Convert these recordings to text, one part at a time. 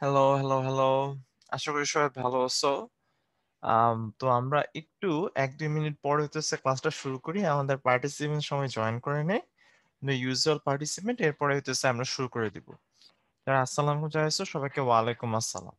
Hello, hello, hello. আশা করি সবাই ভালো আছো। তো আমরা একটু ১-২ মিনিট পরে হইতেছে ক্লাসটা শুরু করি। আমাদের পার্টিসিপেন্ট সবাই জয়েন করে নেয়। ইউজুয়াল পার্টিসিপেন্ট এরপরে হইতেছে আমরা শুরু করে দিব। যারা আসসালামু জানাইছো সবাইকে ওয়ালাইকুম আসসালাম।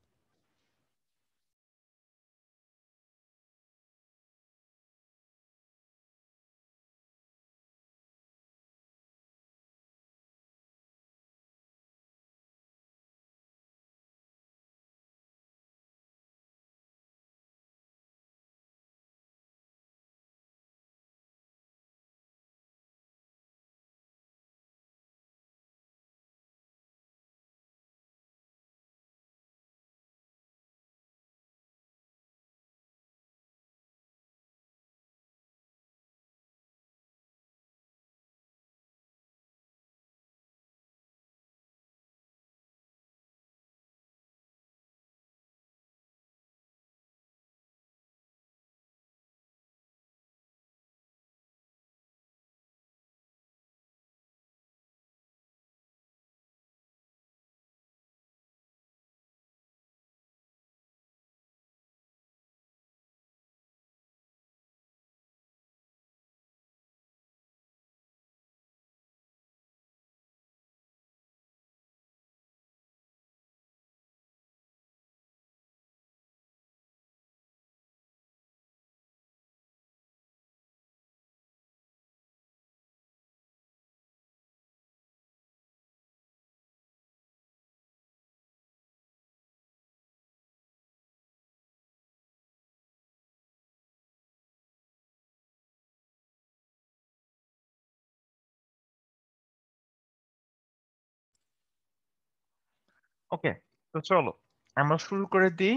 ওকে, তো চলো আমরা শুরু করে দিই।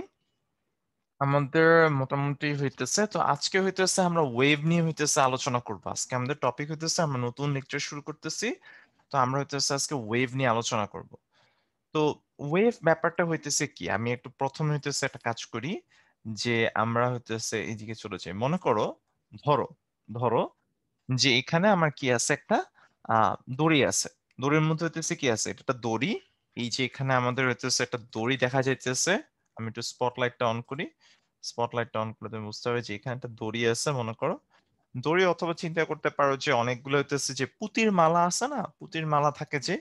আমাদের মোটামুটি হইতেছে তো আজকে হইতেছে আমরা ওয়েভ নিয়ে হইতেছে আলোচনা করবো। আজকে আমাদের টপিক হইতেছে আমরা নতুন লেকচার শুরু করতেছি। তো আমরা হইতেছে আজকে ওয়েভ নিয়ে আলোচনা করব। তো ওয়েভ ব্যাপারটা হইতেছে কি, আমি একটু প্রথমে হইতেছে একটা কাজ করি যে আমরা হইতেছে এইদিকে চলে যাই। মনে করো, ধরো ধরো যে এখানে আমার কি আছে, একটা দড়ি আছে। দড়ির মধ্যে হইতেছে কি আছে, এটা একটা দড়ি। এই যে এখানে আমাদের হইতেছে একটা দড়ি দেখা যাইতেছে। আমি একটু স্পটলাইটটা অন করি। স্পটলাইটটা অন করে তুমি বুঝতে হবে যে এখানে একটা দড়ি আছে মনে করো। দড়ি, অথবা চিন্তা করতে পারো যে অনেকগুলো হইতেছে যে পুতির মালা আছে না, পুতির মালা থাকে যে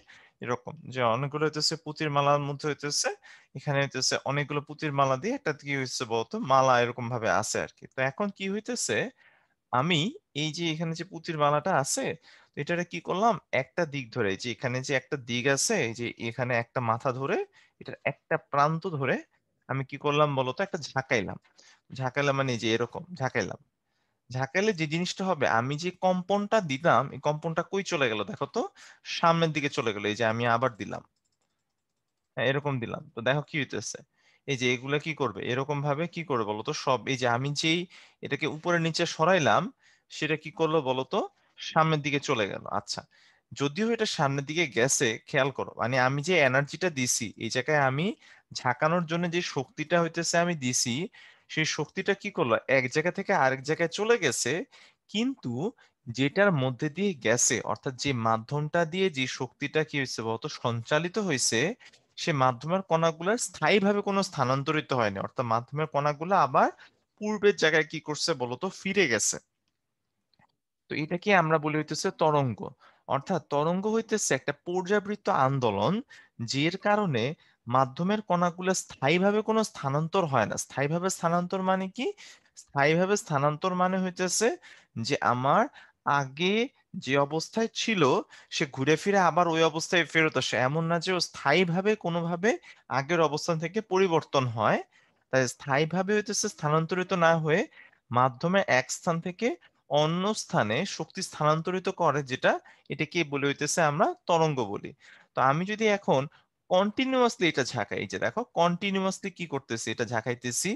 এরকম, যে অনেকগুলো হইতেছে পুতির মালার মধ্যে হইতেছে এখানে হইতেছে অনেকগুলো পুতির মালা দিয়ে একটা কি হইছে বলতো মালা এরকম ভাবে আছে আর কি। তো এখন কি হইতেছে, আমি এই যে এখানে যে পুতির মালাটা আছে, তো এটারে কি করলাম, একটা দিক ধরে, এই যে এখানে যে একটা দিক আছে, এই যে এখানে একটা মাথা ধরে এটার একটা প্রান্ত ধরে আমি কি করলাম বলতো, একটা ঝাঁকাইলাম। ঝাঁকাইলাম মানে এই যে এরকম ঝাঁকাইলাম। ঝাঁকাইলে যে জিনিসটা হবে, আমি যে কম্পনটা দিলাম এই কম্পনটা কই চলে গেল দেখো তো, সামনের দিকে চলে গেল। এই যে আমি আবার দিলাম, হ্যাঁ এরকম দিলাম, তো দেখো কি হইতেছে। এই যে এগুলা কি করবে, এরকম ভাবে কি করবে বলতো, সব এই যে আমি যেই এটাকে উপরে নিচে সরাইলাম সেটা কি করলো বলতো, সামনের দিকে চলে গেল। আচ্ছা, যদিও এটা সামনের দিকে গেছে, খেয়াল করো মানে আমি যে এনার্জিটা দিছি এই জায়গায়, আমি ঝাঁকানোর জন্য যে শক্তিটা হইতেছে আমি দিছি, সেই শক্তিটা কি করলো, এক জায়গা থেকে আরেক জায়গায় চলে গেছে। কিন্তু যেটার মধ্যে দিয়ে গেছে, অর্থাৎ যে মাধ্যমটা দিয়ে যে শক্তিটা কি হয়েছে বলতো সঞ্চালিত হয়েছে, সে মাধ্যমের কণাগুলো স্থায়ীভাবে কোনো স্থানান্তরিত হয়নি, অর্থাৎ মাধ্যমের কণাগুলো আবার পূর্বের জায়গায় কি করছে বলতো, ফিরে গেছে। তো এটাকে আমরা বলি হইতেছে তরঙ্গ। অর্থাৎ তরঙ্গ হইতেছে একটা পর্যাবৃত্ত আন্দোলন, যের কারণে মাধ্যমের কণাগুলো স্থায়ীভাবে কোনো স্থানান্তর হয় না। স্থায়ীভাবে স্থানান্তর মানে কি, স্থায়ীভাবে স্থানান্তর মানে হইতেছে যে আমার আগে যে অবস্থায় ছিল সে ঘুরে ফিরে আবার ওই অবস্থায় ফেরত আসে, এমন না যে ও স্থায়ীভাবে কোনোভাবে আগের অবস্থান থেকে পরিবর্তন হয়। তাই স্থায়ীভাবে হইতেছে স্থানান্তরিত না হয়ে মাধ্যমে এক স্থান থেকে অন্য স্থানে শক্তি স্থানান্তরিত করে যেটা, এটাকে বলে হইতেছে আমরা তরঙ্গ বলি। তো আমি যদি এখন কন্টিনিউয়াসলি এটা ঝাঁকাই, এই যে দেখো কন্টিনিউয়াসলি কি করতেছি, এটা ঝাঁকাইতেছি,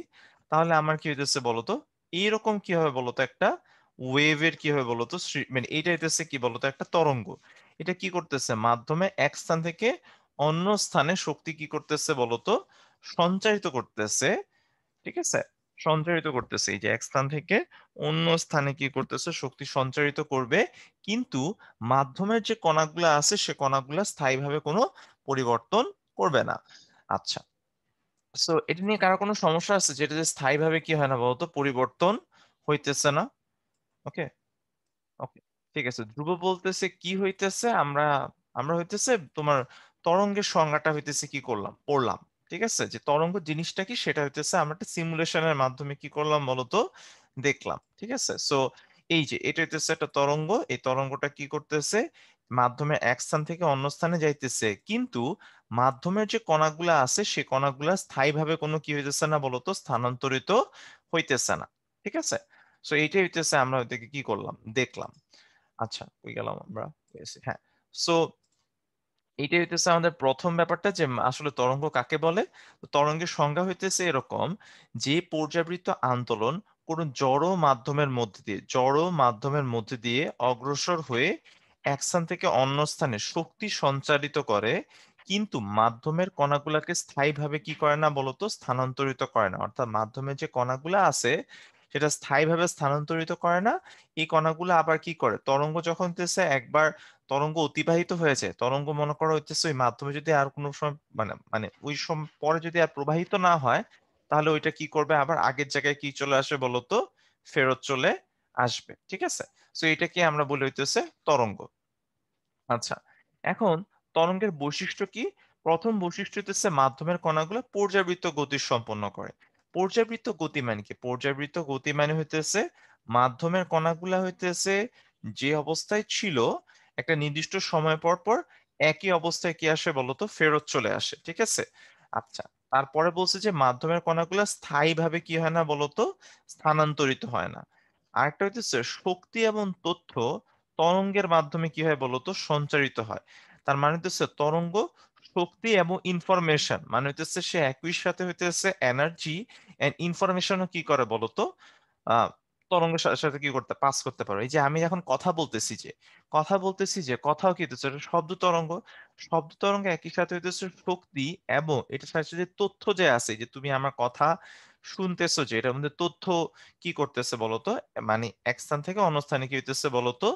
তাহলে আমার কি হইতেছে বলতো, এইরকম কি হবে বলতো, একটা ওয়েভের কি হবে বলতো, মানে এটা হইতেছে কি বলতো, একটা তরঙ্গ। এটা কি করতেছে, মাধ্যমে এক স্থান থেকে অন্য স্থানে শক্তি কি করতেছে বলতো, সঞ্চারিত করতেছে। ঠিক আছে, সঞ্চারিত করতেছে, এই যে এক স্থান থেকে অন্য স্থানে কি করতেছে, শক্তি সঞ্চারিত করবে। কিন্তু মাধ্যমের যে কণাগুলো আছে সে কণাগুলো স্থায়ীভাবে কোনো পরিবর্তন করবে না। আচ্ছা, সো এটা নিয়ে কারো কোনো সমস্যা আছে, যেটা যে স্থায়ীভাবে কি হয় না বলতো, পরিবর্তন হইতেছে না? ওকে, ওকে, ঠিক আছে। ধ্রুব বলতেছে কি হইতেছে, আমরা আমরা হইতেছে তোমার তরঙ্গের সংজ্ঞাটা হইতেছে কি করলাম, পড়লাম। ঠিক আছে, যে তরঙ্গ জিনিসটা কি সেটা হইতেছে আমরা একটা সিমুলেশনের মাধ্যমে কি করলাম বলতো, দেখলাম। ঠিক আছে, সো এই যে এটা হইতেছে একটা তরঙ্গ, এই তরঙ্গটা কি করতেছে, মাধ্যমে এক স্থান থেকে অন্য স্থানে যাইতেছে, কিন্তু মাধ্যমের যে কণাগুলা আছে সে কণাগুলা স্থায়ীভাবে কোনো কি হইতেছে না বলতো, স্থানান্তরিত হইতেছে না। ঠিক আছে, সো এইটাই হইতেছে আমরা ওইদিকে কি করলাম, দেখলাম। আচ্ছা, কই গেলাম আমরা, হ্যাঁ। সো এইটাই হইতেছে আমাদের প্রথম ব্যাপারটা, যে আসলে তরঙ্গ কাকে বলে। তো তরঙ্গের সংজ্ঞা হইতেছে এরকম, যে পর্যাবৃত্ত আন্দোলন কোন জড় মাধ্যমের মধ্যে দিয়ে অগ্রসর হয়ে এক স্থান থেকে অন্য স্থানে শক্তি সঞ্চারিত করে, কিন্তু মাধ্যমের কণাগুলাকে স্থায়ীভাবে কি করে না বলতো, স্থানান্তরিত করে না। অর্থাৎ মাধ্যমের যে কণাগুলা আছে সেটা স্থায়ীভাবে স্থানান্তরিত করে না। এই কণাগুলো আবার কি করে, তরঙ্গ যখন হইতেছে একবার তরঙ্গ অতিবাহিত হয়েছে, তরঙ্গ মনে করো হইতেছে ওই মাধ্যমে যদি আর কোনো সময় মানে মানে ওই সময় পরে যদি আর প্রবাহিত না হয়, তাহলে ওইটা কি করবে, আবার আগের জায়গায় কি চলে আসবে বলতো, ফেরত চলে আসবে। ঠিক আছে, সো এটাকে আমরা বলি হইতেছে তরঙ্গ। আচ্ছা, এখন তরঙ্গের বৈশিষ্ট্য কি? প্রথম বৈশিষ্ট্য হচ্ছে মাধ্যমের কণাগুলো পর্যাবৃত্ত গতি সম্পন্ন করে। পর্যাবৃত্ত গতি মানে কি? পর্যাবৃত্ত গতি মানে হইতেছে মাধ্যমের কণাগুলা হইতেছে যে অবস্থায় ছিল, একটা নির্দিষ্ট সময় পর পর একই অবস্থায় কি আসে বলতো, ফেরত চলে আসে। ঠিক আছে, আচ্ছা, তারপরে বলছে যে মাধ্যমের কণাগুলো স্থায়ীভাবে কি হয় না বলতো, স্থানান্তরিত হয় না। আরেকটা হইতেছে শক্তি এবং তথ্য তরঙ্গের মাধ্যমে কি হয় বলতো, সঞ্চারিত হয়। তার মানে হচ্ছে তরঙ্গ শক্তি এবং ইনফরমেশন, মানে হইতেছে সে একই সাথে হইতেছে এনার্জি এন্ড ইনফরমেশনও কি করে বলতো, আহ তরঙ্গের সাথে সাথে কি করতে, পাস করতে পারো। এই যে আমি এখন কথা বলতেছি যে কথাও কি হইতেছে, এটা শব্দ তরঙ্গ। শব্দ তরঙ্গ একই সাথে হইতেছে শক্তি, এবং এটার সাথে সাথে তথ্য যে আছে, যে তুমি আমার কথা শুনতেছো, যে এটার মধ্যে তথ্য কি করতেছে বলতো, মানে এক স্থান থেকে অন্য স্থানে কি হইতেছে বলতো,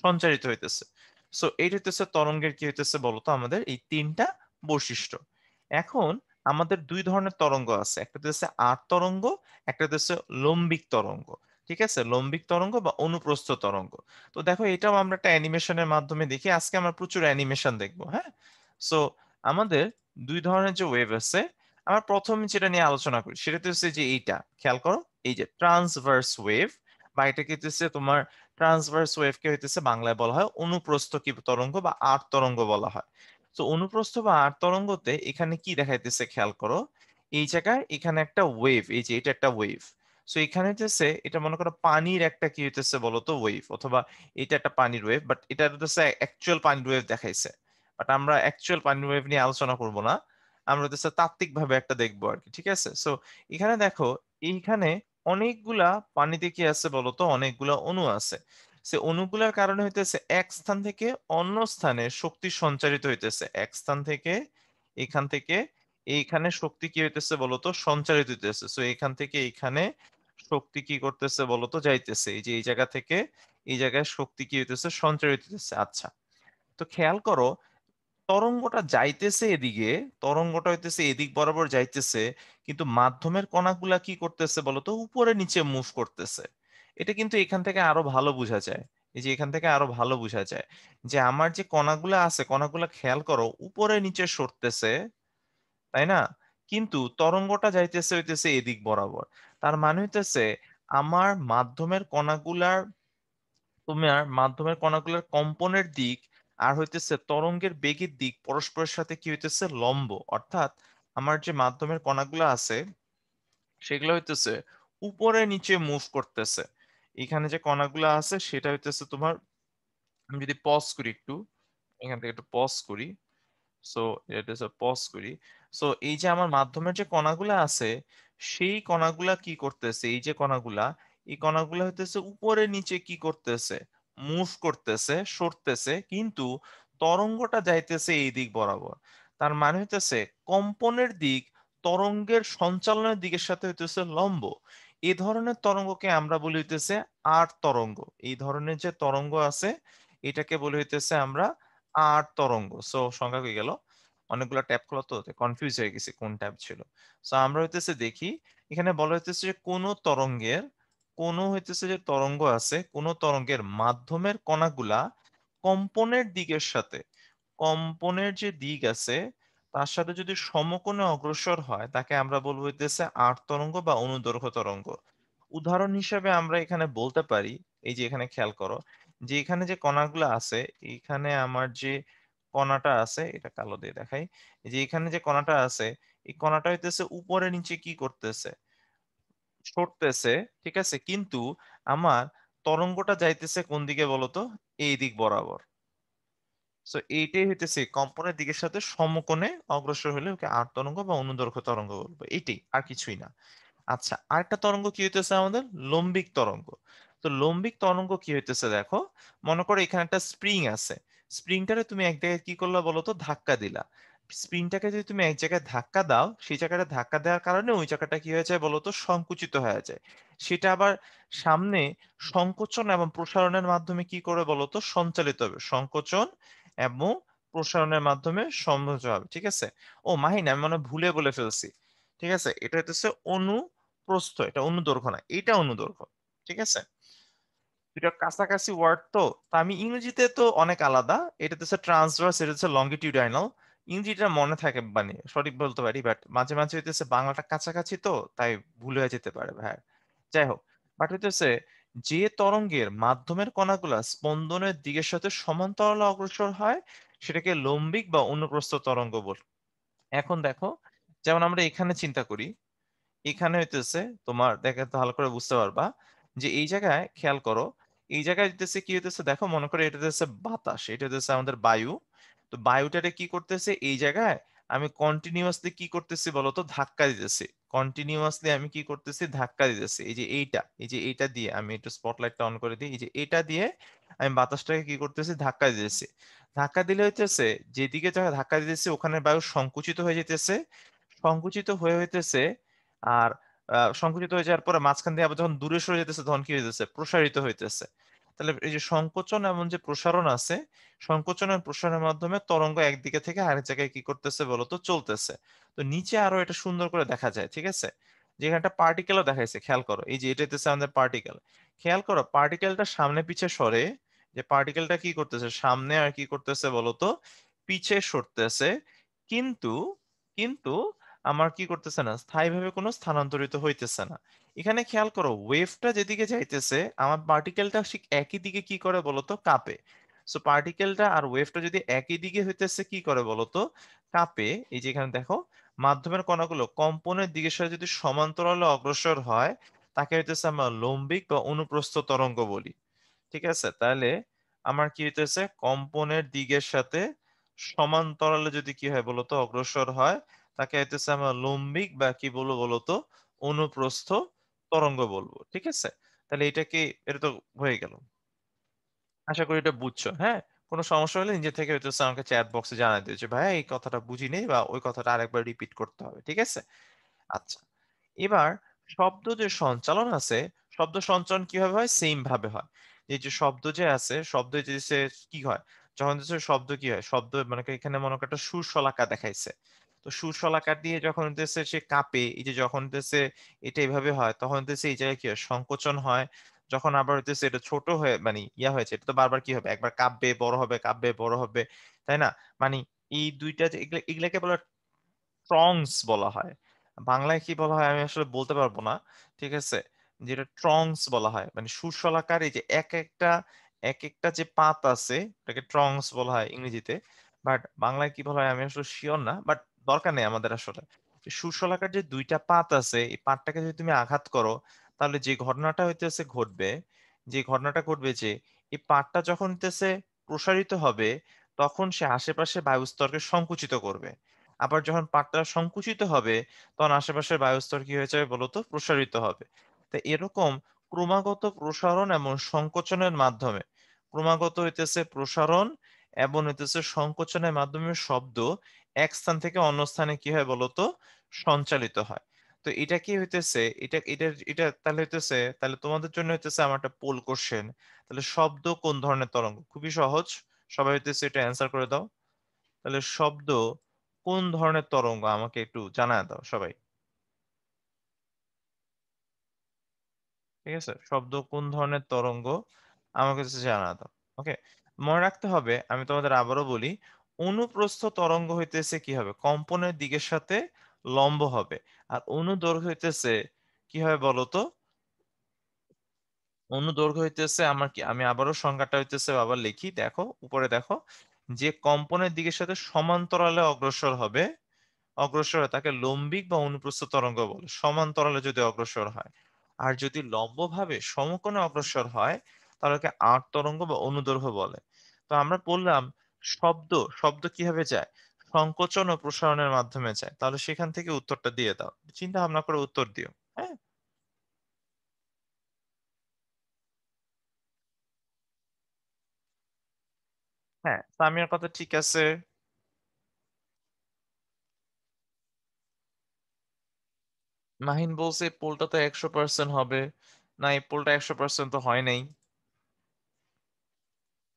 সঞ্চারিত হইতেছে। সো এইটা হইতেছে তরঙ্গের কি হইতেছে বলতো, আমাদের এই তিনটা বৈশিষ্ট্য। এখন আমাদের দুই ধরনের তরঙ্গ আছে, একটা হচ্ছে আট তরঙ্গ, একটা হচ্ছে লম্বিক তরঙ্গ। ঠিক আছে, লম্বিক তরঙ্গ বা অনুপ্রস্থ তরঙ্গ। তো দেখো এটাও আমরা একটা অ্যানিমেশনের মাধ্যমে দেখি, আজকে আমরা প্রচুর অ্যানিমেশন দেখবো। হ্যাঁ, সো আমাদের দুই ধরনের যে ওয়েভ আছে, আমরা প্রথম যেটা নিয়ে আলোচনা করি সেটা হচ্ছে যে এইটা খেয়াল করো, এই যে ট্রান্সভার্স ওয়েভ, বা এটাকে হচ্ছে তোমার ট্রান্সভার্স ওয়েভকে হইতেছে বাংলায় বলা হয় অনুপ্রস্থ কি তরঙ্গ বা আট তরঙ্গ বলা হয়। তো অনুপ্রস্থ বা আট তরঙ্গতে এখানে কি দেখাইতেছে খেয়াল করো, এই জায়গায় এখানে একটা ওয়েভ, এই যে এটা একটা ওয়েভ। সো এখানে হইতেছে এটা মনে করো পানির একটা কি হইতেছে বলতো ওয়েভ, অথবা এটা একটা পানির ওয়েভ, বাট এটা হইতেছে অ্যাকচুয়াল পানির ওয়েভ দেখাইছে। বাট আমরা অ্যাকচুয়াল পানির ওয়েভ নিয়ে আলোচনা করব না, আমরা হচ্ছে তাত্ত্বিক ভাবে একটা দেখবো আর কি। ঠিক আছে, সো এখানে দেখো, এইখানে অনেকগুলা পানিতে কি আছে বলতো, অনেকগুলা অণু আছে। সে অণুগুলার কারণে হইতেছে এক স্থান থেকে অন্য স্থানে শক্তি সঞ্চারিত হইতেছে, এক স্থান থেকে এখান থেকে এইখানে শক্তি কি হইতেছে বলতো, সঞ্চারিত হইতেছে। সো এখান থেকে এইখানে শক্তি কি করতেছে বলতো, যাইতেছে, এই যে এই জায়গা থেকে এই জায়গায় শক্তি কি হইতেছে, সঞ্চারিত হইতেছে। আচ্ছা, তো খেয়াল করো, তরঙ্গটা যাইতেছে এদিকে, তরঙ্গটা হইতেছে এদিক বরাবর যাইতেছে, কিন্তু মাধ্যমের কণাগুলা কি করতেছে বলতো, উপরে নিচে মুভ করতেছে। এটা কিন্তু এখান থেকে আরো ভালো বোঝা যায়। এই যে এখান থেকে আরো ভালো বোঝা যায় যে আমার যে কণাগুলা আছে, কণাগুলা খেয়াল করো উপরে নিচে সরতেছে, তাই না? কিন্তু তরঙ্গটা যাইতেছে হইতেছে এদিক বরাবর। তার মানে হইতেছে আমার মাধ্যমের কণাগুলার, তোমার মাধ্যমের কণাগুলোর কম্পনের দিক আর হইতেছে তরঙ্গের বেগের দিক পরস্পরের সাথে কি হইতেছে, লম্ব। অর্থাৎ আমার যে মাধ্যমের কণাগুলো আছে সেগুলো হইতেছে উপরে নিচে মুভ করতেছে। এখানে যে কণাগুলো আছে সেটা হইতেছে তোমার, আমি যদি পজ করি একটু, এখান থেকে একটু পজ করি, সো এটা পজ করি। সো এই যে আমার মাধ্যমের যে কণাগুলা আছে, সেই কণাগুলা কি করতেছে, এই যে কণাগুলা, এই কণাগুলা হইতেছে উপরে নিচে কি করতেছে, মুভ করতেছে, সরতেছে, কিন্তু তরঙ্গটা যাইতেছে এই দিক বরাবর। তার মানে হইতেছে কম্পনের দিক তরঙ্গের সঞ্চালনের দিকের সাথে হইতেছে লম্ব। এই ধরনের তরঙ্গকে আমরা বলি হইতেছে আট তরঙ্গ। এই ধরনের যে তরঙ্গ আছে এটাকে বলি হইতেছে আমরা আট তরঙ্গ। সো সংখ্যা হয়ে গেল। অনেকগুলো ট্যাব খোলা তো কনফিউজ হয়ে গেছি কোন ট্যাব ছিল। সো আমরা হইতেছে দেখি এখানে বলা হইতেছে যে কোনো হইতেছে যে তরঙ্গ আছে, কোনো তরঙ্গের মাধ্যমের কণাগুলা কম্পনের দিকের সাথে, কম্পনের যে দিক আছে তার সাথে যদি সমকোণে অগ্রসর হয় তাকে আমরা বলবো হইতেছে তরঙ্গ বা অনুদৈর্ঘ্য তরঙ্গ। উদাহরণ হিসেবে আমরা এখানে বলতে পারি, এই যে এখানে খেয়াল করো যে এখানে যে কণাগুলো আছে, এইখানে আমার যে কণাটা আছে, এটা কালো দিয়ে দেখাই, এই যে এখানে যে কণাটা আছে, এই কণাটা হইতেছে উপরে নিচে কি করতেছে, সরতেছে, ঠিক আছে, কিন্তু আমার তরঙ্গটা যাইতেছে কোন দিকে বলতো, এই দিক বরাবর। সো এইটাই হইতেছে কম্পনের দিকের সাথে সমকোণে অগ্রসর হলে ওকে তরঙ্গ বা অনুদৈর্ঘ্য তরঙ্গ বলবো, এইটাই, আর কিছুই না। আচ্ছা, আরেকটা তরঙ্গ কি হইতেছে আমাদের, লম্বিক তরঙ্গ। তো লম্বিক তরঙ্গ কি হইতেছে দেখো, মনে করো এখানে একটা স্প্রিং আছে, স্প্রিংটারে তুমি এক জায়গায় কি করলা বলো তো, ধাক্কা দিলা। স্প্রিংটাকে যদি তুমি এক জায়গায় ধাক্কা দাও, সেই জায়গাটা ধাক্কা দেওয়ার কারণে ওই জায়গাটা কি হয়ে যায় বলতো, সংকুচিত হয়ে যায়। সেটা আবার সামনে সংকোচন এবং প্রসারণের মাধ্যমে কি করে বলতো, সঞ্চালিত হবে, সংকোচন এবং প্রসারণের মাধ্যমে সম্ভব হবে, ঠিক আছে। ও মাহিন, আমি মনে হয় ভুলে বলে ফেলছি, ঠিক আছে, এটা হচ্ছে অনুপ্রস্থ, এটা অনুদৈর্ঘ্য না, এটা অনুদৈর্ঘ্য, ঠিক আছে। দুটা কাছাকাছি ওয়ার্ড তো, তা আমি ইংরেজিতে তো অনেক আলাদা, এটা হচ্ছে ট্রান্সভার্স, এটা হচ্ছে লঙ্গিটিউডাইনাল। ইংরেজিটা মনে থাকে, মানে সঠিক বলতে পারি, বাট মাঝে মাঝে হইতেছে বাংলাটা কাছাকাছি তো, তাই ভুল হয়ে যেতে পারে ভাই। যাই হোক, বাট হইতেছে যে তরঙ্গের মাধ্যমের কণাগুলা স্পন্দনের দিকের সাথে সমান্তরালে অগ্রসর হয় সেটাকে লম্বিক বা অনুপ্রস্থ তরঙ্গ বল। এখন দেখো, যেমন আমরা এখানে চিন্তা করি, এখানে হইতেছে তোমার দেখে তো ভালো করে বুঝতে পারবা যে এই জায়গায় খেয়াল করো, এই জায়গায় হইতেছে কি হইতেছে দেখো, মনে করো এটা হচ্ছে বাতাস, এটা হচ্ছে আমাদের বায়ু। তো বায়ুটারে কি করতেছে এই জায়গায়, আমি কন্টিনিউয়াসলি কি করতেছি বলতো, ধাক্কা দিতেছি। কন্টিনিউয়াসলি আমি কি করতেছি, ধাক্কা দিতেছি। এই যে এইটা দিয়ে আমি একটু স্পটলাইটটা অন করে দিই, এই যে এটা দিয়ে আমি বাতাসটাকে কি করতেছি, ধাক্কা দিতেছি। ধাক্কা দিলে হইতেছে যেদিকে যারা ধাক্কা দিতেছে ওখানে বায়ু সংকুচিত হয়ে যেতেছে, সংকুচিত হয়ে হইতেছে, আর সংকুচিত হয়ে যাওয়ার পরে মাঝখান দিয়ে আবার যখন দূরে সরে যেতেছে তখন কি হইতেছে, প্রসারিত হইতেছে। তাহলে এই যে সংকোচন এবং যে প্রসারণ আছে, সংকোচন এবং প্রসারণের মাধ্যমে তরঙ্গ একদিকে থেকে আরেক জায়গায় কি করতেছে বলতো, চলতেছে। তো নিচে আরো এটা সুন্দর করে দেখা যায়, ঠিক আছে, যেখানে একটা পার্টিকেলও দেখাইছে, খেয়াল করো, এই যে এটা হইতেছে আমাদের পার্টিকেল। খেয়াল করো পার্টিকেলটা সামনে পিছে সরে, যে পার্টিকেলটা কি করতেছে সামনে আর কি করতেছে বলতো, পিছে সরতেছে, কিন্তু কিন্তু আমার কি করতেছে না, স্থায়ীভাবে কোনো স্থানান্তরিত হইতেছে না। এখানে খেয়াল করো ওয়েভটা যেদিকে যাইতেছে আমার পার্টিকেলটা ঠিক একই দিকে কি করে বলতো, কাঁপে। সো পার্টিকেলটা আর ওয়েভটা যদি একই দিকে হইতেছে কি করে বলতো, কাঁপে। এই যে এখানে দেখো, মাধ্যমের কণাগুলো কম্পনের দিকের সাথে যদি সমান্তরালে অগ্রসর হয় তাকে হইতেছে আমরা লম্বিক বা অনুপ্রস্থ তরঙ্গ বলি, ঠিক আছে। তাহলে আমার কি হইতেছে, কম্পনের দিকের সাথে সমান্তরালে যদি কি হয় বলতো, অগ্রসর হয়, তাকে হইতেছে আমরা লম্বিক বা কি বলবো বলতো, অনুপ্রস্থ তরঙ্গ বলবো, ঠিক আছে। তাহলে এটা কি, এটা তো হয়ে গেল, আশা করি এটা বুঝছো, হ্যাঁ। কোনো সমস্যা হলে নিজে থেকে হইতেছে আমাকে চ্যাট বক্সে জানাই দিও যে ভাই এই কথাটা বুঝি নেই বা ওই কথাটা আরেকবার রিপিট করতে হবে, ঠিক আছে। আচ্ছা, এবার শব্দ যে সঞ্চালন আছে, শব্দ সঞ্চালন কিভাবে হয়, সেম ভাবে হয়। এই যে শব্দ যে আছে, শব্দ যে কি হয়, যখন হচ্ছে শব্দ কি হয়, শব্দ মানে কি এখানে মনে করো একটা সুর শলাকা দেখাইছে, তো সুর শলাকা দিয়ে যখন হচ্ছে সে কাঁপে, এই যে যখন হচ্ছে এটা এইভাবে হয় তখন হচ্ছে এই জায়গায় কি হয়, সংকোচন হয়। যখন আবার হচ্ছে এটা ছোট হয়ে মানে ইয়া হয়েছে, এটা তো বারবার কি হবে, একবার কাঁপবে বড় হবে, কাঁপবে বড় হবে, তাই না। মানে এই দুইটা যে এগুলাকে বলে ট্রংস বলা হয়। বাংলায় কি বলা হয় আমি আসলে বলতে পারবো না, ঠিক আছে। যেটা ট্রংস বলা হয়, মানে সুশলাকার এই যে এক একটা যে পাত আছে এটাকে ট্রংস বলা হয় ইংরেজিতে। বাট বাংলায় কি বলা হয় আমি আসলে শিওর না, বাট দরকার নেই আমাদের আসলে। সুশলাকার যে দুইটা পাত আছে, এই পাতটাকে যদি তুমি আঘাত করো তাহলে যে ঘটনাটা হইতেছে ঘটবে, যে ঘটনাটা ঘটবে যে এই পাতটা যখন হইতেছে প্রসারিত হবে তখন সে আশেপাশে বায়ুস্তরকে সংকুচিত করবে। আবার যখন পাতটা সংকুচিত হবে তখন আশেপাশের বায়ুস্তর কি হয়ে যাবে বলতো, প্রসারিত হবে। তো এরকম ক্রমাগত প্রসারণ এবং সংকোচনের মাধ্যমে, ক্রমাগত হইতেছে প্রসারণ এবং হইতেছে সংকোচনের মাধ্যমে শব্দ এক স্থান থেকে অন্য স্থানে কি হয় বলতো, সঞ্চালিত হয়। তো এটা কি হইতেছে, এটা তাহলে হইতেছে, তাহলে তোমাদের জন্য হইতেছে আমার একটা পোল কোশ্চেন, তাহলে শব্দ কোন ধরনের তরঙ্গ, খুবই সহজ, সবাই হইতেছে এটা অ্যান্সার করে দাও। তাহলে শব্দ কোন ধরনের তরঙ্গ আমাকে একটু জানায় দাও সবাই। ঠিক আছে, শব্দ কোন ধরনের তরঙ্গ আমাকে just জানায় দাও। ওকে, মনে রাখতে হবে, আমি তোমাদের আবারও বলি, অনুপ্রস্থ তরঙ্গ হইতেছে কি হবে, কম্পনের দিকের সাথে লম্ব হবে। আর অনুদৈর্ঘ্য হইতেছে কি হবে বলতো, অনুদৈর্ঘ্য হইতেছে আমার কি, আমি আবারও সংজ্ঞাটা হইতেছে আবার লিখি, দেখো উপরে দেখো, যে কম্পনের দিকের সাথে সমান্তরালে অগ্রসর হবে, অগ্রসর হয় তাকে লম্বিক বা অনুপ্রস্থ তরঙ্গ বলে, সমান্তরালে যদি অগ্রসর হয়। আর যদি লম্বভাবে সমকোণে অগ্রসর হয় তাহলে ওকে আট তরঙ্গ বা অনুদৈর্ঘ্য বলে। তো আমরা বললাম শব্দ, শব্দ কিভাবে যায়, সংকোচন ও প্রসারণের মাধ্যমে যায়। তাহলে সেখান থেকে উত্তরটা দিয়ে দাও, চিন্তা ভাবনা করে উত্তর দিও। হ্যাঁ, হ্যাঁ, সামিয়ার কথা ঠিক আছে। মাহিন বলছে পোলটা তো 100% হবে। না, এই পোলটা 100% তো হয় নাই।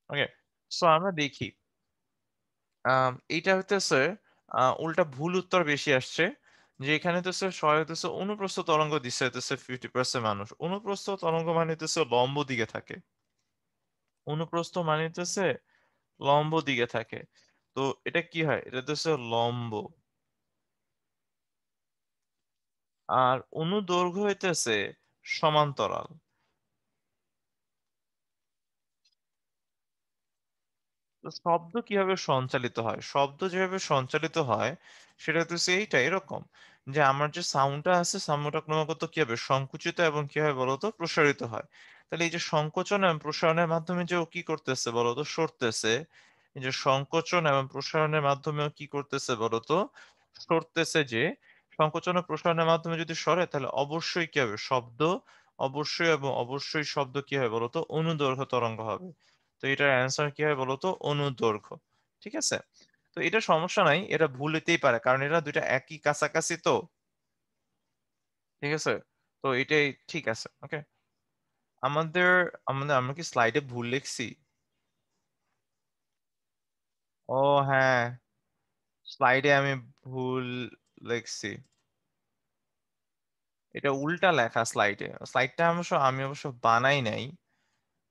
ওকে, সো আমরা দেখি, এইটা হইতেছে উল্টা ভুল উত্তর বেশি আসছে। যে এখানে হইতেছে সহায় হইতেছে অনুপ্রস্থ তরঙ্গ দিচ্ছে হইতেছে 50% মানুষ। অনুপ্রস্থ তরঙ্গ মানে হইতেছে লম্ব দিকে থাকে, অনুপ্রস্থ মানে হইতেছে লম্ব দিকে থাকে। তো এটা কি হয়, এটা হইতেছে লম্ব। আর অনুদৈর্ঘ্য হইতেছে সমান্তরাল। তো শব্দ কিভাবে সঞ্চালিত হয়, শব্দ যেভাবে সঞ্চালিত হয় সেটা হচ্ছে এইটা এরকম, যে আমার যে সাউন্ডটা আছে সাউন্ডটা ক্রমাগত কি হবে, সংকুচিত এবং কি হয় বলতো, প্রসারিত হয়। তাহলে এই যে সংকোচন এবং প্রসারণের মাধ্যমে যে ও কি করতেছে বলতো, সরতেছে। এই যে সংকোচন এবং প্রসারণের মাধ্যমে ও কি করতেছে বলতো, সরতেছে। যে সংকোচন ও প্রসারণের মাধ্যমে যদি সরে তাহলে অবশ্যই কি হবে, শব্দ, অবশ্যই এবং অবশ্যই শব্দ কি হবে বলতো, অনুদৈর্ঘ্য তরঙ্গ হবে। তো এটার অ্যান্সার কি হয় বলতো, অনুদৈর্ঘ্য। ঠিক আছে, তো এটা সমস্যা নাই, এটা ভুল হইতেই পারে কারণ এরা দুইটা একই কাছাকাছি তো। ঠিক আছে, তো এটাই ঠিক আছে। ওকে, আমাদের আমাদের আমরা কি স্লাইডে ভুল লিখছি? ও হ্যাঁ, স্লাইডে আমি ভুল লিখছি। এটা উল্টা লেখা স্লাইডে, স্লাইডটা আমি অবশ্য বানাই নাই।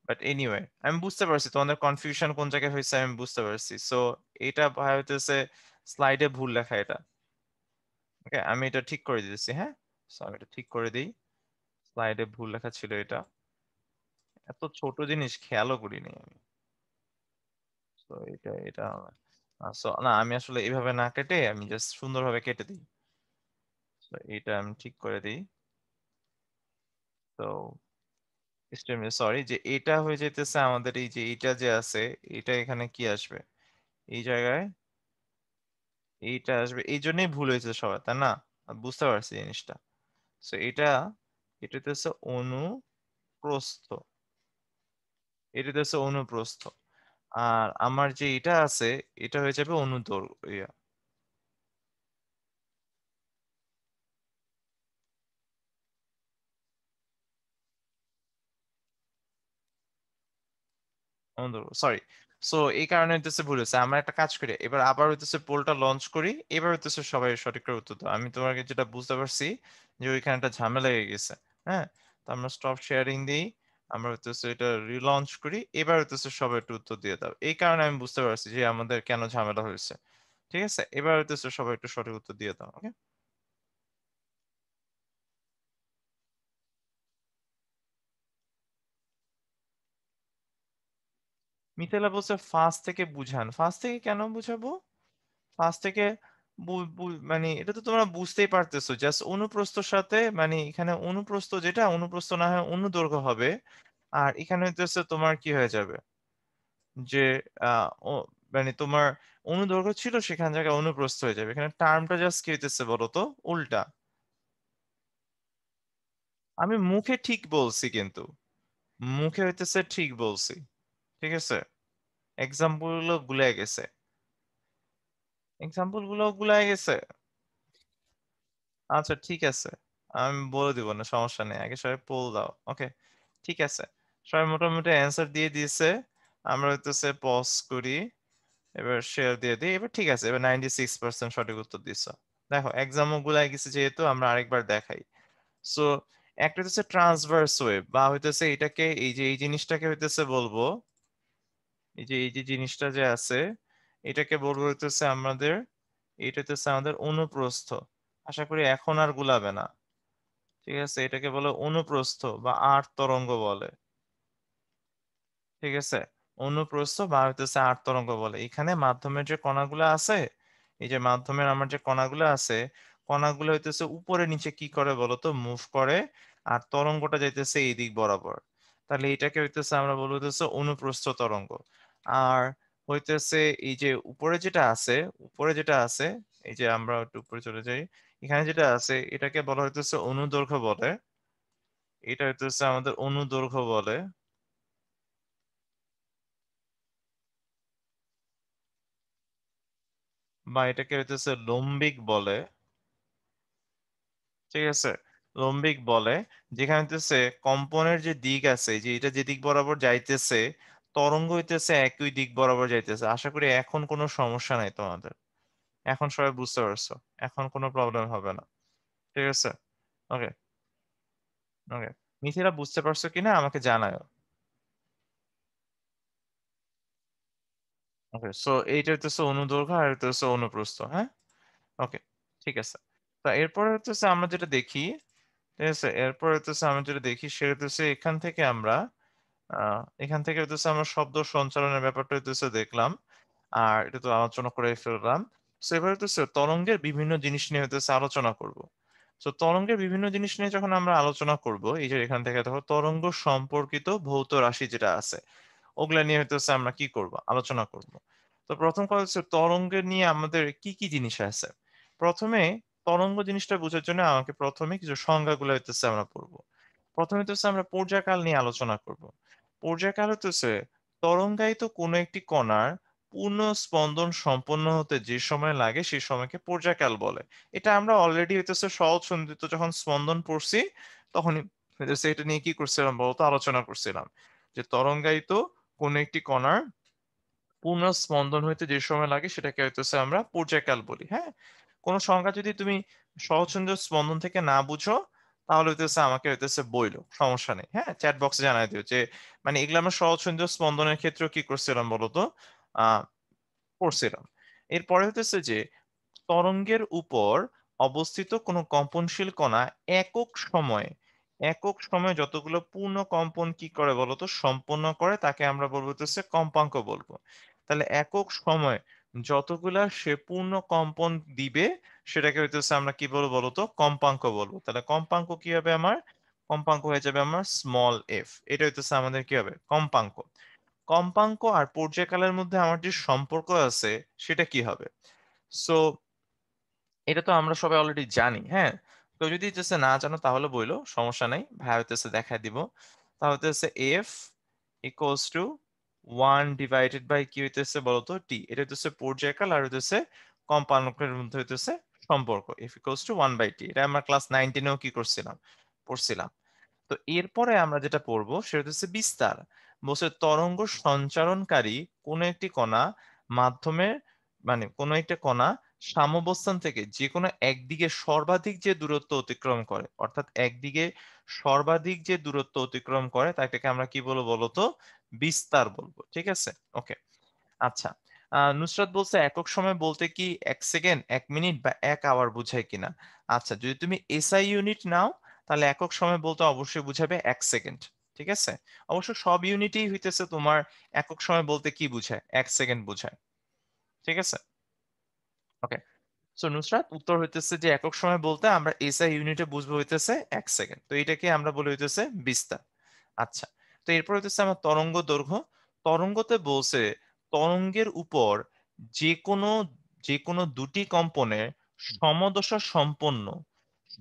বাট এনিওয়ে আমি বুঝতে পারছি তোমাদের কনফিউশন কোন জায়গায় হয়েছে, আমি বুঝতে পারছি। সো এটা ভাই হইতেছে স্লাইডে ভুল লেখা এটা। ওকে, আমি এটা ঠিক করে দিতেছি। হ্যাঁ, সো আমি এটা ঠিক করে দিই, স্লাইডে ভুল লেখা ছিল এটা। এত ছোট জিনিস খেয়ালও করিনি আমি। তো এটা না, আমি আসলে এইভাবে না কেটে আমি জাস্ট সুন্দরভাবে কেটে দিই। তো এটা আমি ঠিক করে দিই। তো এক্সট্রিমলি সরি, যে এটা হয়ে যেতেছে আমাদের, এই যে এটা যে আছে, এটা এখানে কি আসবে, এই জায়গায় এইটা আসবে, এই জন্যই ভুল হয়েছে সবার, তাই না? বুঝতে পারছি জিনিসটা। তো এটা হচ্ছে অনুপ্রস্থ, এটা হচ্ছে অনুপ্রস্থ। আর আমার যে এটা আছে এটা হয়ে যাবে অনুদৈর্ঘ্য। সরি। সো এই কারণে হইতেছে ভুল হয়েছে। আমরা একটা কাজ করি, এবার আবার হইতেছে পোলটা লঞ্চ করি, এবার হইতেছে সবাই সঠিক করে উত্তর দাও। আমি তোমাকে যেটা বুঝতে পারছি যে ওইখানে একটা ঝামেলা লেগে গেছে। হ্যাঁ, তো আমরা স্টপ শেয়ারিং দিই, আমরা হইতেছে এটা রিলঞ্চ করি, এবার হইতেছে সবাই একটু উত্তর দিয়ে দাও। এই কারণে আমি বুঝতে পারছি যে আমাদের কেন ঝামেলা হয়েছে। ঠিক আছে, এবার হইতেছে সবাই একটু সঠিক উত্তর দিয়ে দাও। ওকে, মিথিলা বলছে ফার্স্ট থেকে বুঝান, ফার্স্ট থেকে কেন বুঝাবো? ফার্স্ট থেকে মানে এটা তো তোমরা বুঝতেই পারতেছো, জাস্ট অনুপ্রস্থর সাথে, মানে এখানে অনুপ্রস্থ যেটা, অনুপ্রস্থ না হয় অনুদৈর্ঘ্য হবে। আর এখানে হইতেছে তোমার কি হয়ে যাবে, যে মানে তোমার অনুদৈর্ঘ্য ছিল সেখান জায়গায় অনুপ্রস্থ হয়ে যাবে, এখানে টার্মটা জাস্ট কি হইতেছে বলো তো, উল্টা। আমি মুখে ঠিক বলছি কিন্তু, মুখে হইতেছে ঠিক বলছি। ঠিক আছে, এক্সাম্পল গুলো গুলাই গেছে, এক্সাম্পল গুলো গুলাই গেছে। আচ্ছা ঠিক আছে, আমি বলে দিব না, সমস্যা নেই, আগে সবাই পোল দাও। ওকে, ঠিক আছে, সবাই মোটামুটি অ্যান্সার দিয়ে দিয়েছে। আমরা হইতেছে পজ করি, এবার শেয়ার দিয়ে দিই। এবার ঠিক আছে, এবার 96% সঠিক উত্তর দিছো। দেখো এক্সামও গুলাই গেছে যেহেতু আমরা আরেকবার দেখাই। সো একটা হচ্ছে ট্রান্সভার্স ওয়েভ, বা হইতেছে এটাকে এই যে এই জিনিসটাকে হইতেছে বলবো, এই যে জিনিসটা যে আছে এটাকে বলবো হইতেছে আমাদের, এটা হইতেছে আমাদের অনুপ্রস্থ। আশা করি এখন আর গুলাবে না। ঠিক আছে, এটাকে বলে অনুপ্রস্থ বা আর্ট তরঙ্গ বলে। ঠিক আছে, অনুপ্রস্থ বা হইতেছে আর্ট তরঙ্গ বলে। এখানে মাধ্যমের যে কণাগুলো আছে, এই যে মাধ্যমের আমার যে কণাগুলো আছে, কণাগুলো হইতেছে উপরে নিচে কি করে বলতো, মুভ করে, আর তরঙ্গটা যাইতেছে এই দিক বরাবর। তাহলে এটাকে হইতেছে আমরা বলবো হইতেছে অনুপ্রস্থ তরঙ্গ। আর হইতেছে এই যে উপরে যেটা আছে, উপরে যেটা আছে, এই যে আমরা একটু উপরে চলে যাই, এখানে যেটা আছে এটাকে বলা হইতেছে অনুদৈর্ঘ্য বলে। এটা হইতেছে আমাদের অনুদৈর্ঘ্য বলে, বা এটাকে হইতেছে লম্বিক বলে। ঠিক আছে, লম্বিক বলে। যেখানে হইতেছে কম্পনের যে দিক আছে, যে এটা যে দিক বরাবর যাইতেছে, তরঙ্গ হইতেছে একই দিক বরাবর যাইতেছে। আশা করি এখন কোনো সমস্যা নাই তোমাদের, এখন সবাই বুঝতে পারছো, এখন কোনো প্রবলেম হবে না। ঠিক আছে, ওকে। ওকে, মিথিলা বুঝতে পারছো কিনা আমাকে জানাও। ওকে, সো এইটা হইতেছে অনুদৈর্ঘ্য আর এটা হচ্ছে অনুপ্রস্থ, হ্যাঁ। ওকে, ঠিক আছে। তা এরপরে হচ্ছে আমরা যেটা দেখি, ঠিক আছে, এরপর হচ্ছে আমরা যেটা দেখি সেটা হচ্ছে এখান থেকে আমরা এখান থেকে হচ্ছে আমরা শব্দ সঞ্চালনের ব্যাপারটা হচ্ছে দেখলাম, আর এটা তো আলোচনা করে ফেললাম। তো এবার হচ্ছে তরঙ্গের বিভিন্ন জিনিস নিয়ে হচ্ছে আলোচনা করব। তো তরঙ্গের বিভিন্ন জিনিস নিয়ে যখন আমরা আলোচনা করব, এই যে এখান থেকে দেখো তরঙ্গ সম্পর্কিত ভৌত রাশি যেটা আছে, ওগুলা নিয়ে হচ্ছে আমরা কি করব, আলোচনা করব। তো প্রথম কথা হচ্ছে তরঙ্গের নিয়ে আমাদের কি কি জিনিস আছে। প্রথমে তরঙ্গ জিনিসটা বোঝার জন্য আমাকে প্রথমে কিছু সংজ্ঞাগুলো হচ্ছে আমরা পড়বো। প্রথমে হচ্ছে আমরা পর্যায়কাল নিয়ে আলোচনা করব। পর্যায়কাল হচ্ছে তরঙ্গায়িত কোনো একটি কণার পূর্ণ স্পন্দন সম্পন্ন হতে যে সময় লাগে সেই সময়কে পর্যায়কাল বলে। এটা আমরা অলরেডি হইতেছে সহজ সন্ধিত যখন স্পন্দন পড়ছি তখনই হইতেছে এটা নিয়ে কি করছিলাম বলতো, আলোচনা করছিলাম যে তরঙ্গায়িত কোনো একটি কণার পূর্ণ স্পন্দন হইতে যে সময় লাগে সেটাকে হইতেছে আমরা পর্যায়কাল বলি, হ্যাঁ। কোন সংখ্যা যদি তুমি সহজসন্ধ স্পন্দন থেকে না বুঝো তাহলে হইতেছে আমাকে হইতেছে বইলো, সমস্যা নেই, হ্যাঁ, চ্যাট বক্সে জানাই দিও যে মানে এগুলো আমরা সহজসন্ধ স্পন্দনের ক্ষেত্রেও কি করছিলাম বলতো, আহ করছিলাম। এরপরে হইতেছে যে তরঙ্গের উপর অবস্থিত কোনো কম্পনশীল কণা একক সময়ে একক সময়ে যতগুলো পূর্ণ কম্পন কি করে বলতো সম্পন্ন করে তাকে আমরা বলবো হচ্ছে কম্পাঙ্ক বলবো। তাহলে একক সময় যতগুলা সে পূর্ণ কম্পন দিবে সেটাকে হইতেছে আমরা কি বলবো বলতো, কম্পাঙ্ক বলবো। তাহলে কম্পাঙ্ক কি হবে আমার, কম্পাঙ্ক হয়ে যাবে আমার স্মল এফ। এটা হইতেছে আমাদের কি হবে, কম্পাঙ্ক। কম্পাঙ্ক আর পর্যায়কালের মধ্যে আমার যে সম্পর্ক আছে সেটা কি হবে। সো এটা তো আমরা সবাই অলরেডি জানি, হ্যাঁ। তো যদি হচ্ছে না জানো তাহলে বইলো, সমস্যা নাই, ভাই হইতেছে দেখাই দিব। তাহলে হচ্ছে F equals to 1 divided by কি হইতেছে বলতো টি। এটা হইতেছে পর্যায়কাল আর হইতেছে কম্পাঙ্কের মধ্যে হইতেছে সম্পর্ক, এফ ইকুয়ালস টু 1/t। এটা আমরা ক্লাস 9-10-এও কি করছিলাম, পড়ছিলাম। তো এরপরে আমরা যেটা পড়বো সেটা হচ্ছে বিস্তার। বলছে তরঙ্গ সঞ্চারণকারী কোন একটি কণা মাধ্যমে, মানে কোন একটা কণা সাম্যাবস্থান থেকে যে কোনো একদিকে সর্বাধিক যে দূরত্ব অতিক্রম করে, অর্থাৎ একদিকে সর্বাধিক যে দূরত্ব অতিক্রম করে তাকে আমরা কি বলবো বলতো, বিস্তার বলবো। ঠিক আছে, ওকে। আচ্ছা, নুসরাত বলছে একক সময় বলতে কি 1 সেকেন্ড, 1 মিনিট বা 1 আওয়ার বুঝায় কিনা। আচ্ছা, যদি তুমি এসআই ইউনিট নাও তাহলে একক সময় বলতে অবশ্যই বুঝাবে 1 সেকেন্ড। ঠিক আছে, অবশ্য সব ইউনিটই হইতেছে তোমার একক সময় বলতে কি বুঝায়, 1 সেকেন্ড বুঝায়। ঠিক আছে, ওকে। সো নুসরাত উত্তর হইতেছে যে একক সময় বলতে আমরা এসআই ইউনিটে বুঝবো হইতেছে 1 সেকেন্ড, তো এটাকে আমরা বলি হইতেছে বিস্তার। আচ্ছা, তো এরপর হইতেছে আমার তরঙ্গ দৈর্ঘ্য। তরঙ্গতে বলছে তরঙ্গের উপর যে কোনো যে কোনো দুটি কম্পনের সমদশা সম্পন্ন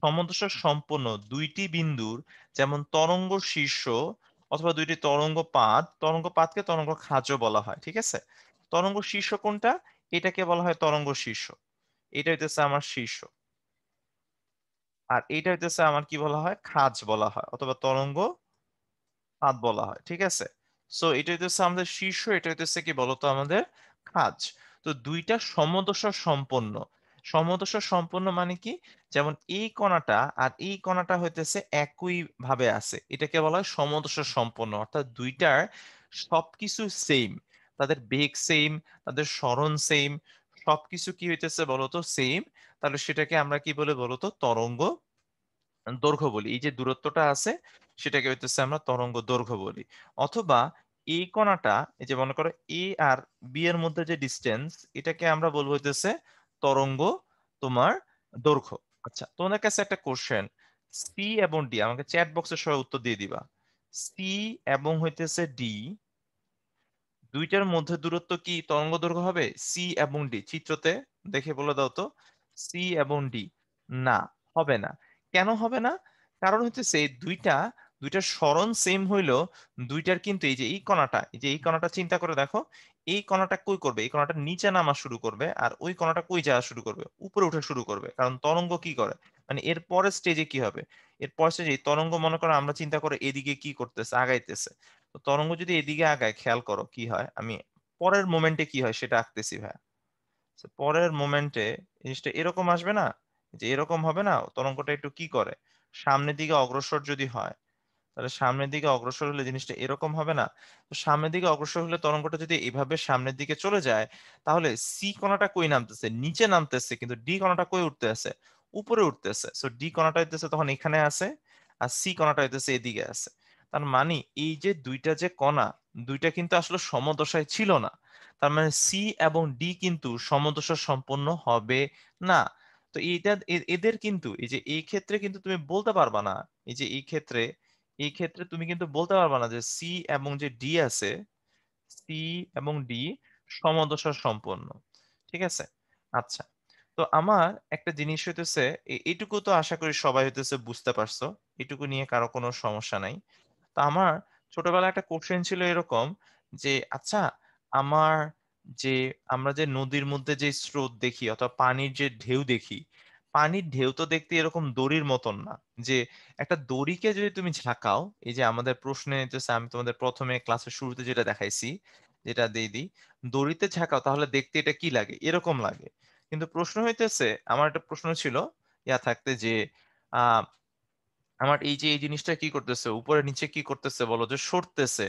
সমদশা সম্পন্ন দুইটি বিন্দুর, যেমন তরঙ্গ শীর্ষ অথবা দুইটি তরঙ্গ পাত, তরঙ্গ পাতকে তরঙ্গ খাঁজও বলা হয়। ঠিক আছে, তরঙ্গ শীর্ষ কোনটা, এটাকে বলা হয় তরঙ্গ শীর্ষ। এটা হইতেছে আমার শীর্ষ, আর এটা হইতেছে আমার কি বলা হয়, খাঁজ বলা হয় অথবা তরঙ্গ পাত বলা হয়। ঠিক আছে, সো এটা হইতেছে আমাদের শীর্ষ, এটা হইতেছে কি বলতো আমাদের খাঁজ। তো দুইটা সমদশা সম্পন্ন। সমদশা সম্পন্ন মানে কি? যেমন এই কণাটা আর এই কণাটা হইতেছে একই ভাবে আছে, এটাকে বলা হয় সমদশা সম্পন্ন, অর্থাৎ দুইটার সবকিছু সেম, তাদের বেগ সেম, তাদের সরণ সেম, সবকিছু কি হইতেছে বলতো সেম। তাহলে সেটাকে আমরা কি বলে বলতো? তরঙ্গ দৈর্ঘ্য বলি। এই যে দূরত্বটা আছে সেটাকে হইতেছে আমরা তরঙ্গ দৈর্ঘ্য বলি। অথবা এই কণাটা, এই যে মনে করো এ আর বি এর মধ্যে যে ডিস্টেন্স, এটাকে আমরা বলবো হইতেছে তরঙ্গ তোমার দৈর্ঘ্য। আচ্ছা, তোমাদের কাছে একটা কোশ্চেন, সি এবং ডি, আমাকে চ্যাট বক্সে সবাই উত্তর দিয়ে দিবা। সি এবং হইতেছে ডি, দুইটার মধ্যে দূরত্ব কি তরঙ্গ দৈর্ঘ্য হবে? সি এবং ডি চিত্রতে দেখে বলে দাও তো। সি এবং ডি না, হবে না। কেন হবে না? কারণ হচ্ছে এই দুইটার সরণ সেম হইলেও দুইটার কিন্তু এই যে এই কণাটা, এই যে এই কণাটা চিন্তা করে দেখো, এই কণাটা কই করবে? এই কণাটা নিচে নামা শুরু করবে, আর ওই কণাটা কই যাওয়া শুরু করবে? উপরে উঠা শুরু করবে। কারণ তরঙ্গ কি করে, মানে এর পরের স্টেজে কি হবে? এর পরের স্টেজে তরঙ্গ মনে করো আমরা চিন্তা করে এদিকে কি করতেছে, আগাইতেছে। তো তরঙ্গ যদি এদিকে আগায়, খেয়াল করো কি হয়, আমি পরের মোমেন্টে কি হয় সেটা আঁকতেছি ভাইয়া। So, পরের মোমেন্টে জিনিসটা এরকম আসবে না, যে এরকম হবে না, তরঙ্গটা একটু কি করে, সামনের দিকে অগ্রসর যদি হয়, তাহলে সামনের দিকে অগ্রসর হলে জিনিসটা এরকম হবে না। তো সামনের দিকে অগ্রসর হলে তরঙ্গটা যদি এভাবে সামনের দিকে চলে যায়, তাহলে সি কণাটা কই নামতেছে? নিচে নামতেছে, কিন্তু ডি কণাটা কই উঠতেছে? উপরে উঠতেছে। সো ডি কণাটা হইতেছে তখন এখানে আছে, আর সি কণাটা হইতেছে এদিকে আছে। তার মানে এই যে দুইটা যে কণা, দুইটা কিন্তু আসলে সমদশায় ছিল না। তার মানে সি এবং ডি কিন্তু সমদশা সম্পন্ন হবে না। তো এইটা এদের কিন্তু এই যে এই ক্ষেত্রে কিন্তু তুমি বলতে পারবা না, এই যে এই ক্ষেত্রে তুমি কিন্তু বলতে পারবা না যে সি এবং যে ডি আছে, সি এবং ডি সমদশা সম্পন্ন। ঠিক আছে? আচ্ছা, তো আমার একটা জিনিস হইতেছে, এইটুকু তো আশা করি সবাই হইতেছে বুঝতে পারছো, এটুকু নিয়ে কারো কোনো সমস্যা নাই। তো আমার ছোটবেলায় একটা কোশ্চেন ছিল এরকম যে, আচ্ছা, আমার যে আমরা যে নদীর মধ্যে যে স্রোত দেখি অথবা পানির যে ঢেউ দেখি, পানির ঢেউ তো দেখতে এরকম দড়ির মতন না, যে একটা দড়িকে যদি তুমি ঝাঁকাও, এই যে আমাদের প্রশ্নে নিতেছে, আমি তোমাদের প্রথমে ক্লাসের শুরুতে যেটা দেখাইছি, যেটা দিয়ে দিই, দড়িতে ঝাঁকাও তাহলে দেখতে এটা কি লাগে? এরকম লাগে। কিন্তু প্রশ্ন হইতেছে, আমার একটা প্রশ্ন ছিল ইয়া থাকতে যে আহ আমার এই যে এই জিনিসটা কি করতেছে, উপরে নিচে কি করতেছে বলো, যে সরতেছে।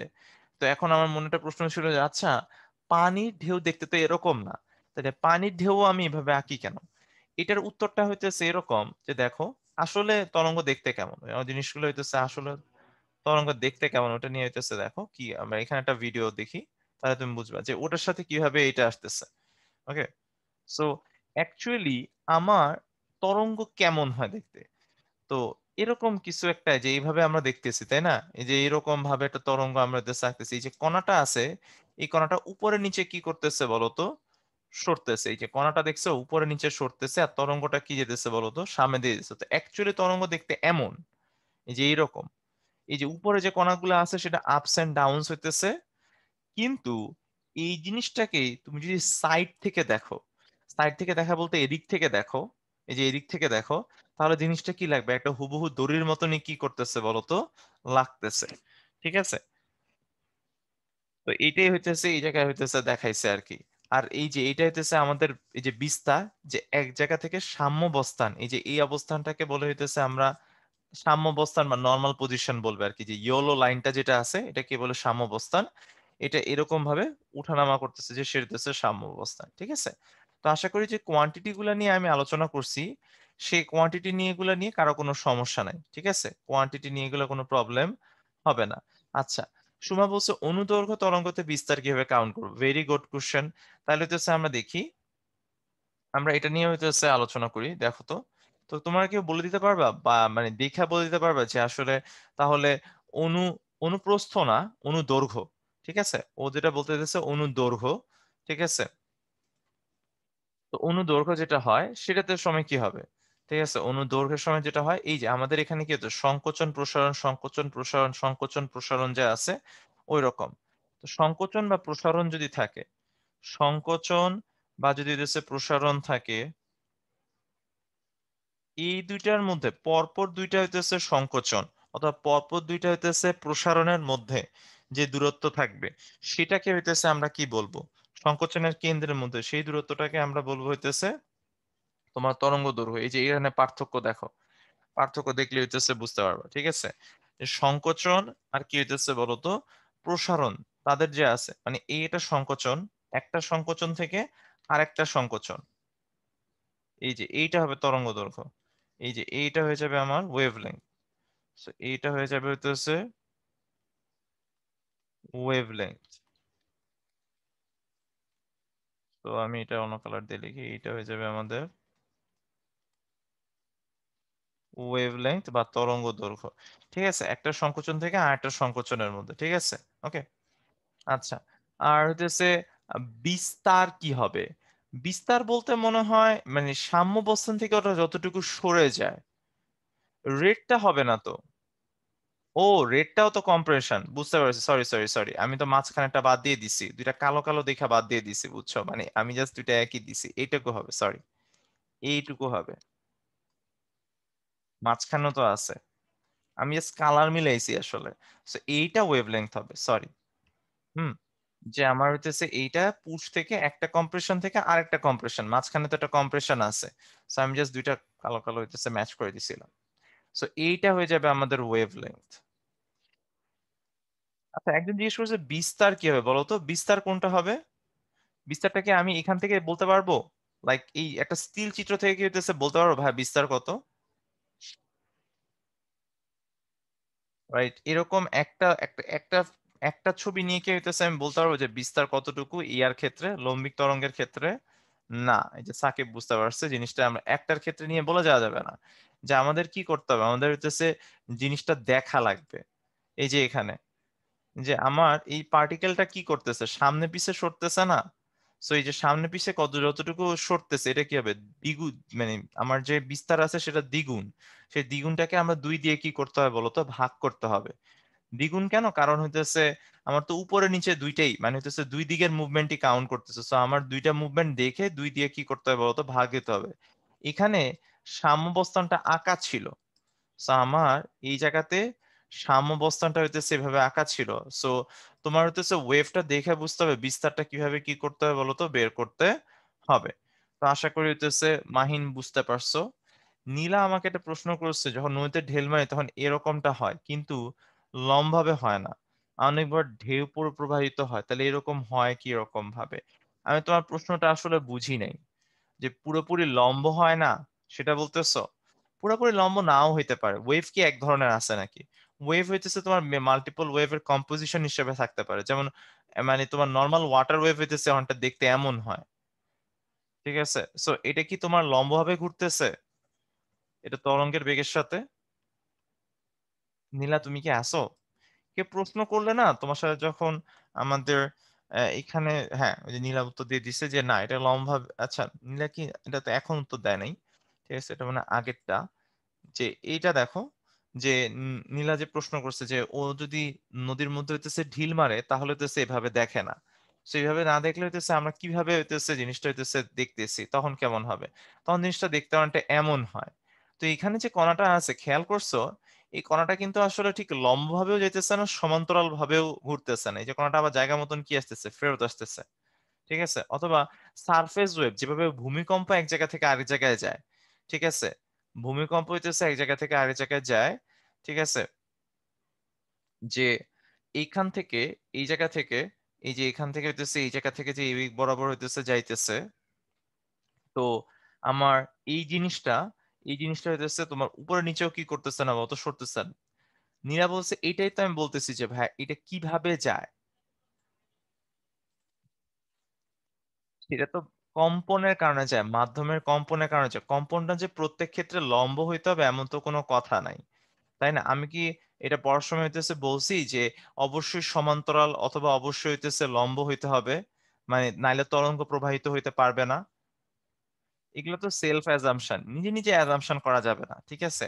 তো এখন আমার মনে একটা প্রশ্ন ছিল যে, আচ্ছা, পানির ঢেউ দেখতে তো এরকম না, তাহলে পানির ঢেউ আমি এভাবে আঁকি কেন? এটার উত্তরটা হইতেছে এরকম যে, দেখো, আসলে তরঙ্গ দেখতে কেমন, এই জিনিসগুলো হইতেছে আসলে তরঙ্গ দেখতে কেমন, ওটা নিয়ে হইতেছে, দেখো কি, আমরা এখানে একটা ভিডিও দেখি, তাহলে তুমি বুঝবা যে ওটার সাথে কিভাবে এটা আসতেছে। ওকে, সো অ্যাকচুয়ালি আমার তরঙ্গ কেমন হয় দেখতে, তো এরকম কিছু একটা, যে এইভাবে আমরা দেখতেছি তাই না, এই যে এরকম ভাবে একটা তরঙ্গ আমরা দেখতে আঁকতেছি, এই যে কণাটা আছে, এই কণাটা উপরে নিচে কি করতেছে বলতো? সরতেছে। এই যে কণাটা দেখছো উপরে নিচে সরতেছে, আর তরঙ্গটা কি যেতেছে বলতো? সামনে দিয়ে যেতেছে। তো অ্যাকচুয়ালি তরঙ্গ দেখতে এমন, এই যে এইরকম, এই যে উপরে যে কণাগুলো আছে সেটা আপস এন্ড ডাউনস হইতেছে। কিন্তু এই জিনিসটাকে তুমি যদি সাইড থেকে দেখো, সাইড থেকে দেখা বলতে এদিক থেকে দেখো, এই যে এদিক থেকে দেখো, তাহলে জিনিসটা কি লাগবে? একটা হুবহু দড়ির মতনই কি করতেছে বলতো? লাগতেছে। ঠিক আছে? তো এইটাই হইতেছে, এই জায়গায় হইতেছে দেখাইছে আর কি। আর এই যে এইটা হইতেছে আমাদের এই যে বিস্তার, যে এক জায়গা থেকে সাম্যাবস্থান, এই যে এই অবস্থানটাকে বলে হইতেছে আমরা সাম্যাবস্থান বা নর্মাল পজিশন বলবে আর কি। যে ইয়েলো লাইনটা যেটা আছে এটাকে বলে সাম্যাবস্থান। এটা এরকম ভাবে উঠানামা করতেছে, যে সেটা হচ্ছে সাম্যাবস্থান। ঠিক আছে? তো আশা করি যে কোয়ান্টিটি গুলা নিয়ে আমি আলোচনা করছি, সেই কোয়ান্টিটি নিয়ে এগুলা নিয়ে কারো কোনো সমস্যা নাই। ঠিক আছে? কোয়ান্টিটি নিয়ে এগুলো কোনো প্রবলেম হবে না। আচ্ছা, সুমা বলছে অনুদৈর্ঘ্য তরঙ্গতে বিস্তার কিভাবে কাউন্ট করবো? Very good question. তাহলে হচ্ছে আমরা দেখি, আমরা এটা নিয়ে হইতেছে আলোচনা করি। দেখো তো, তো তোমরা কেউ বলে দিতে পারবা, বা মানে দেখা বলে দিতে পারবা যে আসলে তাহলে অনু অনুপ্রস্থ না, অনুদৈর্ঘ্য। ঠিক আছে? ও যেটা বলতে চাইছে অনুদৈর্ঘ্য। ঠিক আছে? তো অনুদৈর্ঘ্য যেটা হয় সেটাতে সময় কি হবে? ঠিক আছে, অনুদৈর্ঘ্যের সময় যেটা হয়, এই যে আমাদের এখানে কি হচ্ছে, সংকোচন প্রসারণ সংকোচন প্রসারণ সংকোচন প্রসারণ যে আছে ওই রকম। তো সংকোচন বা প্রসারণ যদি থাকে, সংকোচন বা যদি হচ্ছে প্রসারণ থাকে, এই দুইটার মধ্যে পরপর দুইটা হইতেছে সংকোচন, অথবা পরপর দুইটা হইতেছে প্রসারণের মধ্যে যে দূরত্ব থাকবে, সেটাকে হইতেছে আমরা কি বলবো? সংকোচনের কেন্দ্রের মধ্যে সেই দূরত্বটাকে আমরা বলবো হইতেছে তোমার তরঙ্গ দৈর্ঘ্য। এই যে এখানে পার্থক্য দেখো, পার্থক্য দেখলে হইতেছে বুঝতে পারবে, ঠিক আছে? যে সংকোচন আর কি হইতেছে বলতো প্রসারণ, তাদের যে আছে মানে এটা সংকোচন, একটা সংকোচন থেকে আরেকটা সংকোচন, এই যে এইটা হবে তরঙ্গ দৈর্ঘ্য। এই যে এইটা হয়ে যাবে আমার ওয়েভলেংথ। এইটা হয়ে যাবে হইতেছে ওয়েভলেংথ। তো আমি এটা অন্য কালার দিয়ে লিখি, এইটা হয়ে যাবে আমাদের ওয়েভলেংথ বা তরঙ্গ দৈর্ঘ্য। ঠিক আছে, একটা সংকোচন থেকে আরেকটা সংকোচনের মধ্যে, ঠিক আছে? ওকে, আচ্ছা। আর হইতেছে বিস্তার কি হবে? বিস্তার বলতে মনে হয় মানে সাম্যাবস্থান থেকে ওটা যতটুকু সরে যায়। রেটটা হবে না তো? ও, রেটটাও তো কম্প্রেশন, বুঝতে পারছি, সরি সরি সরি, আমি তো মাঝখানেটা বাদ দিয়ে দিছি, দুইটা কালো কালো দেখা বাদ দিয়ে দিছি, বুঝছো? মানে আমি জাস্ট দুইটা একই দিছি, এইটুকু হবে, সরি, এইটুকু হবে। মাঝখানেও তো আছে, আমি জাস্ট কালার মিলাইছি আসলে। সো এইটা ওয়েভলেংথ হবে, সরি। হুম, যে আমার হইতেছে এইটা পুশ থেকে একটা কম্প্রেশন থেকে আরেকটা কম্প্রেশন, মাঝখানে তো একটা কম্প্রেশন আছে। সো আমি জাস্ট দুইটা কালো কালো হইতেছে ম্যাচ করে দিছিলাম। সো এইটা হয়ে যাবে আমাদের ওয়েভলেংথ। আচ্ছা, একজন জিজ্ঞেস করছে বিস্তার কি হবে বলো তো, বিস্তার কোনটা হবে? বিস্তারটাকে আমি এখান থেকে বলতে পারবো, লাইক এই একটা স্থির চিত্র থেকে কি হইতেছে বলতে পারবো ভাই বিস্তার কত? রাইট, এরকম একটা একটা একটা একটা ছবি নিয়ে কি হইতেছে আমি বলতে পারবো যে বিস্তার কতটুকু ইয়ার ক্ষেত্রে, লম্বিক তরঙ্গের ক্ষেত্রে? না, এই যে সাকিব বুঝতে পারছে জিনিসটা, আমরা একটার ক্ষেত্রে নিয়ে বলে যাওয়া যাবে না। যে আমাদের কি করতে হবে, আমাদের হইতেছে জিনিসটা দেখা লাগবে। এই যে এখানে যে আমার এই পার্টিকেলটা কি করতেছে, সামনে পিছে সরতেছে না? সো এই যে সামনে পিছে কত যতটুকু সরতেছে এটা কি হবে, দ্বিগুণ, মানে আমার যে বিস্তার আছে সেটা দ্বিগুণ। সেই দ্বিগুণটাকে আমরা দুই দিয়ে কি করতে হবে বলতো, ভাগ করতে হবে। দ্বিগুণ কেন, কারণ হইতেছে আমার তো উপরে নিচে দুইটাই, মানে হইতেছে দুই দিকের মুভমেন্টই কাউন্ট করতেছে। সো আমার দুইটা মুভমেন্ট দেখে দুই দিয়ে কি করতে হবে বলতো, ভাগ দিতে হবে। এখানে সাম্যাবস্থানটা আঁকা ছিল। সো আমার এই জায়গাতে সাম্যাবস্থানটা হইতেছে এভাবে আঁকা ছিল। সো তোমার হইতেছে ওয়েভটা দেখে বুঝতে হবে বিস্তারটা কিভাবে কি করতে হবে বলতো, বের করতে হবে। তো আশা করি হইতেছে মাহিন বুঝতে পারছো। নীলা আমাকে একটা প্রশ্ন করছে, যখন নদীতে ঢেল মারে তখন এরকমটা হয় কিন্তু লম্বভাবে হয় না, অনেকবার ঢেউ পুরো প্রবাহিত হয়, তাহলে এরকম হয় কি রকম ভাবে? আমি তোমার প্রশ্নটা আসলে বুঝি নাই। যে পুরোপুরি লম্ব হয় না সেটা বলতেছো? পুরোপুরি লম্ব নাও হইতে পারে, ওয়েভ কি এক ধরনের আছে নাকি? ওয়েভ হইতেছে তোমার মাল্টিপল ওয়েভের কম্পোজিশন হিসেবে থাকতে পারে, যেমন মানে তোমার নর্মাল ওয়াটার ওয়েভ হইতেছে অনেকটা দেখতে এমন হয়, ঠিক আছে? সো এটা কি তোমার লম্ব ভাবে ঘুরতেছে, এটা তরঙ্গের বেগের সাথে? নীলা তুমি কি আসো? কে প্রশ্ন করলে না তোমার সাথে যখন আমাদের এখানে, হ্যাঁ ওই যে নীলা উত্তর দিয়ে দিছে যে না এটা লম্বা। আচ্ছা, নীলা কি এটা তো এখন উত্তর দেয় নাই, ঠিক আছে, এটা মানে আগেরটা। যে এইটা দেখো, যে নীলা যে প্রশ্ন করছে যে ও যদি নদীর মধ্যে হইতেছে ঢিল মারে তাহলে হইতেছে এভাবে দেখে না। সেইভাবে না দেখলে হইতেছে আমরা কিভাবে হইতেছে জিনিসটা হইতেছে দেখতেছি, তখন কেমন হবে? তখন জিনিসটা দেখতে অনেকটা এমন হয়। তো এখানে যে কণাটা আছে খেয়াল করছো, এই কণাটা কিন্তু আসলে ঠিক লম্ব ভাবেও যেতেছে না, সমান্তরাল ভাবেও ঘুরতেছে না, এই যে কণাটা আবার জায়গা মতন কি আসতেছে, ফেরত আসতেছে, ঠিক আছে? অথবা সারফেস ওয়েভ, যেভাবে ভূমিকম্প এক জায়গা থেকে আরেক জায়গায় যায়, ঠিক আছে? ভূমিকম্প হইতেছে এক জায়গা থেকে আরেক জায়গায় যায়, ঠিক আছে? যে এইখান থেকে, এই জায়গা থেকে, এই যে এখান থেকে হইতেছে এই জায়গা থেকে যে এই দিক বরাবর হইতেছে যাইতেছে। তো আমার এই জিনিসটা, এই জিনিসটা হইতেছে তোমার উপরে নিচেও কি করতেছে না, অত সরতেছে না। নীরা বলছে এটাই তো আমি বলতেছি যে ভাই এটা কিভাবে যায়। সেটা তো কম্পনের কারণে যায়, মাধ্যমের কম্পনের কারণে যায়, কম্পনটা যে প্রত্যেক ক্ষেত্রে লম্ব হইতে হবে এমন তো কোনো কথা নাই, তাই না? আমি কি এটা পড়ার সময় হইতেছে বলছি যে অবশ্যই সমান্তরাল অথবা অবশ্যই হইতেছে লম্ব হইতে হবে, মানে নাইলে তরঙ্গ প্রবাহিত হইতে পারবে না? এগুলো তো সেলফ অ্যাজাম্পশন, নিজে নিজে অ্যাজাম্পশন করা যাবে না, ঠিক আছে?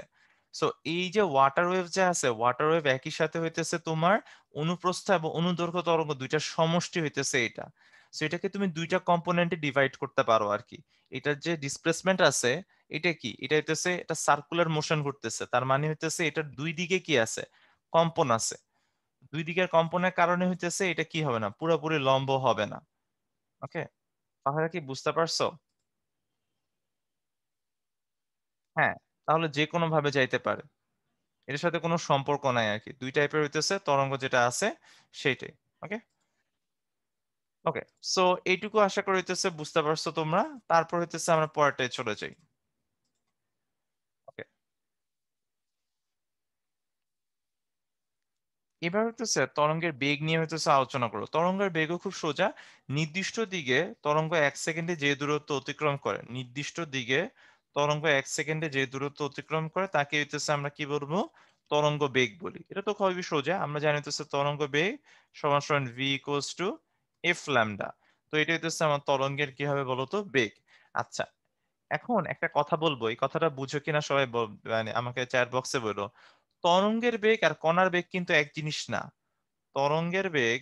সো এই যে ওয়াটার ওয়েভ যে আছে, ওয়াটার ওয়েভ একই সাথে হইতেছে তোমার অনুপ্রস্থ এবং অনুদৈর্ঘ্য তরঙ্গ দুইটার সমষ্টি হইতেছে এটা। সো এটাকে তুমি দুইটা কম্পোনেন্টে ডিভাইড করতে পারো আর কি। এটার যে ডিসপ্লেসমেন্ট আছে, এটা কি, এটা হইতেছে এটা সার্কুলার মোশন ঘুরতেছে, তার মানে হইতেছে এটার দুই দিকে কি আছে, কম্পন আছে। দুই দিকের কম্পনের কারণে হইতেছে এটা কি হবে না, পুরোপুরি লম্ব হবে না। ওকে, তাহলে কি বুঝতে পারছো? হ্যাঁ, তাহলে যে কোনো ভাবে যাইতে পারে, এটার সাথে কোনো সম্পর্ক নাই আর কি। দুই টাইপের হইতেছে তরঙ্গ যেটা আছে সেইটাই। ওকে ওকে, সো এইটুকু আশা করি হইতেছে বুঝতে পারছো তোমরা। তারপর হইতেছে আমরা পরেরটায় চলে যাই। ওকে, এবার হইতেছে তরঙ্গের বেগ নিয়ে হইতেছে আলোচনা করো। তরঙ্গের বেগও খুব সোজা। নির্দিষ্ট দিকে তরঙ্গ 1 সেকেন্ডে যে দূরত্ব অতিক্রম করে, নির্দিষ্ট দিকে তরঙ্গ 1 সেকেন্ডে যে দূরত্ব অতিক্রম করে তাকে হইতেছে আমরা কি বলবো? তরঙ্গ বেগ বলি। এটা তো খুবই সোজা, আমরা জানি হইতেছে তরঙ্গ বেগ সমান সমান V equals to f lambda. তো এটা হইতেছে আমার তরঙ্গের কি হবে বলতো? বেগ। আচ্ছা, এখন একটা কথা বলবো, এই কথাটা বুঝো কিনা সবাই মানে আমাকে চ্যাট বক্সে বলো। তরঙ্গের বেগ আর কণার বেগ কিন্তু এক জিনিস না। তরঙ্গের বেগ,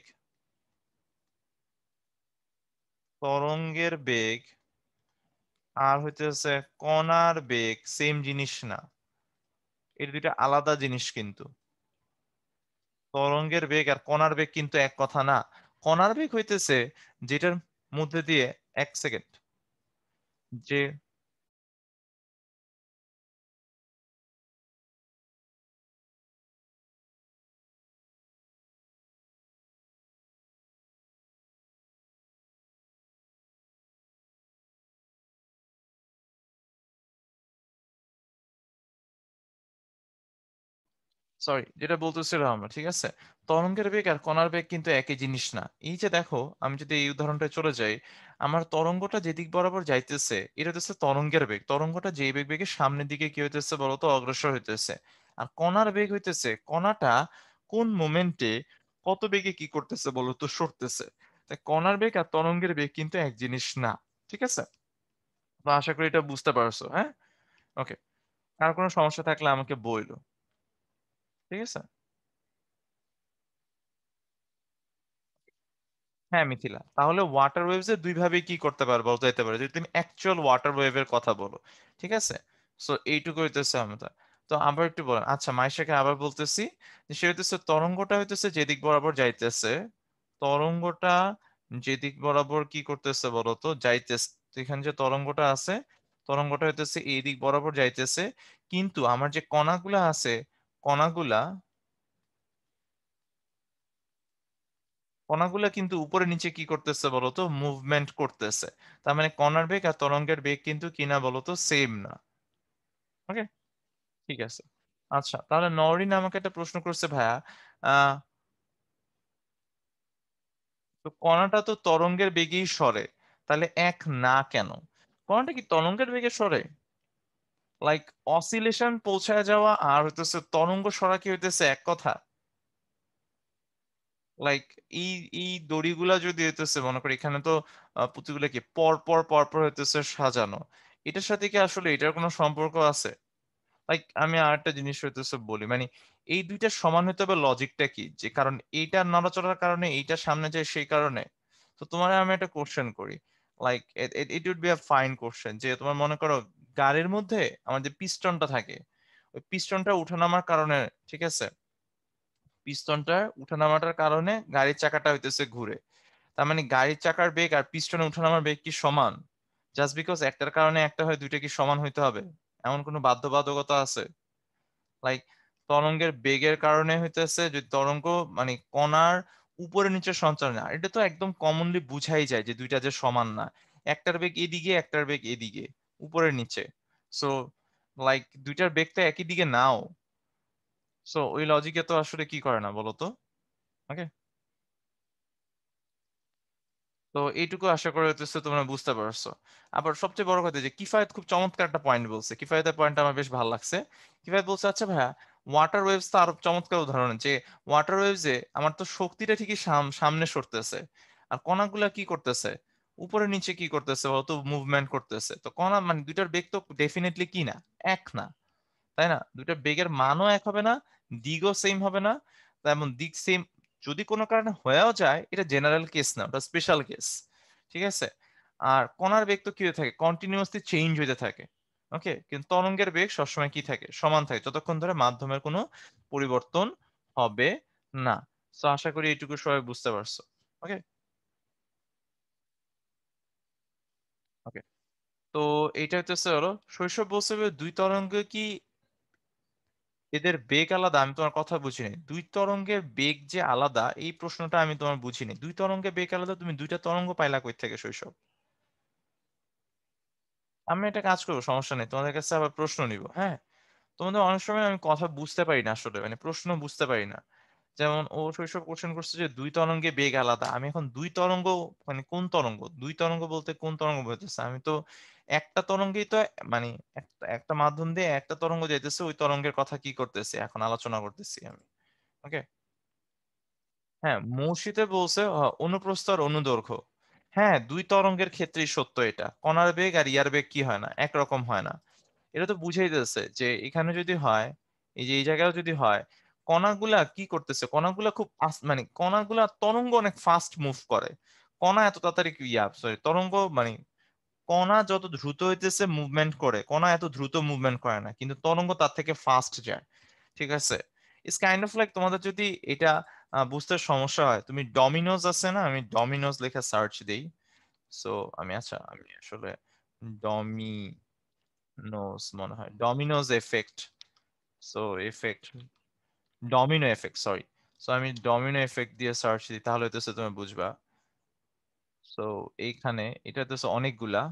তরঙ্গের বেগ আর হইতেছে কণার বেগ সেম জিনিস না। এই দুইটা আলাদা জিনিস কিন্তু। তরঙ্গের বেগ আর কণার বেগ কিন্তু এক কথা না। কণার বেগ হইতেছে যেটার মধ্যে দিয়ে 1 সেকেন্ড যে, সরি যেটা বলতেছিলাম আমরা, ঠিক আছে, তরঙ্গের বেগ আর কণার বেগ কিন্তু একই জিনিস না। এই যে দেখো, আমি যদি এই উদাহরণটা চলে যাই, আমার তরঙ্গটা যেদিক বরাবর যাইতেছে এটা হচ্ছে তরঙ্গের বেগ। তরঙ্গটা যেই বেগ বেগে সামনের দিকে কি হইতেছে বলতো? অগ্রসর হইতেছে। আর কণার বেগ হইতেছে কণাটা কোন মোমেন্টে কত বেগে কি করতেছে বলতো? সরতেছে। তাই কণার বেগ আর তরঙ্গের বেগ কিন্তু এক জিনিস না। ঠিক আছে, তো আশা করি এটা বুঝতে পারছো। হ্যাঁ, ওকে, আর কোনো সমস্যা থাকলে আমাকে বইলো। ঠিক আছে, হ্যাঁ মিথিলা, তাহলে ওয়াটার ওয়েভস এর দুই ভাবে কি করতে পারো বলতে যেতে পারে, যদি তুমি অ্যাকচুয়াল ওয়াটার ওয়েভের কথা বলো। ঠিক আছে, সো এইটুকু হইতেছে আমরা। তো আবার একটু বলেন, আচ্ছা মাইশাকে আবার বলতেছি, যে সে হইতেছে তরঙ্গটা হইতেছে যেদিক বরাবর যাইতেছে, তরঙ্গটা যেদিক বরাবর কি করতেছে বলতো? যাইতেছে। তো এখানে যে তরঙ্গটা আছে, তরঙ্গটা হইতেছে এই দিক বরাবর যাইতেছে, কিন্তু আমার যে কণাগুলা আছে, কণাগুলা কণাগুলা কিন্তু উপরে নিচে কি করতেছে বলতো? মুভমেন্ট করতেছে। তার মানে কণার বেগ আর তরঙ্গের বেগ কিন্তু কিনা বলতো? সেম না। ওকে, ঠিক আছে। আচ্ছা, তাহলে নওরিন আমাকে একটা প্রশ্ন করছে, ভাইয়া আহ তো কণাটা তো তরঙ্গের বেগেই সরে, তাহলে এক না কেন? কণাটা কি তরঙ্গের বেগে সরে? লাইক অসিলেশন পৌঁছায় যাওয়া আর হইতেছে তরঙ্গ সরা কি হইতেছে এক কথা? লাইক এই এই দড়িগুলা যদি হইতেছে মনে করি এখানে তো পুঁতিগুলা কি পর পর পর পর হইতেছে সাজানো, এটার সাথে কি আসলে এটার কোনো সম্পর্ক আছে? লাইক আমি আরেকটা জিনিস হইতেছে বলি, মানে এই দুইটা সমান হইতে হবে লজিকটা কি, যে কারণ এইটা নড়াচড়ার কারণে এইটা সামনে যায় সেই কারণে। তো তোমার আমি একটা কোশ্চেন করি, like it would be a fine question, যে তোমার মনে করো গাড়ির মধ্যে আমার যে পিস্টনটা থাকে, ওই পিস্টনটা উঠানামার কারণে, ঠিক আছে, পিস্টনটার উঠানামাটার কারণে গাড়ির চাকাটা হইতেছে ঘুরে। তার মানে গাড়ির চাকার বেগ আর পিস্টনে উঠানামার বেগ কি সমান? জাস্ট বিকজ একটার কারণে একটা হয় দুইটা কি সমান হইতে হবে? এমন কোনো বাধ্যবাধকতা আছে? লাইক তরঙ্গের বেগের কারণে হইতেছে যদি তরঙ্গ মানে কণার উপরে নিচে সঞ্চালন, না এটা তো একদম কমনলি বুঝাই যায় যে দুইটা যে সমান না। একটার বেগ এদিকে, একটার বেগ এদিকে, উপরে নিচে। সো লাইক দুইটার বেগ তো একই দিকে নাও। সো ওই লজিকে তো আসলে কি করে না বলো তো? ওকে, তো এইটুকু আশা করা হইতেছে তোমরা বুঝতে পারছো। আবার সবচেয়ে বড় কথা যে কিফায়েত খুব চমৎকার একটা পয়েন্ট বলছে, কিফায়েতের পয়েন্ট আমার বেশ ভালো লাগছে। কিফায়েত বলছে, আচ্ছা ভাইয়া, ওয়াটার ওয়েভস তো আরো চমৎকার উদাহরণ, যে ওয়াটার ওয়েভসে আমার তো শক্তিটা ঠিকই সামনে সরতেছে, আর কণাগুলা কি করতেছে? উপরে নিচে কি করতেছে বলতো? মুভমেন্ট করতেছে। তো কণা মানে দুইটার বেগ তো ডেফিনেটলি কি না, এক না, তাই না? দুইটা বেগের মানও এক হবে না, দিকও সেম হবে না। তেমন দিক সেম যদি কোনো কারণে হয়েও যায়, এটা জেনারেল কেস না, ওটা স্পেশাল কেস। ঠিক আছে, আর কণার বেগ তো কি হয়ে থাকে? কন্টিনিউয়াসলি চেঞ্জ হতে থাকে। ওকে, কিন্তু তরঙ্গের বেগ সবসময় কি থাকে? সমান থাকে, যতক্ষণ ধরে মাধ্যমের কোনো পরিবর্তন হবে না। তো আশা করি এইটুকু সবাই বুঝতে পারছো। ওকে, ওকে, তো এইটা হইতেছে হলো শৈশব বলছে যে দুই তরঙ্গে কি এদের বেগ আলাদা? আমি তোমার কথা বুঝিনি। দুই তরঙ্গের বেগ যে আলাদা এই প্রশ্নটা আমি তোমার বুঝিনি। দুই তরঙ্গের বেগ আলাদা, তুমি দুইটা তরঙ্গ পাইলা কই থেকে শৈশব? আমি একটা কাজ করব, সমস্যা নেই। তোমাদের কাছে আবার প্রশ্ন নিব। হ্যাঁ? তোমাদের অনেক সময় আমি কথা বুঝতে পারি না আসলে। মানে প্রশ্ন বুঝতে পারি না। যেমন ও শৈশব কোয়েশ্চেন করছে যে ২ তরঙ্গে বেগ আলাদা। আমি এখন ২ তরঙ্গ মানে কোন তরঙ্গ? ২ তরঙ্গ বলতে কোন তরঙ্গ বোঝাতেছে? আমি তো একটা তরঙ্গেই তো মানে একটা একটা মাধ্যম দিয়ে একটা তরঙ্গ যাইতেছে, ওই তরঙ্গের কথা কি করতেছি এখন আলোচনা করতেছি আমি। ওকে? হ্যাঁ, মৌসিতে বলছে অনুপ্রস্থ আর অনুদৈর্ঘ্য। হ্যাঁ, ২ তরঙ্গের ক্ষেত্রেই সত্য এটা। কণার বেগ আর ইয়ার বেগ কি হয় না? একরকম হয় না। এটা তো বুঝাই যাচ্ছে যে এখানে যদি হয়, এই যে এই জায়গায়ও যদি হয়, কণাগুলা কি করতেছে? কণাগুলা খুব মানে কণাগুলা তরঙ্গ অনেক ফাস্ট মুভ করে। কণা এত তাড়াতাড়ি সরি তরঙ্গ মানে কণা যত দ্রুত হইতেছে মুভমেন্ট করে, কণা এত দ্রুত মুভমেন্ট করে না। কিন্তু তরঙ্গ তার থেকে ফাস্ট যায়। ঠিক আছে? ইটস কাইন্ড অফ লাইক তোমাদের যদি এটা বুঝতে সমস্যা হয়, তুমি ডমিনোজ আছে না? আমি ডমিনোজ লিখে সার্চ দেই। সো আমি আসলে ডমিনোজ মনে হয়। Domino's effect. So effect domino effect sorry. So আমি ডমিনো এফেক্ট দিয়ে সার্চ দিই তাহলে হইতেছে তুমি বুঝবা। সো এইখানে এটা হইতেছে অনেকগুলা।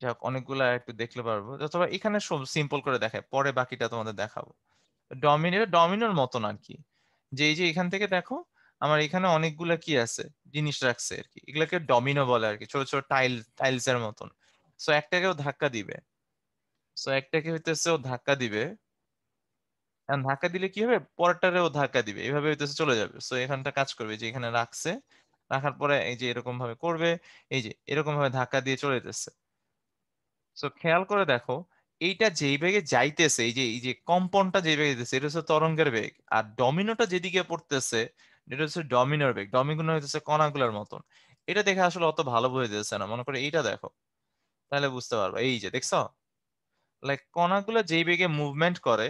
যাক অনেকগুলা একটু দেখলে পারবো। অথবা এখানে সিম্পল করে দেখায়। পরে বাকিটা তোমাদের দেখাবো। ডমিনোর মতন আরকি। যে এই যে এখান থেকে দেখো আমার এখানে অনেকগুলা কি আছে? জিনিস রাখছে আরকি। এগুলাকে ডমিনো বলে আরকি। ছোট, ছোট টাইলস এর মতন। সো একটাকেও ধাক্কা দিবে। সো একটাকে হইতেছে ও ধাক্কা দিবে। এখন ধাক্কা দিলে কি হবে? পরেরটারেও ধাক্কা দিবে। এভাবে হইতেছে চলে যাবে। সো এখানটা কাজ করবে যে এখানে রাখছে। রাখার পরে এই যে এরকম ভাবে করবে। এই যে এরকম ভাবে ধাক্কা দিয়ে চলে যেতেছে। সো খেয়াল করে দেখো এইটা যেই বেগে যাইতেছে এই যে কম্পনটা যেই বেগে যেতেছে এটা হচ্ছে তরঙ্গের বেগ আর ডমিনোটা যেদিকে পড়তেছে এটা হচ্ছে ডমিনোর বেগ ডমিনো হইতেছে কণাগুলোর মতন এটা দেখে আসলে অত ভালো বোঝা যাচ্ছে না মনে করে এইটা দেখো তাহলে বুঝতে পারবো এই যে দেখছো লাইক কণাগুলো যেই বেগে মুভমেন্ট করে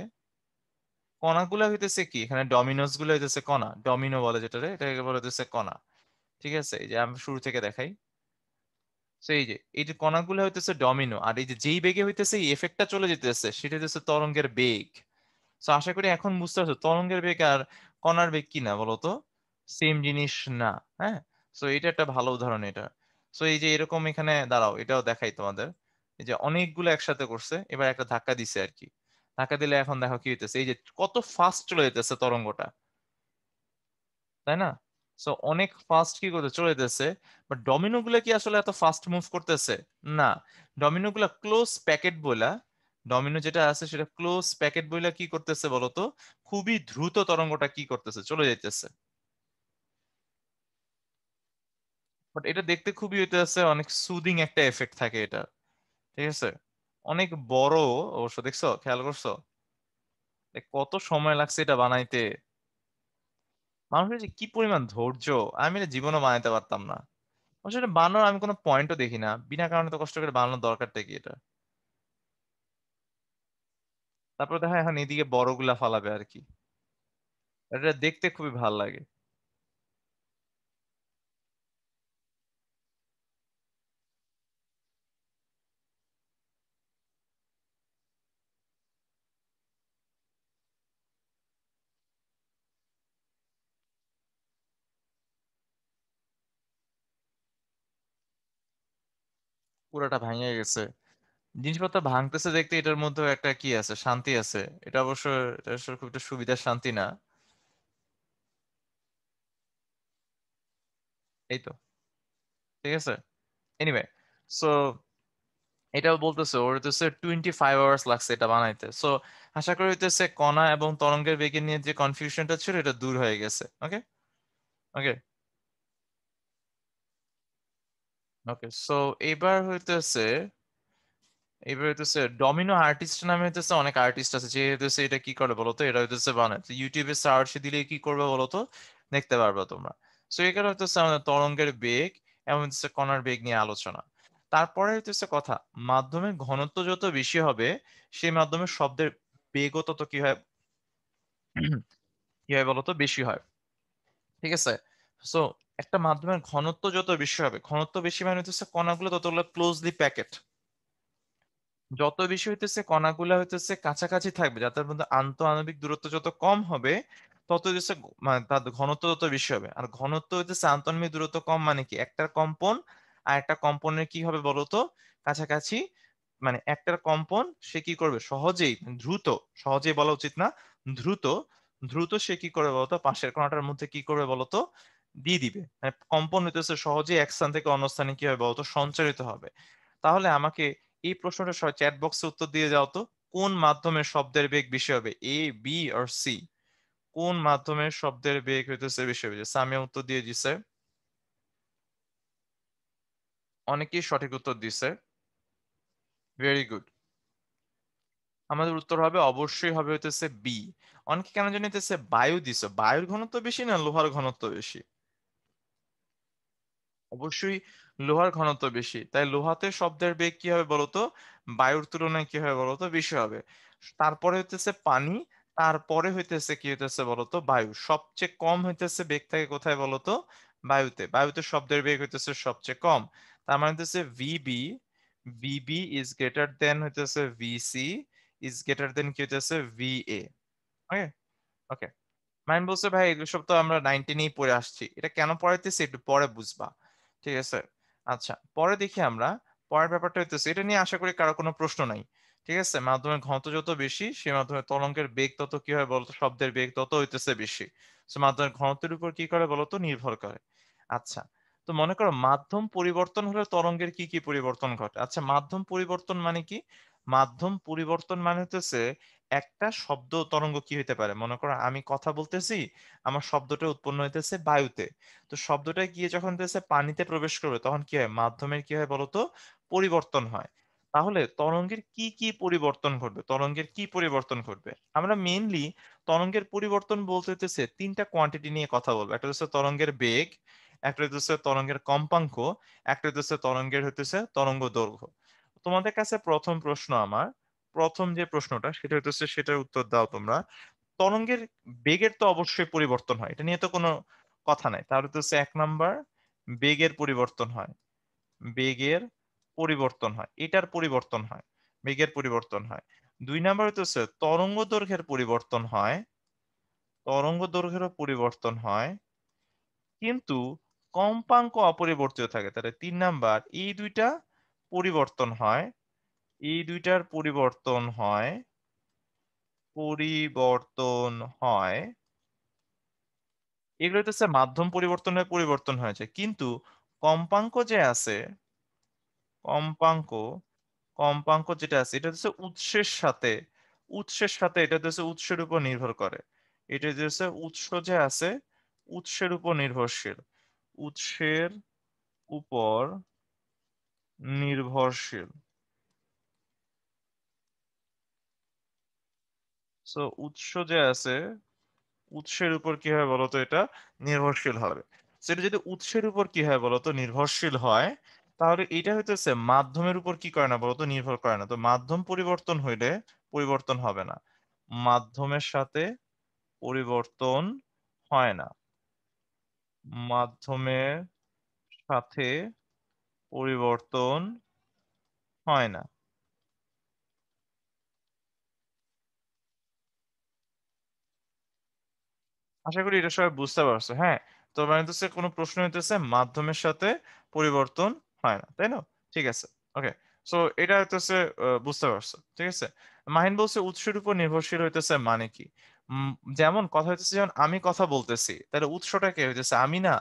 কণাগুলো হইতেছে কি এখানে ডমিনোস গুলো হইতেছে কণা ডমিনো বলে যেটারে এটাকে বলে হইতেছে কণা ঠিক আছে এই যে আমি শুরু থেকে দেখাই তো এই যে কণাগুলো হইতেছে ডমিনো আর এই যে যেই বেগে হইতেছে এই এফেক্টটা চলে যেতেছে সেটা হচ্ছে তরঙ্গের বেগ তো আশা করি এখন বুঝতে পারছো তরঙ্গের বেগ আর কণার বেগ কি না বলতো সেম জিনিস না হ্যাঁ সো এটা একটা ভালো উদাহরণ এটা সো এই যে এরকম এখানে দাঁড়াও এটাও দেখাই তোমাদের এই যে অনেকগুলো একসাথে করছে এবার একটা ধাক্কা দিছে আর কি ধাক্কা দিলে এখন দেখো কি হইতেছে এই যে কত ফাস্ট চলে যেতেছে তরঙ্গটা তাই না সো অনেক ফাস্ট কি করতে চলে যেতেছে বাট ডমিনো গুলা কি আসলে এত ফাস্ট মুভ করতেছে না ডমিনো গুলা ক্লোজ প্যাকেট বলা ডমিনো যেটা আছে সেটা ক্লোজ প্যাকেট বইলা কি করতেছে বলতো খুবই দ্রুত তরঙ্গটা কি করতেছে চলে যাইতেছে বাট এটা দেখতে খুবই হইতেছে অনেক সুদিং একটা এফেক্ট থাকে এটা ঠিক আছে অনেক বড় অবশ্য দেখছো খেয়াল করছো কত সময় লাগছে এটা বানাইতে মানুষের যে কি পরিমাণ ধৈর্য আমি এটা জীবনও বানাইতে পারতাম না আসলে বানানোর আমি কোনো পয়েন্টও দেখি না বিনা কারণে তো কষ্ট করে বানানোর দরকারটা কি এটা তারপর দেখা এখন এদিকে বড়গুলা ফালাবে আর কি এটা দেখতে খুবই ভাল লাগে পুরাটা ভাঙে গেছে জিনিসপত্র ভাঙতেছে দেখতে এটার মধ্যে একটা কি আছে শান্তি আছে এটা অবশ্য এটা আসলে খুব একটা সুবিধার শান্তি না এই তো ঠিক আছে এনিওয়ে সো এটাও বলতেছে ওর হইতেছে 25 আওয়ার্স লাগছে এটা বানাইতে সো আশা করি হইতেছে কণা এবং তরঙ্গের বেগের নিয়ে যে কনফিউশনটা ছিল এটা দূর হয়ে গেছে ওকে ওকে ওকে সো এবার হইতেছে ডমিনো আর্টিস্ট নামে হইতেছে অনেক আর্টিস্ট আছে যে হইতেছে এটা কি করে বলতো এটা হইতেছে বানায় তো ইউটিউবে সার্চ দিলে কি করবে বলতো দেখতে পারবে তোমরা সো এখানে হইতেছে আমাদের তরঙ্গের বেগ এবং হইতেছে কণার বেগ নিয়ে আলোচনা তারপরে হইতেছে কথা মাধ্যমের ঘনত্ব যত বেশি হবে সেই মাধ্যমে শব্দের বেগও তত কি হয় কি হয় বলতো বেশি হয় ঠিক আছে সো একটা মাধ্যমের ঘনত্ব যত বেশি হবে, ঘনত্ব বেশি মানে হচ্ছে কণাগুলো ততগুলো ক্লোজলি প্যাকেট, যত বেশি হইতেছে কণাগুলা হইতেছে কাছাকাছি থাকবে, যাদের মধ্যে আন্তঃআণবিক দূরত্ব যত কম হবে তত হইতেছে মানে তার ঘনত্ব তত বেশি হবে। আর ঘনত্ব হইতেছে আন্তঃআণবিক দূরত্ব কম মানে কি, একটার কম্পন আর একটা কম্পনের কি হবে বলতো কাছাকাছি, মানে একটার কম্পন সে কি করবে সহজেই দ্রুত, সহজেই বলা উচিত না, দ্রুত, দ্রুত সে কি করবে বলতো পাশের কণাটার মধ্যে কি করবে বলতো দিয়ে দিবে, মানে কম্পন হইতেছে সহজেই এক স্থান থেকে অন্য স্থানে কি হবে বলতো সঞ্চারিত হবে। তাহলে আমাকে এই প্রশ্নটা চ্যাট বক্সে উত্তর দিয়ে যাও তো, কোন মাধ্যমে শব্দের বেগ বেশি হবে, এ, বি আর সি? কোন মাধ্যমে শব্দের বেগ হইতেছে বেশি হবে? সামিয়া উত্তর দিয়ে দিছে, অনেকেই সঠিক উত্তর দিছে, ভেরি গুড। আমাদের উত্তর হবে অবশ্যই হবে হইতেছে বি। অনেকে কেন জানি হইতেছে বায়ু দিছে, বায়ুর ঘনত্ব বেশি না লোহার ঘনত্ব বেশি? অবশ্যই লোহার ঘনত্ব বেশি, তাই লোহাতে শব্দের বেগ কি হবে বলতো বায়ুর তুলনায় কি হবে বলতো বেশি হবে। তারপরে হইতেছে পানি, তারপরে হইতেছে কি হইতেছে বলতো বায়ু, সবচেয়ে কম হইতেছে বেগ থাকে কোথায় বলতো বায়ুতে, বায়ুতে শব্দের বেগ হইতেছে সবচেয়ে কম। তার মানে হইতেছে VB, VB is greater than হইতেছে ভিসি ইজ গ্রেটার দেন কি হইতেছে ভিএ। ওকে, ওকে। মাইন বলছে ভাই এগুলো সব তো আমরা 19-এই পড়ে আসছি, এটা কেন পড়াইতেছি একটু পরে বুঝবা, ঠিক আছে? আচ্ছা পরে দেখি আমরা, পরের ব্যাপারটা হইতেছে এটা নিয়ে আশা করি কারো কোনো প্রশ্ন নাই, ঠিক আছে? মাধ্যমের ঘনত্ব যত বেশি সে মাধ্যমে তরঙ্গের বেগ তত কি হয় বলতো শব্দের বেগ তত হইতেছে বেশি। তো মাধ্যমের ঘনত্বের উপর কি করে বলতো নির্ভর করে। আচ্ছা, তো মনে করো মাধ্যম পরিবর্তন হলে তরঙ্গের কি কি পরিবর্তন ঘটে? আচ্ছা মাধ্যম পরিবর্তন মানে কি? মাধ্যম পরিবর্তন মানে হইতেছে একটা শব্দ তরঙ্গ কি হইতে পারে, মনে করো আমি কথা বলতেছি, আমার শব্দটা উৎপন্ন হইতেছে বায়ুতে, তো শব্দটা গিয়ে যখন হইতেছে পানিতে প্রবেশ করবে তখন কি হয় মাধ্যমের কি হয় বলতো পরিবর্তন হয়। তাহলে তরঙ্গের কি কি পরিবর্তন ঘটবে, তরঙ্গের কি পরিবর্তন ঘটবে? আমরা মেইনলি তরঙ্গের পরিবর্তন বলতে হইতেছে তিনটা কোয়ান্টিটি নিয়ে কথা বলবো, একটা হচ্ছে তরঙ্গের বেগ, একটা হইতেছে তরঙ্গের কম্পাঙ্ক, একটা হইতেছে তরঙ্গের হইতেছে তরঙ্গ দৈর্ঘ্য। তোমাদের কাছে প্রথম প্রশ্ন আমার, প্রথম যে প্রশ্নটা সেটা হইতেছে সেটার উত্তর দাও তোমরা। তরঙ্গের বেগের তো অবশ্যই পরিবর্তন হয়, এটা নিয়ে তো কোনো কথা নাই, তাহলে তো হচ্ছে 1 নাম্বার বেগের পরিবর্তন হয়, বেগের পরিবর্তন হয়, এটার পরিবর্তন হয়, বেগের পরিবর্তন হয়। 2 নাম্বার হচ্ছে তরঙ্গ দৈর্ঘ্যের পরিবর্তন হয়, তরঙ্গ দৈর্ঘ্যেরও পরিবর্তন হয়, কিন্তু কম্পাঙ্ক অপরিবর্তিত থাকে। তাহলে 3 নাম্বার এই দুইটা পরিবর্তন হয়, এই দুইটার পরিবর্তন হয়, পরিবর্তন হয়, এগুলো হচ্ছে মাধ্যম পরিবর্তনের পরিবর্তন হয়েছে, কিন্তু কম্পাঙ্ক যে আছে, কম্পাঙ্ক, কম্পাঙ্ক যেটা আছে এটা হচ্ছে উৎসের সাথে, উৎসের সাথে এটা হচ্ছে উৎসের উপর নির্ভর করে, এটা যে হচ্ছে উৎস যে আছে উৎসের উপর নির্ভরশীল, উৎসের উপর নির্ভরশীল। সো উৎস যে আছে উৎসের উপর কি হয় বলতো এটা নির্ভরশীল হবে। সেটা যদি উৎসের উপর কি হয় বলতো নির্ভরশীল হয়, তাহলে এটা হইতেছে মাধ্যমের উপর কি করে না বলতো নির্ভর করে না, তো মাধ্যম পরিবর্তন হইলে পরিবর্তন হবে না, মাধ্যমের সাথে পরিবর্তন হয় না, মাধ্যমের সাথে পরিবর্তন হয় না। আশা করি এটা সবাই বুঝতে পারছো, হ্যাঁ? তো মানে হচ্ছে কোনো প্রশ্ন হইতেছে মাধ্যমের সাথে পরিবর্তন হয় না, তাই না? ঠিক আছে, ওকে। সো এটা হইতেছে বুঝতে পারছো, ঠিক আছে। মাহিন বলছে উৎসের উপর নির্ভরশীল হইতেছে মানে কি? উম, যেমন কথা হইতেছে যেমন আমি কথা বলতেছি তাহলে উৎসটা কে হইতেছে আমি না?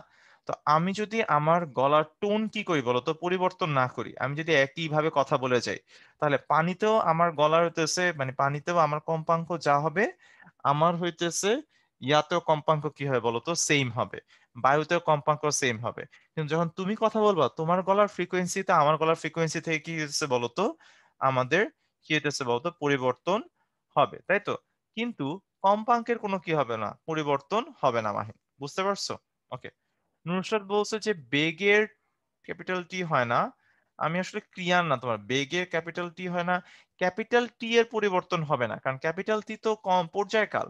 তো আমি যদি আমার গলার টোন কি করি বলতো পরিবর্তন না করি, আমি যদি একই ভাবে কথা বলে যাই, তাহলে পানিতেও আমার গলার হইতেছে মানে পানিতেও আমার কম্পাঙ্ক যা হবে আমার হইতেছে ইয়াতেও কম্পাঙ্ক কি হয় বলতো সেম হবে, বায়ুতেও কম্পাঙ্ক সেম হবে। কিন্তু যখন তুমি কথা বলবা তোমার গলার ফ্রিকোয়েন্সিতে আমার গলার ফ্রিকোয়েন্সি থেকে কি হচ্ছে বলতো আমাদের কি হইতেছে বলতো পরিবর্তন হবে, তাই তো? কিন্তু কম্পাঙ্কের কোনো কি হবে না পরিবর্তন হবে না মাহি, বুঝতে পারছো? ওকে। নুসরাত বলছে যে বেগের ক্যাপিটাল টি হয় না, আমি আসলে ক্লিয়ার না, তোমার বেগের ক্যাপিটাল টি হয় না, ক্যাপিটাল টি এর পরিবর্তন হবে না কারণ ক্যাপিটাল টি তো কম পর্যায়কাল,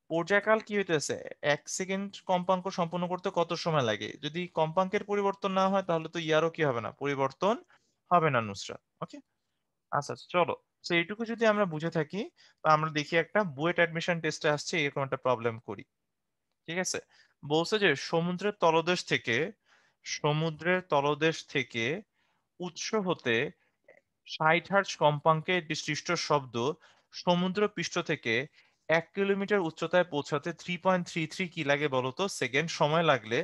পর্যায়কাল কি হইতেছে, 1 সেকেন্ড কম্পাঙ্ক সম্পন্ন করতে কত সময় লাগে? যদি কম্পাঙ্কের পরিবর্তন না হয় তাহলে তো ইয়ারও কি হবে না, পরিবর্তন হবে না নুসরাত। ওকে, আচ্ছা আচ্ছা, চলো। তো এইটুকু যদি আমরা বুঝে থাকি, তো আমরা দেখি একটা বুয়েট অ্যাডমিশন টেস্টে আসছে এরকম একটা প্রবলেম করি। ঠিক আছে, বলছে যে সমুদ্রের তলদেশ থেকে উৎস হতে 60 হার্জ কম্পাঙ্কে একটি সৃষ্ট শব্দ সমুদ্র পৃষ্ঠ থেকে 1 কিলোমিটার উচ্চতায় পৌঁছাতে 3.33 কি লাগে বলতো সেকেন্ড সময় লাগলে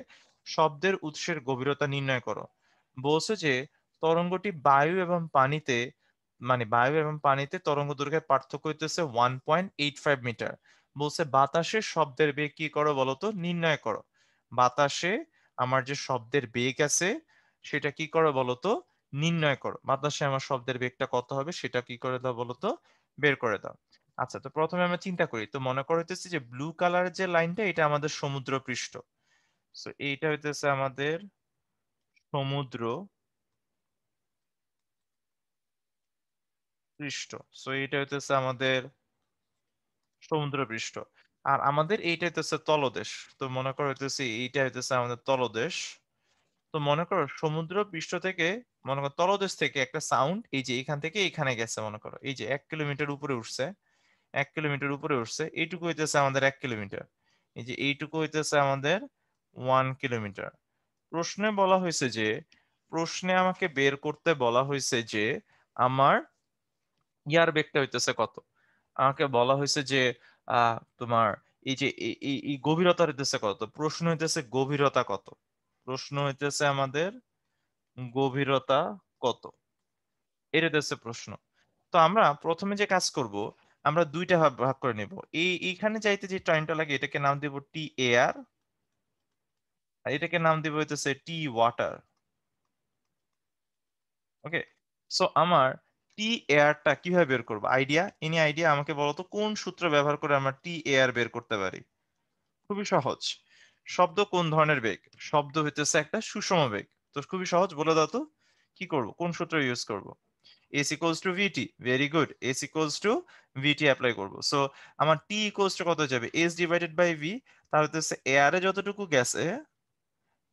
শব্দের উৎসের গভীরতা নির্ণয় করো। বলছে যে তরঙ্গটি বায়ু এবং পানিতে তরঙ্গ দৈর্ঘ্যের পার্থক্য হইতেছে 1.85 মিটার। বলছে বাতাসে শব্দের বেগ কি করো বলতো নির্ণয় করো। বাতাসে আমার যে শব্দের বেগ আছে সেটা কি করো বলতো নির্ণয় করো। বাতাসে আমার শব্দের বেগটা কত হবে সেটা কি করে দাও বলতো, বের করে দাও। আচ্ছা, তো প্রথমে আমরা চিন্তা করি, তো মনে করো হইতেছে যে ব্লু কালারের যে লাইনটা এটা আমাদের সমুদ্র পৃষ্ঠ। তো এইটা হইতেছে আমাদের সমুদ্র পৃষ্ঠ। সো এইটা হইতেছে আমাদের সমুদ্র পৃষ্ঠ। আর আমাদের এইটা হইতেছে তলদেশ। তো মনে করো হইতেছে এইটা হইতেছে আমাদের তলদেশ। তো মনে করো সমুদ্র পৃষ্ঠ থেকে, মনে করো তলদেশ থেকে একটা সাউন্ড এই যে এখান থেকে এখানে গেছে, মনে করো এই যে 1 কিলোমিটার উপরে উঠছে, 1 কিলোমিটার উপরে উঠছে, এইটুকু হইতেছে আমাদের 1 কিলোমিটার। এই যে এইটুকু হইতেছে আমাদের 1 কিলোমিটার। প্রশ্নে বলা হয়েছে যে, প্রশ্নে আমাকে বের করতে বলা হয়েছে যে আমার ইয়ার বেগটা হইতেছে কত। আমাকে বলা হয়েছে যে তোমার এই যে এই গভীরতা হইতেছে কত, প্রশ্ন হইতেছে গভীরতা কত, প্রশ্ন হইতেছে আমাদের গভীরতা কত, এটা হচ্ছে প্রশ্ন। তো আমরা প্রথমে যে কাজ করব, আমরা দুইটা ভাগ ভাগ করে নেব। এইখানে যাইতে যে টাইমটা লাগে এটাকে নাম দিব টি এয়ার, আর এটাকে নাম দিব হইতেছে টি ওয়াটার। ওকে, সো আমার টি এয়ারটা কিভাবে বের করবো, আইডিয়া, এনি আইডিয়া আমাকে বলো তো কোন সূত্র ব্যবহার করে আমরা টি এয়ার বের করতে পারি? খুবই সহজ। শব্দ কোন ধরনের বেগ? শব্দ হইতেছে একটা সুষম বেগ। তো খুবই সহজ, বলে দাও তো কি করব, কোন সূত্র ইউজ করব? S equals to VT, very good, S equals to VT apply করব। সো আমার T equals to কত যাবে, S ডিভাইডেড বাই V। তাহলে হচ্ছে এয়ারে যতটুকু গেছে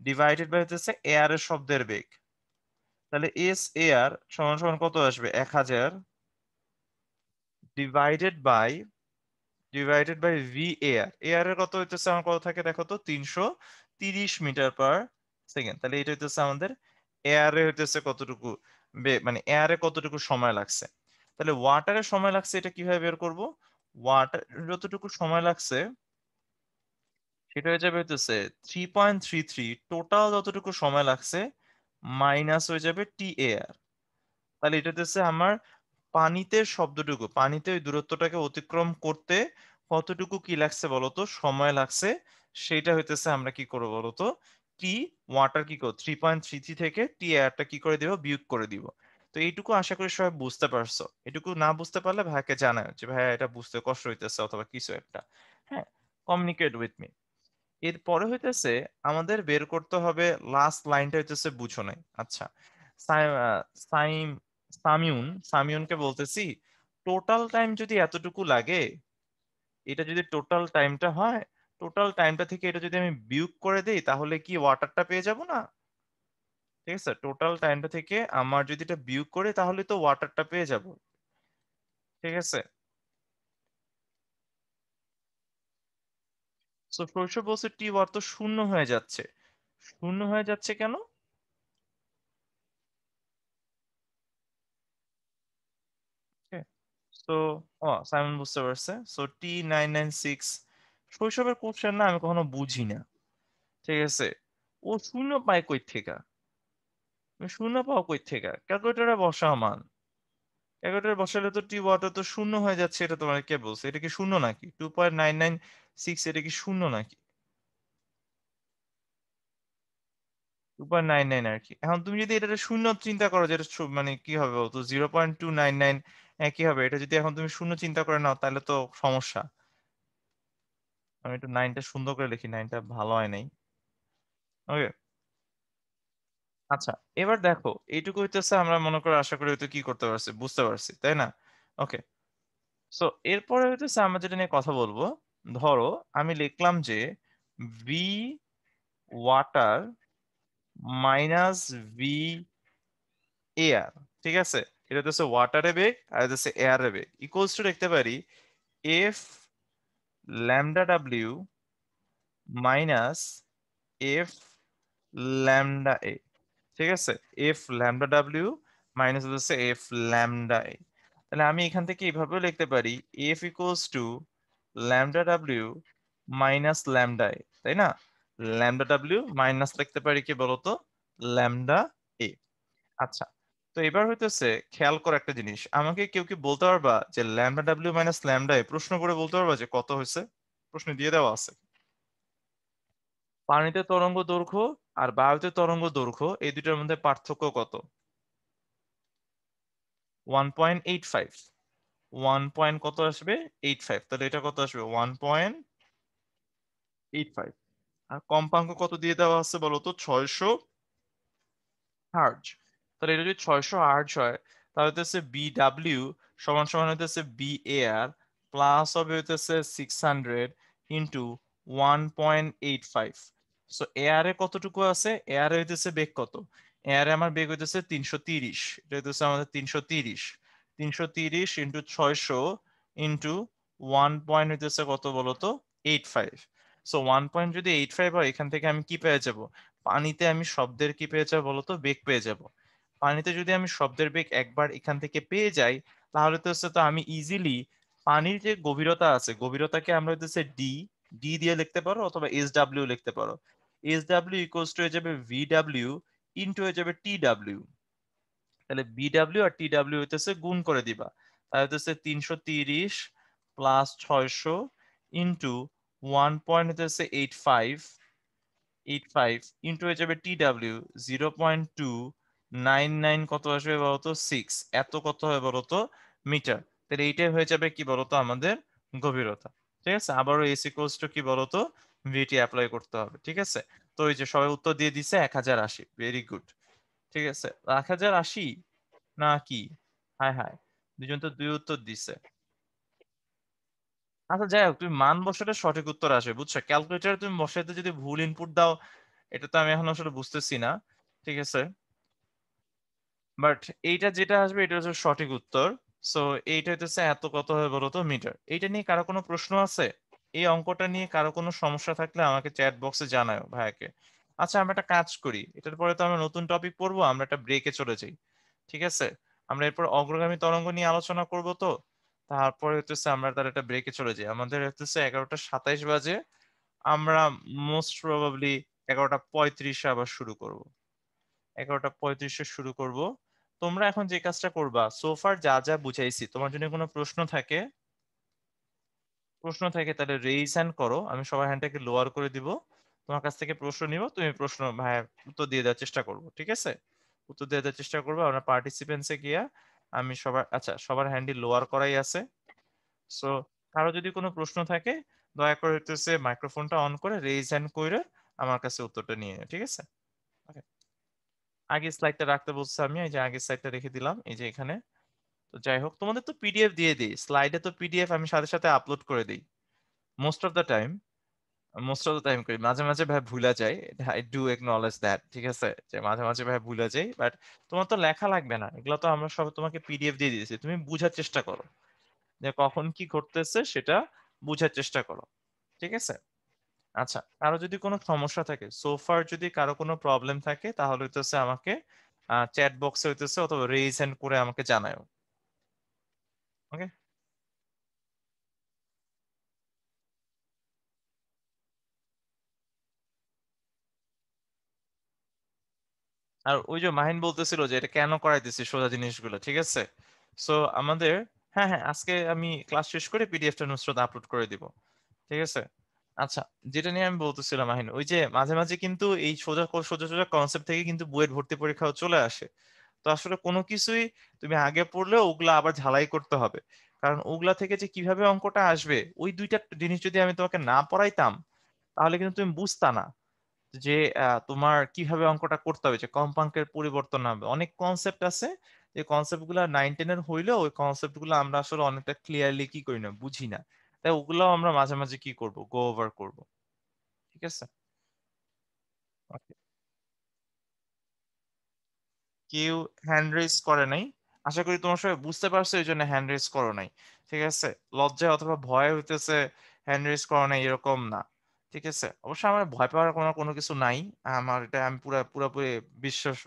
ডিভাইডেড বাই হচ্ছে এয়ারের শব্দের বেগ। তাহলে S এয়ার সমান সমান কত আসবে, 1000 ডিভাইডেড বাই ভি এয়ার। এয়ারের কত হইতেছে আমার, কত থাকে দেখো তো, 330 মিটার পার সেকেন্ড। তাহলে এটা হইতেছে আমাদের এয়ারে হইতেছে কতটুকু মানে এয়ারে কতটুকু সময় লাগছে। তাহলে ওয়াটারে সময় লাগছে এটা কিভাবে বের করব, ওয়াটার যতটুকু সময় লাগছে সেটা হয়ে যাবে হইতেছে 3.33 টোটাল যতটুকু সময় লাগছে মাইনাস হয়ে যাবে টি এয়ার। তাহলে এটা হচ্ছে আমার পানিতে শব্দটুকু, পানিতে ওই দূরত্বটাকে অতিক্রম করতে কতটুকু কি লাগছে বলতো, সময় লাগছে। সেইটা হইতেছে আমরা কি করবো বলতো, টি ওয়াটার কি করবো 3.33 থেকে টি এয়ারটা কি করে দিব, বিয়োগ করে দিব। তো এইটুকু আশা করি সবাই বুঝতে পারছো। এটুকু না বুঝতে পারলে ভাইকে জানায় যে ভাইয়া এটা বুঝতে কষ্ট হইতেছে অথবা কিছু একটা। হ্যাঁ, কমিউনিকেট উইথ মি। এরপরে হইতেছে আমাদের বের করতে হবে লাস্ট লাইনটা হইতেছে বুঝো নাই। আচ্ছা, সাই- আহ, সাইম সামিউনকে বলতেছি টোটাল টাইম যদি এতটুকু লাগে, এটা যদি টোটাল টাইমটা হয়, টোটাল টাইমটা থেকে এটা যদি আমি বিয়োগ করে দেই তাহলে কি ওয়াটারটা পেয়ে যাব না? ঠিক আছে, টোটাল টাইমটা থেকে আমার যদি এটা বিয়োগ করে তাহলে তো ওয়াটারটা পেয়ে যাব। ঠিক আছে, তো শৈশব বলছে টি ওয়াট তো শূন্য হয়ে যাচ্ছে। শূন্য হয়ে যাচ্ছে কেন? তো সাইমন বুঝতে পারছে। সো T996 শৈশবের কোশ্চেন না আমি কখনো বুঝি না। ঠিক আছে, ও শূন্য পায় কই থেকে, তুমি শূন্য পাও কই থেকে, ক্যালকুলেটরে বসাও মান। ক্যালকুলেটরে বসালে তো টি ওয়াটার তো শূন্য হয়ে যাচ্ছে, এটা তোমার কে বলছে, এটা কি শূন্য নাকি? 2.996 এটা কি শূন্য নাকি? 2.99 আর কি। এখন তুমি যদি এটা শূন্য চিন্তা করো, যেটা মানে কি হবে বলতো, 0.299 একই হবে। এটা যদি এখন তুমি শূন্য চিন্তা করে নাও তাহলে তো সমস্যা। আমি একটু নাইনটা সুন্দর করে লিখি, নাইনটা ভালো হয় নাই। ওকে, আচ্ছা, এবার দেখো এইটুকু হইতেছে আমরা মনে করে আশা করি হয়তো কি করতে পারছি, বুঝতে পারছি, তাই না? ওকে, সো এরপরে হইতেছে আমরা যেটা নিয়ে কথা বলবো, ধরো আমি লিখলাম যে V water minus V air, ঠিক আছে? এটা হচ্ছে ওয়াটারে বেগ আর এটা হচ্ছে এয়ারে বেগ, ইকুয়ালস টু লিখতে পারি F lambda W minus F lambda এ, ঠিক আছে? এফ ল্যামডা ডাব্লিউ মাইনাস হচ্ছে এফ ল্যামডা এ। তাহলে আমি এখান থেকে এইভাবেও লিখতে পারি F equals to lambda W minus lambda এ, তাই না? ল্যামডা ডাব্লিউ মাইনাস লিখতে পারি কি বলতো, ল্যামডা এ। আচ্ছা, তো এবার হইতেছে খেয়াল করো একটা জিনিস, আমাকে কেউ কি বলতে পারবা যে ল্যামডা ডাব্লিউ মাইনাস ল্যামডা এ প্রশ্ন করে বলতে পারবা যে কত হয়েছে? প্রশ্ন দিয়ে দেওয়া আছে। পানিতে তরঙ্গ দৈর্ঘ্য আর বায়ুতে তরঙ্গ দৈর্ঘ্য এই দুটোর মধ্যে পার্থক্য কত? 1.85। 1 পয়েন্ট কত আসবে? 85। তাহলে এটা কত আসবে? 1.85। আর কম্পাঙ্ক কত দিয়ে দেওয়া আছে বলো তো? 600 হার্জ। তাহলে এটা যদি 600 হার্জ হয় তাহলে হচ্ছে বি ডাব্লিউ সমান সমান হইতেছে বি এয়ার প্লাস হবে হইতেছে 600 ইন্টু 1.85। সো এয়ারে কতটুকু আছে? এয়ারে হইতেছে বেগ কত? এয়ারে আমার বেগ হইতেছে 330, এটা হইতেছে আমাদের 330। 330 ইন্টু 600 ইন্টু 1 হইতেছে কত বলতো? 85। সো 1.85 হয়, এখান থেকে আমি কি পেয়ে যাব? পানিতে আমি শব্দের কি পেয়ে যাবো বলতো? বেগ পেয়ে যাব। পানিতে যদি আমি শব্দের বেগ একবার এখান থেকে পেয়ে যাই তাহলে তো হচ্ছে তো আমি ইজিলি পানির যে গভীরতা আছে গভীরতাকে আমরা হচ্ছে ডি, ডি দিয়ে লিখতে পারো অথবা এস ডাব্লিউ লিখতে পারো। এস ডাব্লিউ ইকুয়ালস টু হয়ে যাবে ভি ডাব্লিউ ইন্টু হয়ে যাবে টি ডাব্লিউ। তাহলে বি ডাব্লিউ আর টি ডাব্লিউ হইতেছে গুণ করে দিবা, তাহলে হইতেছে 330 প্লাস 600 ইন্টু 1.85, 85 ইন্টু হয়ে যাবে টি ডাব্লিউ 0.299 কত আসবে বলতো? 6। এত কত হয় বলতো? মিটার। তাহলে এইটাই হয়ে যাবে কি বলতো আমাদের গভীরতা। ঠিক আছে, আবারও এস ইকুয়ালস টু কি বলতো? ভিটি অ্যাপ্লাই করতে হবে। ঠিক আছে, তো এই যে সবাই উত্তর দিয়ে দিছে 1080, ভেরি গুড। ঠিক আছে, 1080 না কি? হায় হায়, দুজন তো দুই উত্তর দিছে। আচ্ছা যাই হোক, তুমি মান বসালে সঠিক উত্তর আসবে, বুঝছো? ক্যালকুলেটারে তুমি বসাইতে যদি ভুল ইনপুট দাও এটা তো আমি এখন আসলে বুঝতেছি না। ঠিক আছে, বাট এইটা যেটা আসবে এটা হচ্ছে সঠিক উত্তর। সো এইটা হচ্ছে এত কত হয় বলতো? মিটার। এইটা নিয়ে কারো কোনো প্রশ্ন আছে? এই অঙ্কটা নিয়ে কারো কোনো সমস্যা থাকলে আমাকে চ্যাট বক্সে জানাও ভাইয়াকে। আচ্ছা আমরা একটা কাজ করি, এটার পরে তো আমরা নতুন টপিক পড়বো, আমরা একটা ব্রেকে চলে যাই। ঠিক আছে, আমরা এরপর অগ্রগামী তরঙ্গ নিয়ে আলোচনা করব, তো তারপরে হচ্ছে আমরা তার একটা ব্রেকে চলে যাই। আমাদের হচ্ছে 11টা 27 বাজে, আমরা মোস্ট প্রবাবলি 11টা 35 আবার শুরু করব। 11টা 35 শুরু করব। তোমরা এখন যে কাজটা করবা, সোফার যা যা বুঝাইছি, তোমার জন্য কোনো প্রশ্ন থাকে, প্রশ্ন থাকে তাহলে রেইজ হ্যান্ড করো, আমি সবার হ্যান্ডটাকে লোয়ার করে দিব। তোমার কাছ থেকে প্রশ্ন নিব, তুমি প্রশ্ন ভাই উত্তর দিয়ে দেওয়ার চেষ্টা করবো। ঠিক আছে, উত্তর দিয়ে দেওয়ার চেষ্টা করবো। আমরা পার্টিসিপেন্টসে গিয়া আমি সবার, আচ্ছা সবার হ্যান্ডই লোয়ার করাই আছে। সো কারো যদি কোনো প্রশ্ন থাকে দয়া করে হচ্ছে মাইক্রোফোনটা অন করে রেইজ হ্যান্ড করে আমার কাছে উত্তরটা নিয়ে নিও। ঠিক আছে, Okay. আগে স্লাইডটা রাখতে বলছি, আমি এই যে আগে স্লাইডটা রেখে দিলাম এই যে এখানে। তো যাই হোক, তোমাদের তো পিডিএফ দিয়ে দিই, স্লাইডে তো পিডিএফ আমি সাথে সাথে আপলোড করে দিই most of the time. Most of the time করি, মাঝে মাঝে ভাই ভুলা যায়, আই ডু একনলেজ দ্যাট। ঠিক আছে, যে মাঝে মাঝে ভাই ভুলা যায়, বাট তোমার তো লেখা লাগবে না, এগুলো তো আমরা সব তোমাকে পিডিএফ দিয়ে দিয়েছি, তুমি বুঝার চেষ্টা করো যে কখন কি ঘটতেছে সেটা বুঝার চেষ্টা করো। ঠিক আছে, আচ্ছা কারো যদি কোনো সমস্যা থাকে, সোফার যদি কারো কোনো প্রবলেম থাকে তাহলে হইতেছে আমাকে চ্যাট বক্সে হইতেছে অথবা রেইজ হ্যান্ড করে আমাকে জানাও। ওকে, আর ওই যে মাহিন বলতেছিল যে এটা কেন করাইতেছি সোজা জিনিসগুলো, ঠিক আছে? সো আমাদের, হ্যাঁ হ্যাঁ আজকে আমি ক্লাস শেষ করে পিডিএফটা নুসরত আপলোড করে দিব। ঠিক আছে, আচ্ছা যেটা নিয়ে আমি বলতেছিলাম মাহিন, ওই যে মাঝে মাঝে কিন্তু এই সোজা সোজা সোজা কনসেপ্ট থেকে কিন্তু বুয়েট ভর্তি পরীক্ষাও চলে আসে। তো আসলে কোনো কিছুই তুমি আগে পড়লে ওগুলা আবার ঝালাই করতে হবে, কারণ ওগুলা থেকে যে কিভাবে অঙ্কটা আসবে ওই দুইটা জিনিস যদি আমি তোমাকে না পড়াইতাম তাহলে কিন্তু তুমি বুঝতা না যে তোমার কিভাবে অঙ্কটা করতে হবে, যে কম্পাঙ্কের পরিবর্তন হবে, অনেক কনসেপ্ট আছে যে কনসেপ্ট গুলা 9-10 এর হইলেও ওই কনসেপ্ট গুলো আমরা আসলে অনেকটা ক্লিয়ারলি কি করি না, বুঝি না। তাই ওগুলো আমরা মাঝে মাঝে কি করব, গো ওভার করব। ঠিক আছে? Okay. কেউ হ্যান্ড রেজ করে নাই। আশা করি তোমার সবাই বুঝতে পারছো এই জন্য হ্যান্ড রেজ করো নাই। ঠিক আছে? লজ্জায় অথবা ভয় হইতেছে হ্যান্ড রেজ করো নাই এরকম না। ঠিক আছে? অবশ্য আমার ভয় পাওয়ার কোনো কোনো কিছু নাই। আমার এটা আমি পুরাপুরি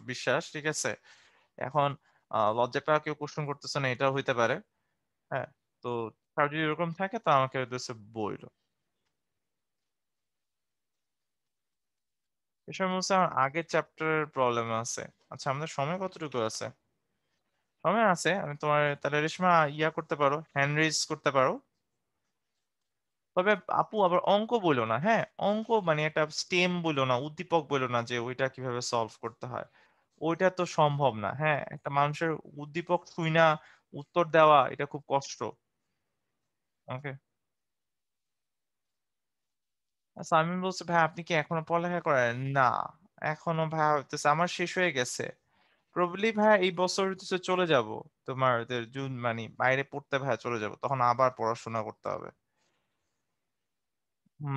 বিশ্বাস। ঠিক আছে? এখন লজ্জা পাওয়া কেউ কোশ্চেন করতেছে না এটাও হইতে পারে। হ্যাঁ, তো কারো যদি এরকম থাকে তো আমাকে হইতেছে বইলো। এসব হচ্ছে আমার আগের চ্যাপ্টারের প্রবলেম আছে। আচ্ছা, আমাদের সময় কতটুকু আছে? সময় আছে, আমি তোমার তাহলে রেশমা ইয়া করতে পারো, হ্যান্ড রেজ করতে পারো। তবে আপু আবার অঙ্ক বইলো না, হ্যাঁ? অঙ্ক মানে একটা স্টেম বইলো না, উদ্দীপক বইলো না যে ওইটা কিভাবে সলভ করতে হয়। ওইটা তো সম্ভব না, হ্যাঁ? একটা মানুষের উদ্দীপক শুই না উত্তর দেওয়া এটা খুব কষ্ট। ওকে। আচ্ছা, আমি বলছি ভাই আপনি কি এখনো পড়ালেখা করেন না? এখনো ভাই হইতেছে আমার শেষ হয়ে গেছে। প্রবলি ভাই এই বছর হইতেছে চলে যাব তোমার জুন মানে বাইরে পড়তে ভাই চলে যাব, তখন আবার পড়াশোনা করতে হবে।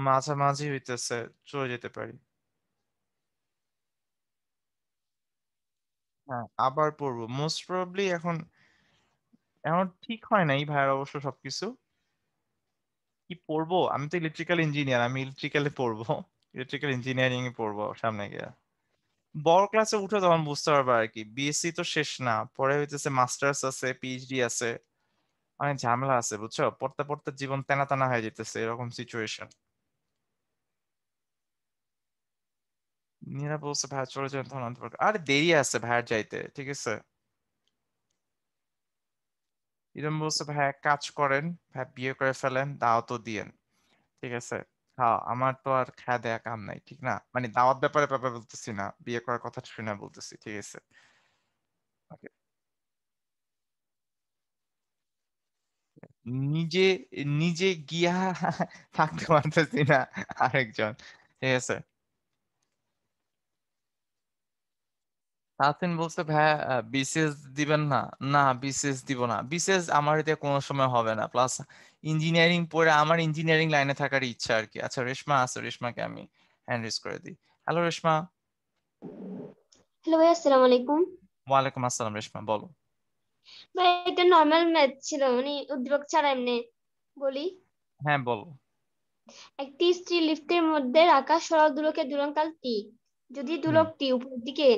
মাঝামাঝি হইতেছে, চলে যেতে পারি। হ্যাঁ, আবার পড়বো মোস্ট প্রবাবলি। এখন এখন ঠিক হয় নাই ভাইয়ের অবশ্য সবকিছু। কি পড়বো, আমি তো ইলেকট্রিক্যাল ইঞ্জিনিয়ার, আমি ইলেকট্রিক্যালে পড়বো। ইলেকট্রিক্যাল ইঞ্জিনিয়ারিং এ পড়বো সামনে গিয়ে। বড় ক্লাসে উঠে তখন বুঝতে পারবো আর কি। বিএসসি তো শেষ না, পরে হইতেছে মাস্টার্স আছে, পিএইচডি আছে, অনেক ঝামেলা আছে বুঝছো। পড়তে পড়তে জীবন তেনা তেনা হয়ে যেতেছে, এরকম সিচুয়েশন। নীরা বলছে ভাইয়া চলে যান তখন অন্তত আরে দেরি আছে ভাইয়ার যাইতে। ঠিক আছে? ইরম বলছে ভাইয়া এক কাজ করেন, ভাই বিয়ে করে ফেলেন, দাওয়াতও দিয়েন। ঠিক আছে? হ্যাঁ, আমার তো আর খাওয়া দেয়া কাম নাই, ঠিক না? মানে দাওয়াত ব্যাপারে ব্যাপারে বলতেছি না, বিয়ে করার কথা শুনে বলতেছি। ঠিক আছে? Okay. নিজে নিজে গিয়া থাকতে পারতেছি না আরেকজন। ঠিক আছে? তাসিন বলছে ভাইয়া বিসিএস দিবেন না। না, বিসিএস দিব না, বিসিএস আমার এতে কোনো সময় হবে না। প্লাস ইঞ্জিনিয়ারিং পড়ে আমার ইঞ্জিনিয়ারিং লাইনে থাকার ইচ্ছা আর কি। আচ্ছা, রেশমা আছে, রেশমাকে আমি হ্যান্ড রেজ করে দিই। হ্যালো রেশমা। হ্যালো ভাই, আসসালামু আলাইকুম। ওয়ালাইকুম আসসালাম, রেশমা বলো। ভাই এটা নর্মাল ম্যাথ ছিল, মানে উদ্দীপক ছাড়া এমনি বলি। হ্যাঁ বলো। একটি স্থির লিফটের মধ্যে রাখা সরল দোলকের দোলনকাল টি। যদি হুম, দোলকটি উপরের দিকে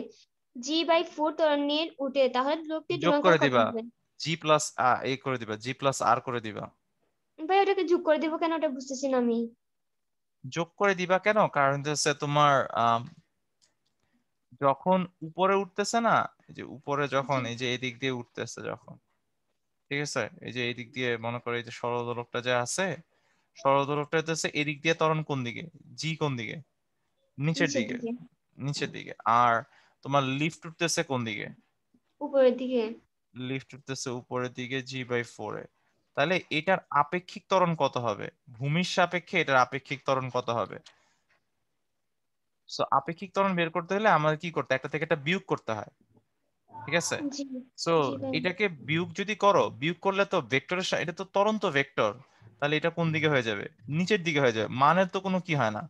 g/4 ত্বরণের উঠে তাহলে দোলকটির যোগ দোলনকাল করে কত দিবা। হবে? জি প্লাস এ করে দিবা, জি প্লাস আর করে দিবা। ভাই ওটাকে যোগ করে দিব কেন, ওটা বুঝতেছি না আমি। যোগ করে দিবা কেন, কারণ হচ্ছে তোমার যখন উপরে উঠতেছে না, এই যে উপরে যখন জি এই যে এদিক দিয়ে উঠতেছে যখন, ঠিক আছে, এই যে এদিক দিয়ে মনে করো এই যে সরলদোলকটা যে আছে, সরলদোলকটা হচ্ছে এদিক দিয়ে ত্বরণ কোন দিকে, জি কোন দিকে, নিচের নিচের দিকে। দিকে। নিচের দিকে। আর তোমার লিফট উঠতেছে কোন দিকে? উপরের দিকে। লিফট উঠতেছে উপরের দিকে, জি/4 এ। তাহলে এটার আপেক্ষিক ত্বরণ কত হবে? ভূমির সাপেক্ষে এটার আপেক্ষিক ত্বরণ কত হবে? সো আপেক্ষিক ত্বরণ বের করতে হলে আমাদের কি করতে হয়? একটা থেকে একটা বিয়োগ করতে হয়। ঠিক আছে? জি সো জি ভাই। এটাকে বিয়োগ যদি করো, বিয়োগ করলে তো ভেক্টরের এটা তো ত্বরণ, তো ভেক্টর। তাহলে এটা কোন দিকে হয়ে যাবে? নিচের দিকে হয়ে যাবে। মানের তো কোনো কি হয় না,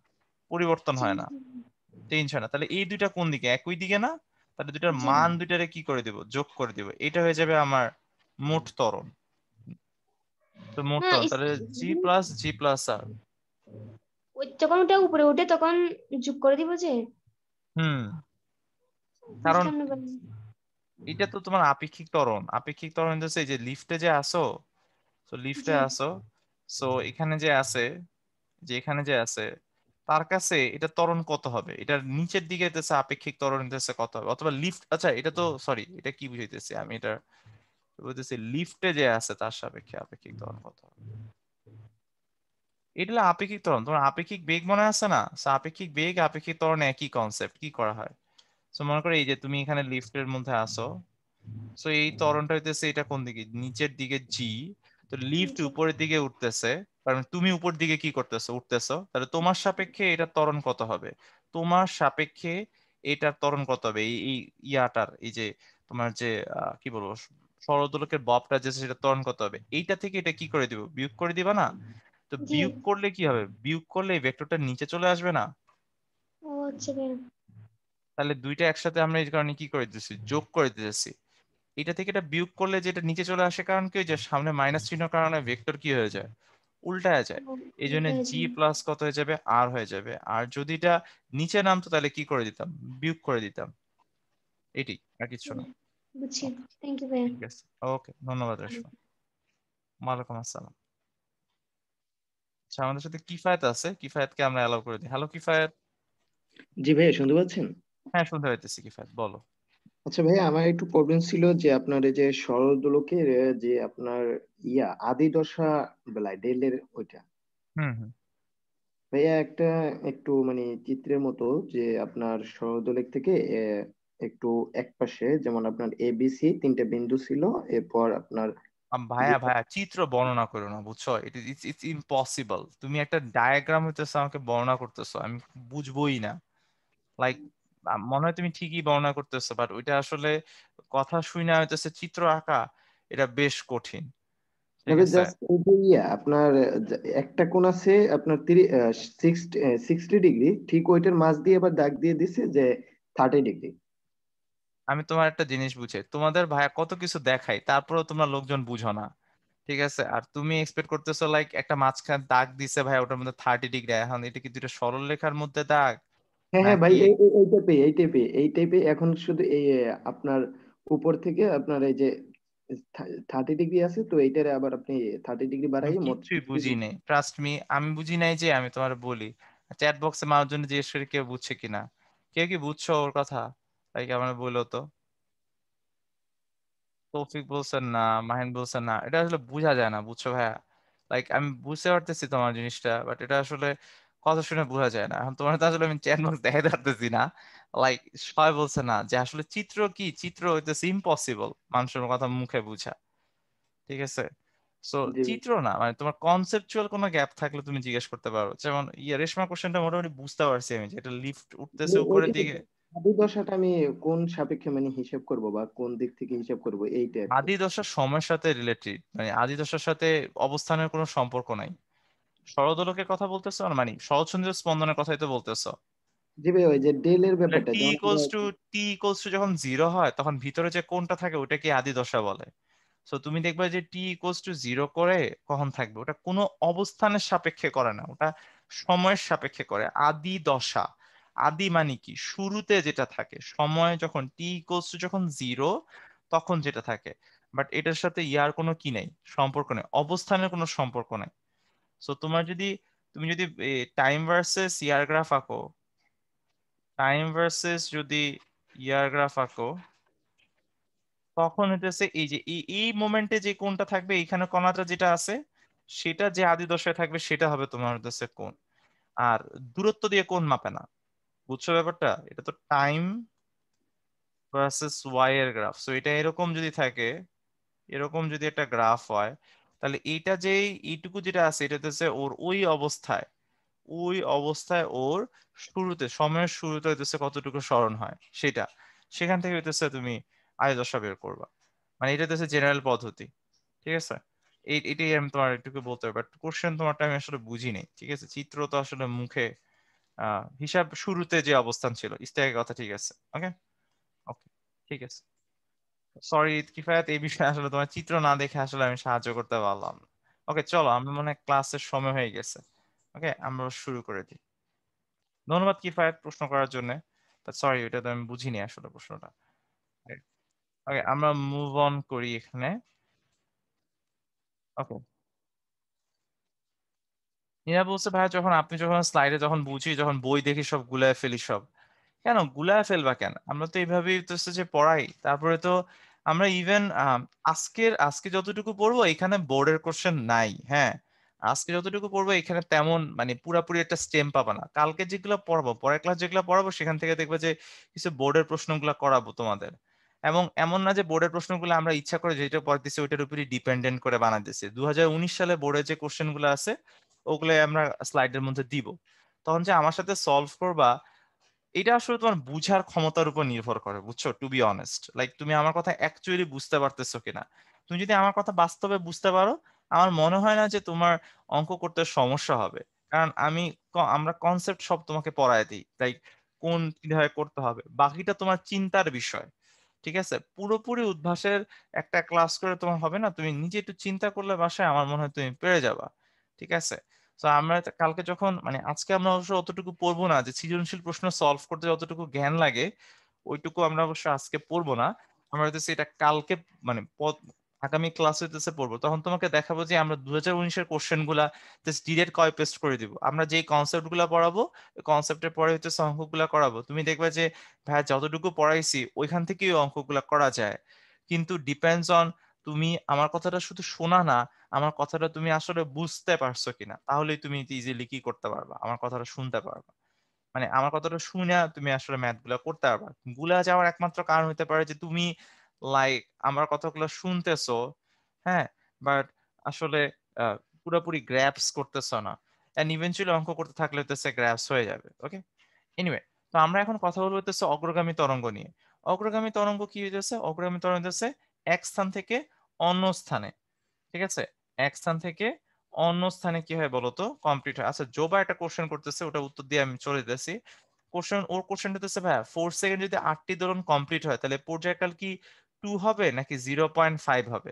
পরিবর্তন জি হয় না, জি চেঞ্জ হয় না। তাহলে এই দুইটা কোন দিকে? একই দিকে না? তাহলে দুইটার জি মান ভাই। দুইটারে কি করে দিব? যোগ করে দিব। এটা হয়ে যাবে আমার মোট ত্বরণ। তো মোট না ত্বরণ তাহলে জি প্লাস আর। ওই যখন ওটা উপরে উঠে তখন যোগ করে দিব যে। হুম। কারণ বুঝলাম না ভাই। এটা তো তোমার আপেক্ষিক ত্বরণ। আপেক্ষিক ত্বরণ হচ্ছে এই যে লিফটে যে আসো, তো লিফটে জি আসো, সো এখানে যে আছে, যে এখানে যে আছে, তার কাছে এটা ত্বরণ কত হবে? এটার নিচের দিকে হইতেছে আপেক্ষিক ত্বরণ হইতেছে কত হবে? অথবা লিফট, আচ্ছা এটা তো সরি, এটা কি বুঝাইতেছি আমি, এটা বলতেছি লিফটে যে আছে তার সাপেক্ষে আপেক্ষিক ত্বরণ কত হবে। এটা হলো আপেক্ষিক ত্বরণ। তোমার আপেক্ষিক বেগ মনে আছে না? So, আপেক্ষিক বেগ আপেক্ষিক ত্বরণ একই কনসেপ্ট। কি করা হয়? তো মনে করো এই যে তুমি এখানে লিফটের মধ্যে আসো, সো এই ত্বরণটা হইতেছে এটা কোন দিকে, নিচের দিকে জি। তো লিফট জি উপরের দিকে উঠতেছে, কারণ তুমি উপর দিকে কি করতেছো, উঠতেছো। তাহলে তোমার সাপেক্ষে এটার ত্বরণ কত হবে? তোমার সাপেক্ষে এটার ত্বরণ কত হবে? এই এই ইয়াটার এই যে তোমার যে কি বলবো, সরলদোলকের ববটা যে সেটা ত্বরণ কত হবে? এইটা থেকে এটা কি করে দিব, বিয়োগ করে দিবা না? তো জি। বিয়োগ করলে কি হবে? বিয়োগ করলে এই ভেক্টরটা নিচে চলে আসবে না? ও আচ্ছা ভাইয়া। তাহলে দুইটা একসাথে আমরা এই কারণে কি করে দিতেছি, যোগ করে দিতেছি। এটা থেকে এটা বিয়োগ করলে যেটা নিচে চলে আসে, কারণ কি যে সামনে মাইনাস চিহ্ন কারণে ভেক্টর কি হয়ে যায়, উল্টায় যায়। ও, এই জন্য উল্টা জি আছে। প্লাস কত হয়ে যাবে, আর হয়ে যাবে। আর যদি এটা নিচে নামতো তাহলে কি করে দিতাম, বিয়োগ করে দিতাম। এটি আর কিছু না। বুঝছি। ওকে, থ্যাংক ইউ ভাইয়া। ঠিক আছে। ওকে, ধন্যবাদ রেশমা। ওয়ালাইকুম আসসালাম। আচ্ছা, আমাদের সাথে কিফায়েত আছে, কিফায়েতকে আমরা অ্যালাউ করে দিই। হ্যালো কিফায়েত। জি ভাইয়া শুনতে পাচ্ছেন? হ্যাঁ, শুনতে পাইতেছি কিফায়েত, বলো। আচ্ছা ভাইয়া, আমার একটু প্রবলেম ছিল যে আপনার এই যে সরল দোলকের যে আপনার আদি দশা বেলায় ডেলের ওইটা হুম হুম। ভাইয়া একটা একটু মানে চিত্রের মতো, যে আপনার সরল দোলক থেকে একটু এক পাশে যেমন আপনার এ বি সি তিনটা বিন্দু ছিল, এরপর আপনার ভাইয়া দুইটা। ভাইয়া চিত্র বর্ণনা করো না, বুঝছো? It's it's impossible. তুমি একটা ডায়াগ্রাম হইতেছে আমাকে বর্ণনা করতেছো, আমি বুঝবোই না। লাইক, মনে হয় তুমি ঠিকই বর্ণনা করতেছো, বাট ওইটা আসলে কথা শুনে হইতেছে চিত্র আঁকা, এটা বেশ কঠিন। ঠিক তবে আছে। জাস্ট এই যে আপনার একটা কোণ আছে আপনার 60 ডিগ্রি, ঠিক ওইটার মাঝ দিয়ে আবার দাগ দিয়ে দিছে যে 30 ডিগ্রি। আমি তোমার একটা জিনিস বুঝাই, তোমাদের ভাইয়া কত কিছু দেখাই, তারপরেও তোমরা লোকজন বুঝো না। ঠিক আছে, আর তুমি এক্সপেক্ট করতেছো লাইক একটা মাঝখানে দাগ দিছে ভাই, ওটার মধ্যে 30 ডিগ্রি। এখন এটা কি দুটো সরল রেখার মধ্যে দাগ হ্যাঁ হ্যাঁ ভাই, নাকি? এই টাইপে এখন শুধু এই আপনার উপর থেকে আপনার এই যে 30 ডিগ্রি আছে, তো এইটারে আবার আপনি 30 ডিগ্রি আমি বাড়াই মোট কিচ্ছুই 60 ডিগ্রি। বুঝি নাই, ট্রাস্ট মি, আমি বুঝি নাই যে আমি তোমার বলি। চ্যাট বক্সে মানুষজন জিজ্ঞেস করি কেউ বুঝছে কিনা, কেউ কি বুঝছো ওর কথা? লাইক আমার বললো তো। তৌফিক বলছেন না, মাহিন বলছেন না, এটা আসলে বোঝা যায় না, বুঝছো ভাইয়া? লাইক আমি বুঝতে পারতেছি তোমার জিনিসটা, বাট এটা আসলে কথা শুনে বোঝা যায় না। এখন তোমার তো আসলে আমি চ্যাট বক্স দেখাতে পারতেছি না। লাইক সবাই বলছে না যে আসলে চিত্র কি, চিত্র হইতেছে ইম্পসিবল মানুষের কথা মুখে বুঝা। ঠিক আছে। সো জি ভাই। চিত্র না, মানে তোমার কনসেপচুয়াল কোনো গ্যাপ থাকলে তুমি জিজ্ঞেস করতে পারো। যেমন রেশমা কোশ্চেনটা মোটামুটি বুঝতে পারছি আমি, যে এটা লিফট উঠতেছে উপরের দিকে। আদি দশাটা আমি কোন সাপেক্ষে মানে হিসাব করব বা কোন দিক থেকে হিসাব করব, এইটা আর কি। আদি দশা সময়ের সাথে রিলেটেড, মানে আদি দশার সাথে অবস্থানের কোনো সম্পর্ক নাই। সরলদোলকের কথা বলতেছো না, মানে সহজ স্পন্দনের কথাই তো বলতেছো। জি ভাই, ওই যে ডেলের ব্যাপারটা টি যেমন equals to T equals to যখন জিরো হয়, তখন ভিতরে যে কোণটা থাকে ওটাকে আদি দশা বলে। সো তুমি দেখবে যে টি ইকুয়ালস টু জিরো করে কখন থাকবে, ওটা কোনো অবস্থানের সাপেক্ষে করে না, ওটা সময়ের সাপেক্ষে করে। আদি দশা, আদি মানে কি, শুরুতে যেটা থাকে, সময় যখন টি ইকুয়ালস টু যখন জিরো তখন যেটা থাকে। বাট এটার সাথে ইয়ার কোনো কি নেই, সম্পর্ক নেই, অবস্থানের কোনো সম্পর্ক নাই। সো তোমার যদি, তুমি যদি টাইম ভার্সেস ইয়ার গ্রাফ আঁকো, টাইম ভার্সেস যদি ইয়ার গ্রাফ আঁকো, তখন হইতেছে এই যে এই মোমেন্টে যে কোণটা থাকবে, এইখানে কণাটা যেটা আছে, সেটা যে আদি দশায় থাকবে সেটা হবে তোমার হইতেছে কোণ। আর দূরত্ব দিয়ে কোণ মাপে না, বুঝছো ব্যাপারটা? এটা তো টাইম ভার্সেস ওয়াই এর গ্রাফ। সো এটা এরকম যদি থাকে, এরকম যদি একটা গ্রাফ হয়, তাহলে এইটা যে এইটুকু যেটা আছে এটা হচ্ছে ওর ওই অবস্থায়, ওই অবস্থায় ওর শুরুতে, সময়ের শুরুতে হইতেছে কতটুকু স্মরণ হয় সেটা, সেখান থেকে হইতেছে তুমি আয় দশা বের করবা। মানে এটা হচ্ছে জেনারেল পদ্ধতি। ঠিক আছে। এটাই আমি তোমার একটু বলতে পারবো, বাট কোশ্চেন তোমারটা আমি আসলে বুঝি নাই। ঠিক আছে, চিত্র তো আসলে মুখে হিসাব শুরুতে যে অবস্থান ছিল ইস্তেকের কথা। ঠিক আছে, ওকে। ওকে, ঠিক আছে। সরি কিফায়াত, এই বিষয়ে আসলে তোমার চিত্র না দেখে আসলে আমি সাহায্য করতে পারলাম না। ওকে চলো, আমরা মনে হয় ক্লাসের সময় হয়ে গেছে। ওকে, আমরা শুরু করে দিই। ধন্যবাদ কিফায়াত প্রশ্ন করার জন্য। সরি, ওটা তো আমি বুঝিনি আসলে প্রশ্নটা। ওকে, আমরা মুভ অন করি এখানে। ওকে, ইনা বলছে ভাইয়া, যখন আপনি যখন স্লাইডে যখন বুঝি, যখন বই দেখি সব গুলায় ফেলি সব। কেন গুলায় ফেলবা কেন? আমরা তো এইভাবেই তো হচ্ছে যে পড়াই। তারপরে তো আমরা ইভেন আজকে যতটুকু পড়বো এখানে বোর্ডের কোশ্চেন নাই, হ্যাঁ। আজকে যতটুকু পড়বো এখানে তেমন মানে পুরাপুরি একটা স্টেম পাবা না। কালকে যেগুলো পড়াবো, পরের ক্লাস যেগুলো পড়াবো সেখান থেকে দেখবে যে কিছু বোর্ডের প্রশ্নগুলো করাবো তোমাদের। এবং এমন না যে বোর্ডের প্রশ্নগুলো আমরা ইচ্ছা করে যেটা পড়তেছি ওইটার উপরই ডিপেন্ডেন্ট করে বানাতেছি। 2019 সালে বোর্ডের যে কোশ্চেন গুলো আছে ওগুলো আমরা স্লাইডের মধ্যে দিব। তখন যে আমার সাথে সলভ করবা, এটা আসলে তোমার বুঝার ক্ষমতার উপর নির্ভর করে, বুঝছো? টু বি অনেস্ট, লাইক তুমি আমার কথা অ্যাকচুয়ালি বুঝতে পারতেছো কিনা। তুমি যদি আমার কথা বাস্তবে বুঝতে পারো, আমার মনে হয় না যে তোমার অঙ্ক করতে সমস্যা হবে, কারণ আমরা কনসেপ্ট সব তোমাকে পড়ায় দিই, তাই কোন কিভাবে করতে হবে, বাকিটা তোমার চিন্তার বিষয়। ঠিক আছে, পুরোপুরি উদ্ভাসের একটা ক্লাস করে তোমার হবে না, তুমি নিজে একটু চিন্তা করলে বাসায় আমার মনে হয় তুমি পেরে যাবা। ঠিক আছে, তো আমরা কালকে যখন আজকে আমরা অবশ্য অতটুকু পড়বো না, যে সৃজনশীল প্রশ্ন সলভ করতে যতটুকু জ্ঞান লাগে ওইটুকু আমরা অবশ্য আজকে পড়বো না। আমরা হইতেছে এটা কালকে মানে আগামী ক্লাস হইতেছে পড়বো, তখন তোমাকে দেখাবো যে আমরা 2019-এর কোশ্চেন গুলা জাস্ট ডিরেক্ট কপি পেস্ট করে দিব। আমরা যেই কনসেপ্ট গুলা পড়াবো কনসেপ্টের পরে হইতেছে অঙ্কগুলা করাবো, তুমি দেখবে যে ভাই যতটুকু পড়াইছি ওইখান থেকেই অঙ্কগুলা করা যায়। কিন্তু ডিপেন্ডস অন তুমি আমার কথাটা শুধু শোনা না, আমার কথাটা তুমি আসলে বুঝতে পারছো কিনা, তাহলেই তুমি ইজিলি কি করতে পারবা, আমার কথাটা শুনতে পারবা। আমার কথাটা শুনে তুমি আসলে ম্যাথ গুলা করতে পারবা। গুলা যাওয়ার একমাত্র কারণ হতে পারে যে তুমি লাইক আমার কথাগুলো শুনতেছো, হ্যাঁ, বাট আসলে পুরোপুরি গ্র্যাপস করতেছো না, এন্ড ইভেনচুয়ালি অঙ্ক করতে থাকলে হতেছে গ্র্যাপস হয়ে যাবে। ওকে, এনিওয়ে, তো আমরা এখন কথা বলবো হতেছে অগ্রগামী তরঙ্গ নিয়ে। অগ্রগামী তরঙ্গ কি হইতেছে? অগ্রগামী তরঙ্গ হইতেছে এক স্থান থেকে অন্য স্থানে, ঠিক আছে, এক স্থান থেকে অন্য স্থানে কি হয় বলতো কমপ্লিট হয়। আচ্ছা, জোবা একটা কোশ্চেন করতেছে, ওটা উত্তর দিয়ে আমি চলে যেতেছি। কোশ্চেন হতেছে ভাইয়া 4 সেকেন্ড যদি 8টি দোলন কমপ্লিট হয় তাহলে পর্যায়কাল কি 2 হবে নাকি 0.5 হবে?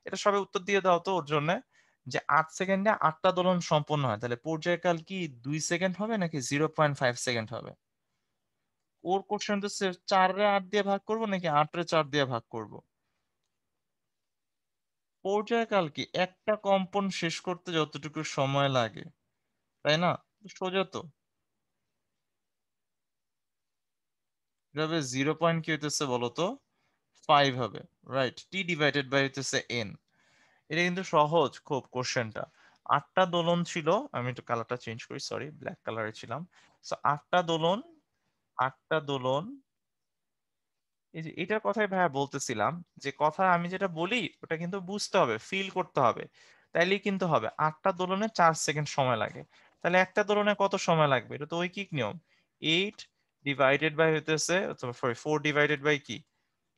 এটা সবে উত্তর দিয়ে দাও তো ওর জন্য, যে 8 সেকেন্ডে 8টা দোলন সম্পন্ন হয় তাহলে পর্যায়কাল কি 2 সেকেন্ড হবে নাকি 0.5 সেকেন্ড হবে? ওর কোশ্চেন হচ্ছে 4 রে 8 দিয়ে ভাগ করবো নাকি 8 রে 4 দিয়ে ভাগ করব? পর্যায়কাল কি একটা কম্পন শেষ করতে যতটুকু সময় লাগে, তাই না? সোজা তো। এভাবে 0 পয়েন্ট কি হইতেছে বলতো 5 হবে, রাইট? টি ডিভাইডেড বাই হইতেছে এন। এটা কিন্তু সহজ খুব কোশ্চেনটা। 8টা দোলন ছিল, আমি একটু কালারটা চেঞ্জ করি, সরি, ব্ল্যাক কালারে ছিলাম। সো 8টা দোলন, 8টা দোলন, এই যে এটার কথাই ভাইয়া বলতেছিলাম, যে কথা আমি যেটা বলি ওটা কিন্তু বুঝতে হবে, ফিল করতে হবে, তাইলেই কিন্তু হবে। 8টা দোলনে 4 সেকেন্ড সময় লাগে, তাহলে একটা দোলনে কত সময় লাগবে? এটা তো ঐকিক নিয়ম। 8 ডিভাইডেড বাই হইতেছে, সরি 4 ডিভাইডেড বাই কি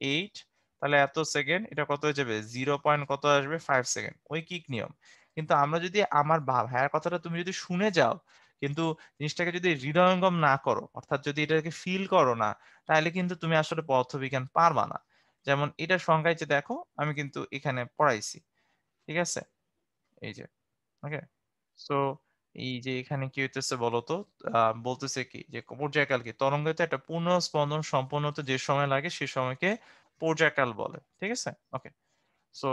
8, তাহলে এত সেকেন্ড, এটা কত হয়ে যাবে 0 পয়েন্ট কত আসবে 5 সেকেন্ড, ঐকিক নিয়ম। কিন্তু আমরা যদি আমার ভাইয়ার কথাটা তুমি যদি শুনে যাও, কিন্তু জিনিসটাকে যদি হৃদয়ঙ্গম না করো, অর্থাৎ যদি এটাকে ফিল করো না, তাহলে কিন্তু তুমি আসলে পদার্থবিজ্ঞান পারবা না। যেমন এটার সংজ্ঞায় যে দেখো আমি কিন্তু এখানে পড়াইছি, ঠিক আছে, এই যে, ওকে। সো এই যে এখানে কি হইতেছে বলতো, বলতেছে কি যে পর্যায়কাল কি তরঙ্গতে একটা পূর্ণ স্পন্দন সম্পন্ন হতে যে সময় লাগে সে সময়কে পর্যায়কাল বলে, ঠিক আছে, ওকে। সো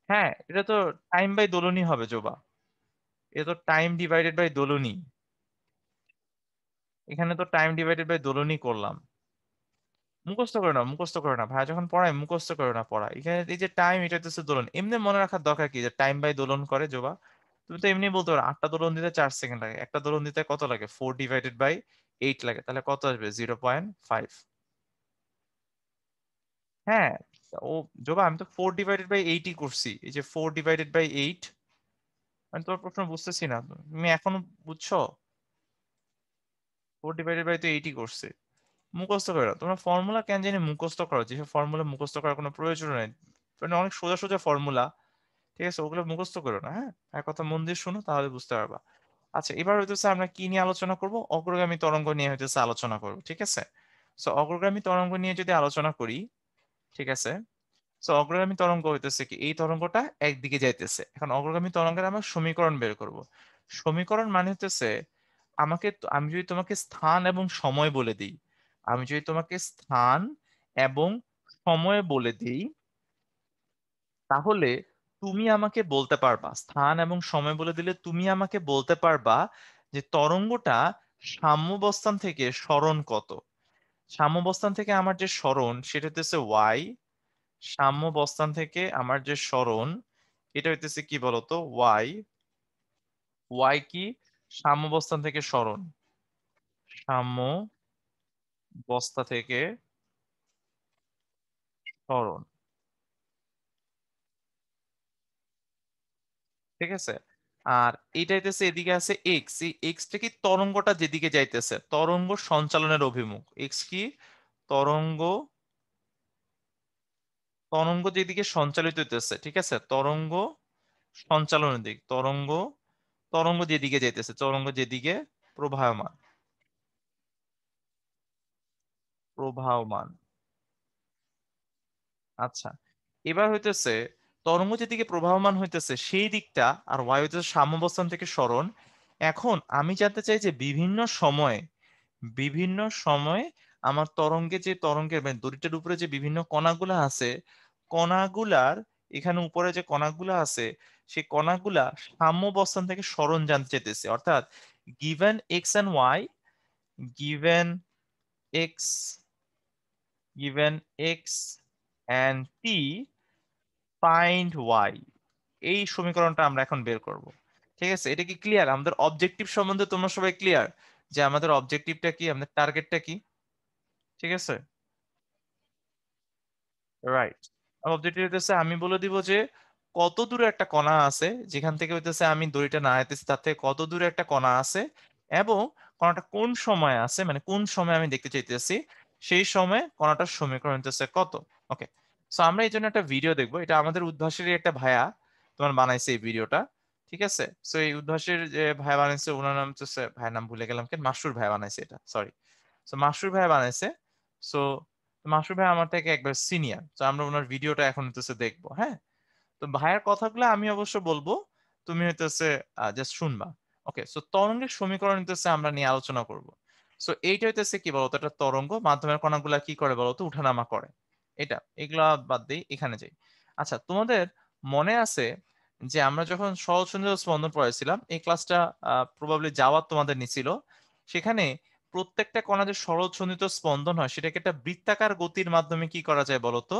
হ্যাঁ, এটা তো টাইম বাই দোলনই হবে জোবা, এটা তো টাইম ডিভাইডেড বাই দোলনই, এখানে তো টাইম ডিভাইডেড বাই দোলনই করলাম। মুখস্থ করে না, মুখস্থ করে না ভাই, যখন পড়াই মুখস্থ করে না পড়া। এখানে এই যে টাইম, এটা হচ্ছে দোলন, এমনি মনে রাখার দরকার কি যে টাইম বাই দোলন করে জোবা? তুমি তো এমনি বলতে পারো 8টা দোলন দিতে 4 সেকেন্ড লাগে, একটা দোলন দিতে কত লাগে 4 ডিভাইডেড বাই 8 লাগে, তাহলে কত আসবে 0.5। হ্যাঁ, ও জোবা আমি তো 4 ডিভাইডেড বাই 8ই করছি, এই যে 4 ডিভাইডেড বাই 8। আমি তোমার প্রশ্ন বুঝতেছি না, তুমি এখনো বুঝছো? 4 ডিভাইডেড বাই 8ই করছে, মুখস্থ করে না। তোমরা ফর্মুলা কেন জানি মুখস্থ করো, যেসব ফর্মুলা মুখস্থ করার কোনো প্রয়োজন নেই, অনেক সোজা সোজা ফর্মুলা, ঠিক আছে, ওগুলো মুখস্থ করো না। হ্যাঁ, এক কথা মন দিয়ে শোনো তাহলে বুঝতে পারবা। আচ্ছা, এবার হইতেছে আমরা কি নিয়ে আলোচনা করব? অগ্রগামী তরঙ্গ নিয়ে হইতেছে আলোচনা করব, ঠিক আছে। সো অগ্রগামী তরঙ্গ নিয়ে যদি আলোচনা করি, ঠিক আছে, সো অগ্রগামী তরঙ্গ হইতেছে কি এই তরঙ্গটা একদিকে যাইতেছে। এখন অগ্রগামী তরঙ্গের আমরা সমীকরণ বের করব। সমীকরণ মানে হইতেছে আমি যদি তোমাকে স্থান এবং সময় বলে দিই, আমি যদি তোমাকে স্থান এবং সময় বলে দিই, তাহলে তুমি আমাকে বলতে পারবা, স্থান এবং সময় বলে দিলে তুমি আমাকে বলতে পারবা যে তরঙ্গটা সাম্যাবস্থান থেকে সরণ কত। সাম্যাবস্থান থেকে আমার যে সরণ সেটা হচ্ছে ওয়াই, সাম্যাবস্থান থেকে আমার যে সরণ এটা হইতেছে কি বলতো ওয়াই। ওয়াই কি? সাম্যাবস্থান থেকে সরণ, সাম্যাবস্থা থেকে সরণ, ঠিক আছে। আর এটা হইতেছে এদিকে আছে এক্স, এই এক্সটা কি তরঙ্গটা যেদিকে যাইতেছে, তরঙ্গ সঞ্চালনের অভিমুখ। এক্স কি? তরঙ্গ, তরঙ্গ যেদিকে সঞ্চালিত হইতেছে, ঠিক আছে, তরঙ্গ সঞ্চালনের দিক, তরঙ্গ তরঙ্গ যেদিকে যাইতেছে, তরঙ্গ যেদিকে প্রবাহমান প্রবাহমান আচ্ছা, এবার হইতেছে তরঙ্গ যেদিকে প্রবাহমান হইতেছে সেই দিকটা, আর ওয়াই হইতেছে সাম্যাবস্থান থেকে সরণ। এখন আমি জানতে চাই যে বিভিন্ন সময়ে আমার তরঙ্গের মানে দড়িটার উপরে যে বিভিন্ন কণাগুলা আছে, কণাগুলার এখানে উপরে যে কণাগুলা আছে সেই কণাগুলা সাম্যাবস্থান থেকে সরণ জানতে চাইতেছে। অর্থাৎ given X and Y, given X given X and T, find Y. এই সমীকরণটা আমরা এখন বের করব। ঠিক আছে, এটা কি ক্লিয়ার? আমাদের অবজেক্টিভ সম্বন্ধে তোমরা সবাই ক্লিয়ার যে আমাদের অবজেক্টিভটা কি, আমাদের টার্গেটটা কি? ঠিক আছে, রাইট। অবজেক্টিভ হইতেছে আমি বলে দিব যে কত দূরে একটা কণা আছে, যেখান থেকে হইতেছে আমি দড়িটা নাড়াইতেছি তার থেকে কত দূরে একটা কণা আছে, এবং কণাটা কোন সময় আছে, মানে কোন সময় আমি দেখতে চাইতেছি, সেই সময় কণাটার সমীকরণ হইতেছে কত। ওকে, সো আমরা এই জন্য একটা ভিডিও দেখবো। এটা আমাদের উদ্ভাসেরই একটা ভাইয়া তোমার বানাইছে এই ভিডিওটা। ঠিক আছে, সো এই উদ্ভাসের যে ভাইয়া বানাইছে ওনার নাম হচ্ছে, ভাইয়ের নাম ভুলে গেলাম, কেন মাসুর ভাইয়া বানাইছে এটা, সরি। সো মাসুর ভাইয়া বানাইছে। সো মাসুর ভাই আমার থেকে একবার সিনিয়র, তো আমরা ওনার ভিডিওটা এখন হইতেছে দেখবো। হ্যাঁ, তো ভাইয়ের কথাগুলো আমি অবশ্য বলবো, তুমি হইতেছে জাস্ট শুনবা। ওকে, সো তরঙ্গের সমীকরণ হইতেছে আমরা নিয়ে আলোচনা করব। সো এইটা হইতেছে কি বলতো, একটা তরঙ্গ, মাধ্যমের কণাগুলা কি করে বলতো, উঠানামা করে। এটা এগুলা বাদ দিই, এখানে যাই। আচ্ছা, তোমাদের মনে আছে যে আমরা যখন সহজ সুন্দর স্পন্দন পড়াইছিলাম, এই ক্লাসটা প্রবাবলি যাওয়ার তোমাদের নিছিল, সেখানে প্রত্যেকটা কণা যে সরল সন্ধিত স্পন্দন হয় সেটাকে একটা বৃত্তাকার গতির মাধ্যমে কি করা যায় বলতো,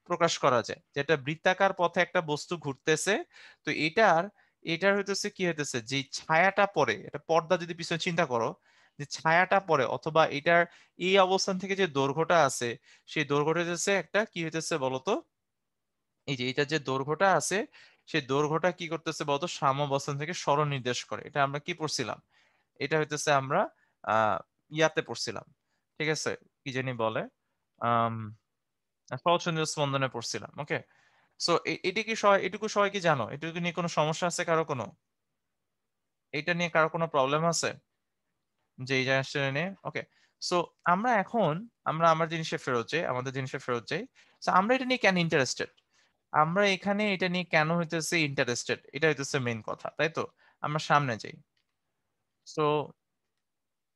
প্রকাশ করা যায়। যেটা বৃত্তাকার পথে একটা বস্তু ঘুরতেছে, তো এটার হইতেছে কি হইতেছে, যে ছায়াটা পড়ে, এটা পর্দা যদি পিছনে চিন্তা করো, যে ছায়াটা পড়ে, অথবা এটার এই অবস্থান থেকে যে দৈর্ঘ্যটা আছে, সেই দৈর্ঘ্যটা হইতেছে একটা কি হইতেছে বলতো, এই যে এটা যে দৈর্ঘ্যটা আছে, সেই দৈর্ঘ্যটা কি করতেছে বলতো, সাম্যাবস্থান থেকে সরণ নির্দেশ করে। এটা আমরা কি পড়ছিলাম, এটা হইতেছে আমরা আহ ইয়াতে পড়ছিলাম। ঠিক আছে, কি জানি বলে, আহ সহজ স্পন্দনে পড়ছিলাম। ওকে, সো এটা কি সবাই, এটুকু সবাই কি জানো? এটুকু নিয়ে কোনো সমস্যা আছে কারো, কোনো এটা নিয়ে কারো কোনো প্রবলেম আছে যে এই জিনিসটা নিয়ে? ওকে, সো আমরা এখন আমার জিনিসে ফেরত যাই, আমাদের জিনিসে ফেরত যাই। সো আমরা এটা নিয়ে কেন ইন্টারেস্টেড, আমরা এখানে এটা নিয়ে কেন হইতেছে ইন্টারেস্টেড, এটা হইতেছে মেইন কথা, তাই তো? আমরা সামনে যাই। সো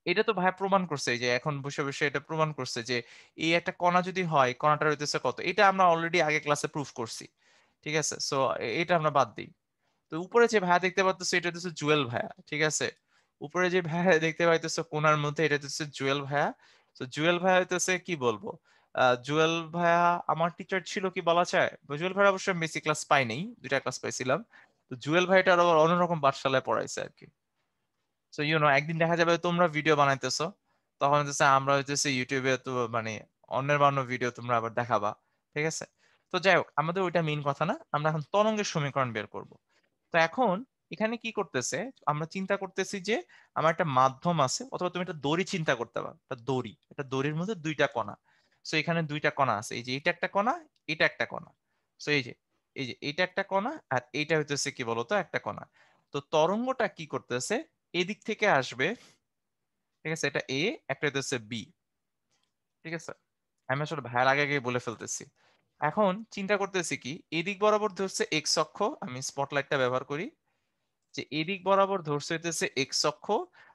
এটা তো ভাই প্রমাণ করছে, এই যে এখন বসে বসে এটা প্রমাণ করছে যে এই একটা কণা যদি হয়, কণাটা হইতেছে কত, এটা আমরা অলরেডি আগে ক্লাসে প্রুফ করছি। ঠিক আছে, সো এটা আমরা বাদ দিই। তো উপরে যে ভাইয়া দেখতে পাচ্ছ এটা হচ্ছে জুয়েল ভাইয়া। ঠিক আছে, উপরে যে ভাইয়া দেখতে পাইতেছো কোণার মধ্যে, এটা হচ্ছে জুয়েল ভাইয়া। তো জুয়েল ভাইয়া হইতেছে কি বলবো, জুয়েল ভাইয়া আমার টিচার ছিল কি বলা যায়। জুয়েল ভাইয়া অবশ্যই বেসিক ক্লাস পাই নাই, দুইটা ক্লাস পাইছিলাম। তো জুয়েল ভাইটা আবার অন্যরকম পাঠশালায় পড়াইছে আর কি। সো একদিন দেখা যাবে তোমরা ভিডিও বানাইতেছো, তখন হচ্ছে আমরা হইতেছে ইউটিউবে তো মানে অন্যের বানানো ভিডিও তোমরা আবার দেখাবা। ঠিক আছে, তো যাই হোক, আমাদের ওইটা মেইন কথা না, আমরা এখন তরঙ্গের সমীকরণ বের করব। তো এখন এখানে কি করতেছে, আমরা চিন্তা করতেছি যে আমার একটা মাধ্যম আছে, অথবা তুমি একটা দড়ি চিন্তা করতে পারো, একটা দড়ির মধ্যে দুইটা কণা। সো এখানে দুইটা কণা আছে, এই যে এটা একটা কণা, এটা একটা কণা। সো এই যে এটা একটা কণা, আর এইটা হইতেছে কি বলতো একটা কণা। তো তরঙ্গটা কি করতেছে, এদিক থেকে আসবে। ঠিক আছে, এটা এ, একটা হইতেছে বি। ঠিক আছে, আমি আসলে ভাইয়ের আগে আগে বলে ফেলতেছি। এখন চিন্তা করতেছি কি, এদিক বরাবর ধরছে এক্স অক্ষ, আমি স্পটলাইটটা ব্যবহার করি, যে এদিক বরাবর ধরছে হইতেছে এক্স অক্ষ,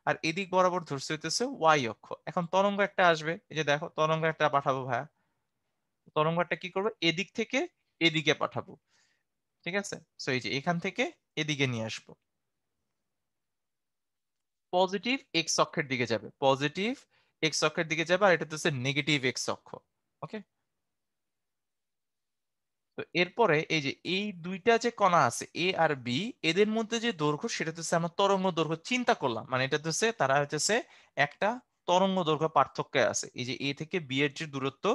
আর এদিক বরাবর ধরছে হইতেছে ওয়াই অক্ষ। এখন তরঙ্গ একটা আসবে, এই যে দেখো তরঙ্গ একটা পাঠাবো ভাইয়া, তরঙ্গ একটা কি করবো, এদিক থেকে এদিকে পাঠাবো। ঠিক আছে, সো এই যে এখান থেকে এদিকে নিয়ে আসবো, পজিটিভ এক্স অক্ষের দিকে যাবে, পজিটিভ এক্স অক্ষের দিকে যাবে, আর এটা হচ্ছে নেগেটিভ এক্স অক্ষ। ওকে, তো এরপরে এই যে এই দুইটা যে কণা আছে এ আর বি, এদের মধ্যে যে দৈর্ঘ্য সেটা হচ্ছে আমরা তরঙ্গ দৈর্ঘ্য চিন্তা করলাম, মানে এটা হচ্ছে তারা হচ্ছে একটা তরঙ্গ দৈর্ঘ্য পার্থক্যে আছে। এই যে এ থেকে বি এর যে দূরত্ব,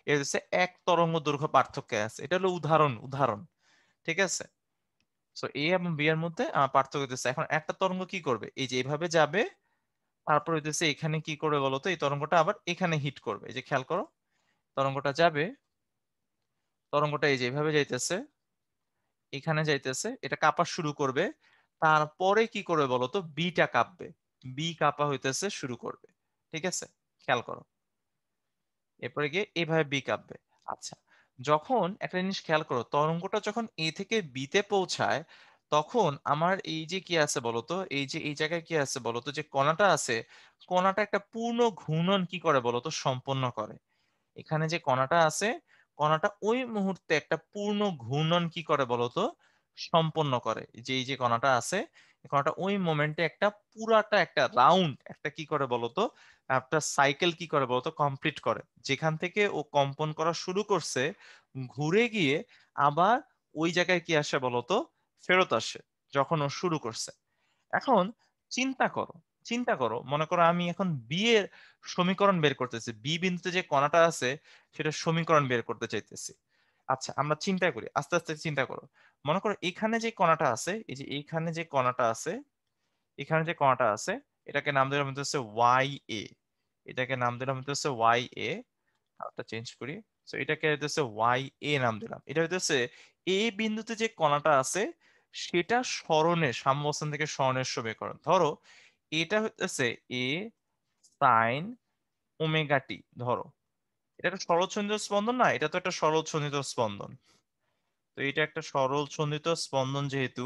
এটা হচ্ছে এক তরঙ্গ দৈর্ঘ্য পার্থক্যে আছে। এটা হলো উদাহরণ। ঠিক আছে, সো এ এবং বি এর মধ্যে পার্থক্য হচ্ছে। এখন একটা তরঙ্গ কি করবে, এই যে এভাবে যাবে, তারপর হইতেছে এখানে কি করবে বলতো, এই তরঙ্গটা আবার এখানে হিট করবে। এই যে খেয়াল করো, তরঙ্গটা যাবে, তরঙ্গটা এই যে এভাবে যাইতেছে, এখানে যাইতেছে, এটা কাঁপা শুরু করবে, তারপরে কি করবে বলতো, বিটা কাঁপবে, বি কাঁপা হইতেছে শুরু করবে। ঠিক আছে, খেয়াল করো, এরপরে গিয়ে এভাবে বি কাঁপবে। আচ্ছা, যখন একটা জিনিস খেয়াল করো, তরঙ্গটা যখন এ থেকে বিতে পৌঁছায়, তখন আমার এই যে কি আছে বলতো, এই যে এই জায়গায় কি আছে বলতো, যে কণাটা আছে, কণাটা একটা পূর্ণ ঘূর্ণন কি করে বলতো, সম্পন্ন করে। এখানে যে কণাটা আছে, কণাটা ওই মুহূর্তে একটা পূর্ণ ঘূর্ণন কি করে বলতো, সম্পন্ন করে। যে এই যে কণাটা আছে, এই কণাটা ওই মোমেন্টে একটা পুরাটা একটা রাউন্ড একটা কি করে বলতো, একটা সাইকেল কি করে বলতো, কমপ্লিট করে। যেখান থেকে ও কম্পন করা শুরু করছে, ঘুরে গিয়ে আবার ওই জায়গায় কি আসে বলতো, ফেরত আসে যখন ও শুরু করছে। এখন চিন্তা করো, চিন্তা করো, মনে করো আমি এখন বি এর সমীকরণ বের করতেছি, বি বিন্দুতে যে কণাটা আছে সেটা সমীকরণ বের করতে চাইতেছি। আচ্ছা, আমরা চিন্তা করি, আস্তে আস্তে চিন্তা করো। মনে করো এখানে যে কণাটা আছে, এই যে এইখানে যে কণাটা আছে, এখানে যে কণাটা আছে, এটাকে নাম দিলাম হচ্ছে ওয়াই এ, এটাকে নাম দিলাম হচ্ছে ওয়াই এ। একটা চেঞ্জ করি, তো এটাকে হচ্ছে ওয়াই এ নাম দিলাম। এটা হচ্ছে এ বিন্দুতে যে কণাটা আছে সেটা স্মরণের, সাম্যাবস্থান থেকে স্মরণের সমীকরণ। ধরো এটা হচ্ছে এ সাইন ওমেগা টি। ধরো এটা একটা সরল ছন্দিত স্পন্দন না, এটা তো একটা সরল ছন্দিত স্পন্দন। তো এটা একটা সরল ছন্দিত স্পন্দন, যেহেতু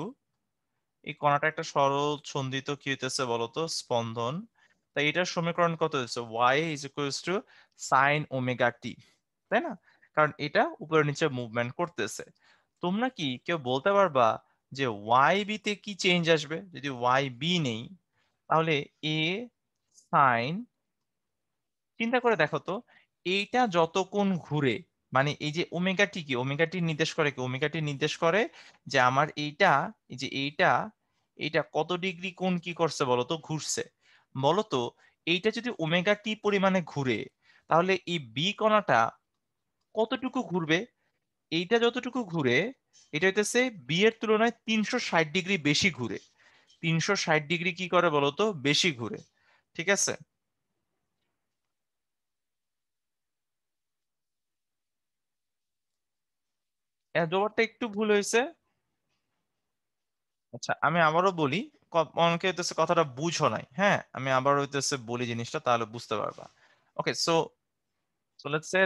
এই কণাটা একটা সরল ছন্দিত কি হইতেছে বলতো, স্পন্দন। তাই এটার সমীকরণ কত হচ্ছে, y is equals to sine omega t, তাই না? কারণ এটা উপরে নিচে মুভমেন্ট করতেছে। তোমরা কি কেউ বলতে পারবা যে ওয়াই বি তে কি চেঞ্জ আসবে? যদি ওয়াই বি নেই, তাহলে এ সাইন, চিন্তা করে দেখো তো, এইটা যতক্ষণ ঘুরে, মানে এই যে ওমেগা টি কি, ওমেগা টি নির্দেশ করে কি, ওমেগা টি নির্দেশ করে যে আমার এইটা, এই যে এইটা, এইটা কত ডিগ্রি কোণ কি করছে বলতো, ঘুরছে। বলতো এইটা যদি ওমেগা টি পরিমাণে ঘুরে, তাহলে এই বি কণাটা কতটুকু ঘুরবে? এইটা যতটুকু ঘুরে, এটা হইতেছে বি এর তুলনায় 360 ডিগ্রি বেশি ঘুরে। 360 ডিগ্রি কি করে বলতো, বেশি ঘুরে। ঠিক আছে, জবাবটা একটু ভুল হয়েছে। আচ্ছা, আমি আবারও বলি, অনেকে হইতেছে কথাটা বুঝো নাই, হ্যাঁ, আমি আবার হইতেছে বলি জিনিসটা, তাহলে বুঝতে পারবা। Okay, so so let's say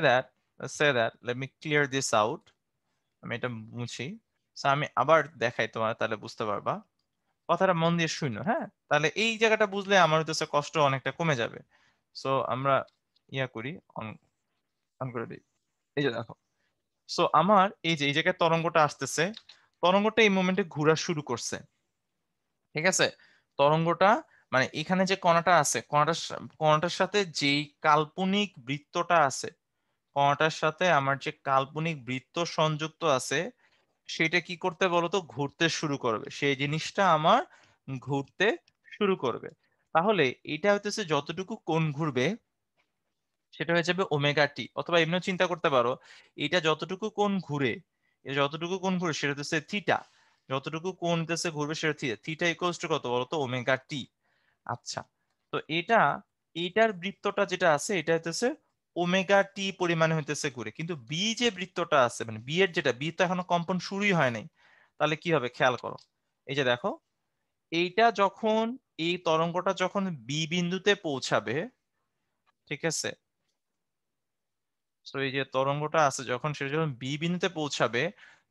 that let me clear this out. আমি এটা মুছি। সো আমি আবার দেখাই তোমার, তাহলে বুঝতে পারবা। কথাটা মন দিয়ে শুনো, হ্যাঁ, তাহলে এই জায়গাটা বুঝলে আমার হইতেছে কষ্ট অনেকটা কমে যাবে। সো আমরা ইয়া করি, অন অন করে দিই। এই যে দেখো, সো আমার এই যে এই জায়গায় তরঙ্গটা আসতেছে, তরঙ্গটা এই মোমেন্টে ঘোরা শুরু করছে। ঠিক আছে, তরঙ্গটা মানে এখানে যে কণাটা আছে, কণাটার সাথে যেই কাল্পনিক বৃত্তটা আছে, কণাটার সাথে আমার যে কাল্পনিক বৃত্ত সংযুক্ত আছে, সেটা কি করতে বলতো, ঘুরতে শুরু করবে। সেই জিনিসটা আমার ঘুরতে শুরু করবে। তাহলে এটা হইতেছে যতটুকু কোণ ঘুরবে সেটা হয়ে যাবে ওমেগা টি, অথবা এমনিও চিন্তা করতে পারো, এটা যতটুকু কোণ ঘুরে, এটা যতটুকু কোণ ঘুরে সেটা হচ্ছে থিটা, যতটুকু কোণ হইতেছে ঘুরবে সেটা থিটা, থিটা ইকুয়ালস টু কত বলতো, ওমেগা টি। আচ্ছা, তো এটা, এইটার বৃত্তটা যেটা আছে এটা হইতেছে ওমেগা টি পরিমাণে হইতেছে ঘুরে, কিন্তু বি যে বৃত্তটা আছে, মানে বি এর যেটা, বি তো এখনো কম্পন শুরুই হয় নাই। তাহলে কি হবে খেয়াল করো, এই যে দেখো, এইটা যখন, এই তরঙ্গটা যখন বি বিন্দুতে পৌঁছাবে, ঠিক আছে, তো এই যে তরঙ্গটা আছে যখন, সেটা যখন বি বিন্দুতে পৌঁছাবে,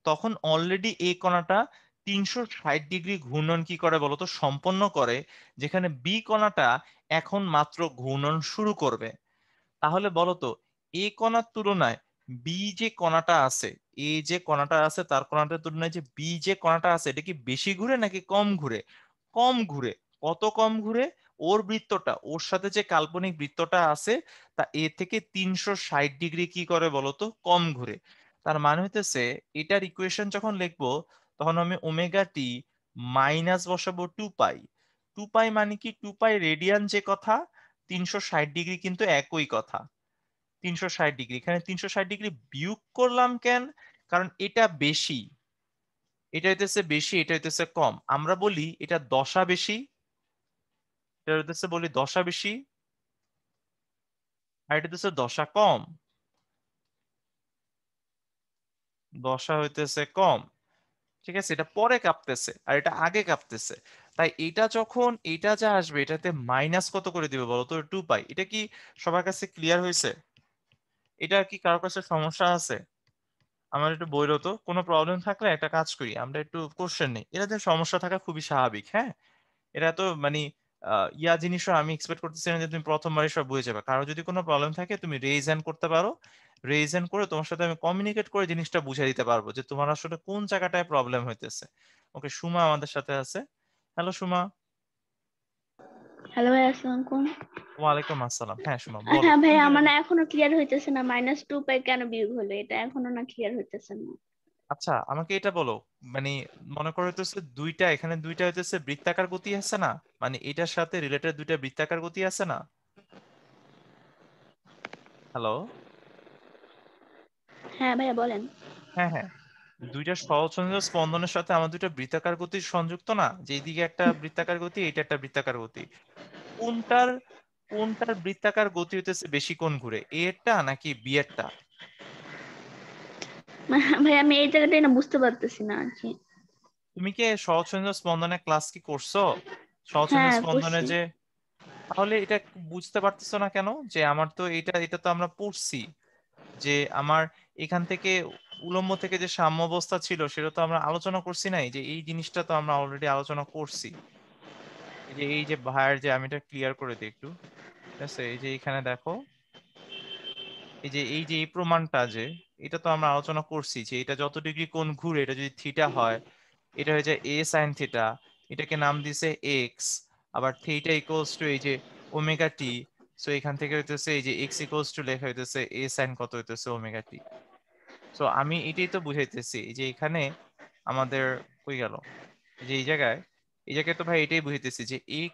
তখন অলরেডি এই কণাটা 360 ডিগ্রি ঘূর্ণন কি করে বলতো, সম্পন্ন করে। যেখানে বি কণাটা এখন মাত্র ঘূর্ণন শুরু করবে। তাহলে বলতো এ কণার তুলনায় বি যে কণাটা আছে, এই যে কণাটা আছে তার কণাটার তুলনায় যে বি যে কণাটা আছে, এটা কি বেশি ঘুরে নাকি কম ঘুরে? কম ঘুরে। কত কম ঘুরে? ওর বৃত্তটা, ওর সাথে যে কাল্পনিক বৃত্তটা আছে, তা এ থেকে 360 ডিগ্রি কি করে বলতো, কম ঘুরে। তার মানে হইতেছে, এটার ইকুয়েশন যখন লিখবো, তখন আমি ওমেগা টি মাইনাস বসাবো 2 পাই। 2 পাই মানে কি, 2 পাই রেডিয়ান যে কথা, 360 ডিগ্রি কিন্তু একই কথা। 360 ডিগ্রি, এখানে 360 ডিগ্রি বিয়োগ করলাম কেন? কারণ এটা বেশি, এটা হইতেছে বেশি, এটা হইতেছে কম। আমরা বলি এটা দশা বেশি, এটা হইতেছে বলি দশা বেশি, আর এটা হইতেছে দশা কম, দশা হইতেছে কম। ঠিক আছে, এটা পরে কাঁপতেছে আর এটা আগে কাঁপতেছে। তাই এটা যখন এটা যা আসবে এটাতে মাইনাস কত করে দিবে বলো তো, 2 পাই। এটা কি সবার কাছে ক্লিয়ার হয়েছে? এটা কি কারোর কাছে সমস্যা আছে? আমার একটু বইলো তো, কোনো প্রবলেম থাকলে একটা কাজ করি, আমরা একটু কোশ্চেন নেই। এটাতে সমস্যা থাকা খুবই স্বাভাবিক। হ্যাঁ, এটা তো মানে ইয়া জিনিসও আমি এক্সপেক্ট করতেছি না যে তুমি প্রথমবারই সব বুঝে যাবে। কারো যদি কোনো প্রবলেম থাকে তুমি রেইজ হ্যান্ড করতে পারো। রেইজ হ্যান্ড করে তোমার সাথে আমি কমিউনিকেট করে জিনিসটা বুঝিয়ে দিতে পারবো যে তোমার আসলে কোন জায়গাটায় প্রবলেম হইতেছে। ওকে, সুমা আমাদের সাথে আছে। হ্যালো সুমা। হ্যালো ভাই, আসসালামু আলাইকুম। ওয়ালাইকুম আসসালাম। হ্যাঁ সুমা বলো হ্যাঁ ভাই, কোন আমার জায়গাটা। না এখনো ক্লিয়ার হইতেছে না, -2 পাই কেন বিয়োগ হলো, এটা এখনো না ক্লিয়ার হইতেছে না। আচ্ছা আমাকে এটা বলো, মানে মনে করো হইতেছে দুইটা, এখানে দুইটা হইতেছে বৃত্তাকার গতি আছে না, মানে এটার সাথে রিলেটেড দুইটা বৃত্তাকার গতি আছে না। হ্যালো। হ্যাঁ ভাইয়া বলেন। হ্যাঁ হ্যাঁ, দুইটা সহসংযোগ স্পন্দনের সাথে আমার দুইটা বৃত্তাকার গতি সংযুক্ত না, যে এইদিকে একটা বৃত্তাকার গতি, এটা একটা বৃত্তাকার গতি। কোনটার কোনটার বৃত্তাকার গতি হইতেছে বেশি, কোণ ঘুরে, এ এরটা নাকি বি এরটা? ভাই আমি এই জায়গাটাই না বুঝতে পারতেছি না আর কি। তুমি কি সহসংযোগ স্পন্দনের ক্লাস কি করছো? সহসংযোগ হ্যাঁ স্পন্দনে করছি। যে, তাহলে এটা বুঝতে পারতেছো না কেন যে আমার তো এটা এটা তো আমরা পড়ছি যে আমার এখান থেকে উলম্ব থেকে যে সাম্যাবস্থা ছিল সেটা তো আমরা আলোচনা করছি নাই, যে এই জিনিসটা তো আমরা অলরেডি আলোচনা করছি। এই যে ভাইয়ের যে, আমি এটা ক্লিয়ার করে দিই একটু, ঠিক আছে, এই যে এখানে দেখো, এই যে এই প্রমাণটা যে, এটা তো আমরা আলোচনা করছি যে এটা যত ডিগ্রি কোণ ঘুরে এটা যদি থিটা হয়, এটা হয়ে যায় এ সাইন থিটা, এটাকে নাম দিছে এক্স। আবার থিটা ইকুয়ালস টু এই যে ওমেগা টি। সো এখান থেকে হইতেছে এই যে এক্স ইকুয়ালস টু লেখা হইতেছে এ সাইন কত হইতেছে ওমেগা টি। সো আমি এটাই তো বুঝাইতেছি, এই যে এখানে আমাদের কই গেল, এই যে এই জায়গায় তো ভাই এটাই বুঝাইতেছি যে এই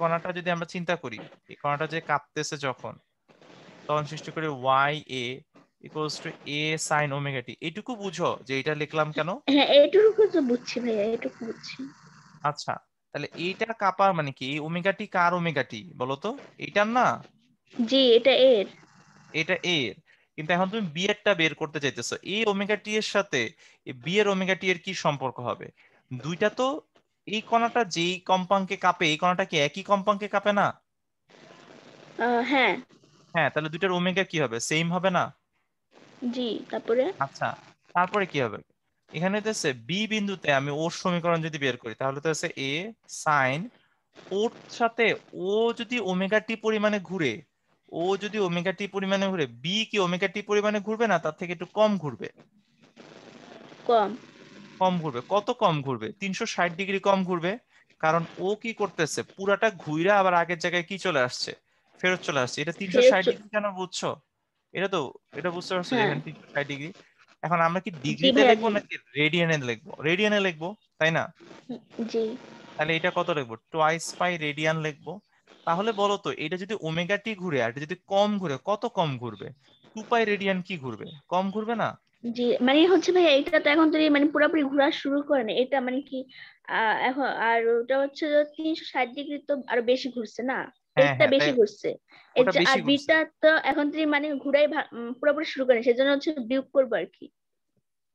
কণাটা যদি আমরা চিন্তা করি, এই কণাটা যে কাঁপতেছে যখন, তখন সৃষ্টি করে ওয়াই এ equals to A sine omega t. এইটুকু বুঝো যে এটা লিখলাম কেন। হ্যাঁ এইটুকু তো বুঝছি ভাইয়া, এইটুকু বুঝছি। আচ্ছা, তাহলে এইটা কাপার মানে কি, এই ওমেগা টি কার ওমেগা টি বলো তো? এইটার না, জি এটা এর। এটা এর। কিন্তু এখন তুমি বি এরটা বের করতে চাইতেছো, এই ওমেগা টি এর সাথে এই বি এর ওমেগা টি এর কি সম্পর্ক হবে? দুইটা তো, এই কণাটা যেই কম্পাঙ্কে কাঁপে এই কণাটা কি একই কম্পাঙ্কে কাঁপে না? হ্যাঁ। হ্যাঁ, তাহলে দুইটার ওমেগা কি হবে, সেম হবে না? জি তারপরে। আচ্ছা, তারপরে কি হবে, এখানে হচ্ছে বি বিন্দুতে আমি ওর সমীকরণ যদি বের করি তাহলে তো হচ্ছে এ সাইন, ওর সাথে ও যদি ওমেগা টি পরিমাণে ঘুরে, ও যদি ওমেগা টি পরিমাণে ঘুরে, বি কি ওমেগা টি পরিমাণে ঘুরবে না, তার থেকে একটু কম ঘুরবে? কম। কম ঘুরবে। কত কম ঘুরবে? 360 ডিগ্রি কম ঘুরবে। কারণ ও কি করতেছে, পুরাটা ঘুইরা আবার আগের জায়গায় কি চলে আসছে, ফেরত চলে আসছে। এটা তিনশো ফেরত ষাট ডিগ্রি কেন বুঝছো? এটা তো, এটা বুঝতে পারছো যে হ্যাঁ। এখানে 360 ডিগ্রি। এখন আমরা কি জি ডিগ্রিতে ভাইয়া লিখবো জি। নাকি রেডিয়ানে লিখবো? রেডিয়ানে লিখবো, তাই না? জি। তাহলে এটা কত লিখবো, টোয়াইস পাই রেডিয়ান লিখবো। তাহলে বলো তো, এটা যদি ওমেগা টি ঘুরে আর এটা যদি কম ঘুরে, কত কম ঘুরবে? 2 পাই রেডিয়ান কি ঘুরবে, কম ঘুরবে না? জি মানে হচ্ছে ভাইয়া, এটা তো এখন যদি মানে পুরোপুরি ঘোরা শুরু করে না, এটা মানে কি এখন আর ওটা হচ্ছে যে 360 ডিগ্রি তো আরো বেশি ঘুরছে না, হ্যাঁ এরটা হ্যাঁ, তাই বেশি ঘুরছে। এর ওটা যে বেশি আর ঘুরছে। বিটা তো এখন যদি মানে ঘুরাই পুরোপুরি শুরু করে, সেজন্য হচ্ছে বিয়োগ করবো আর কি।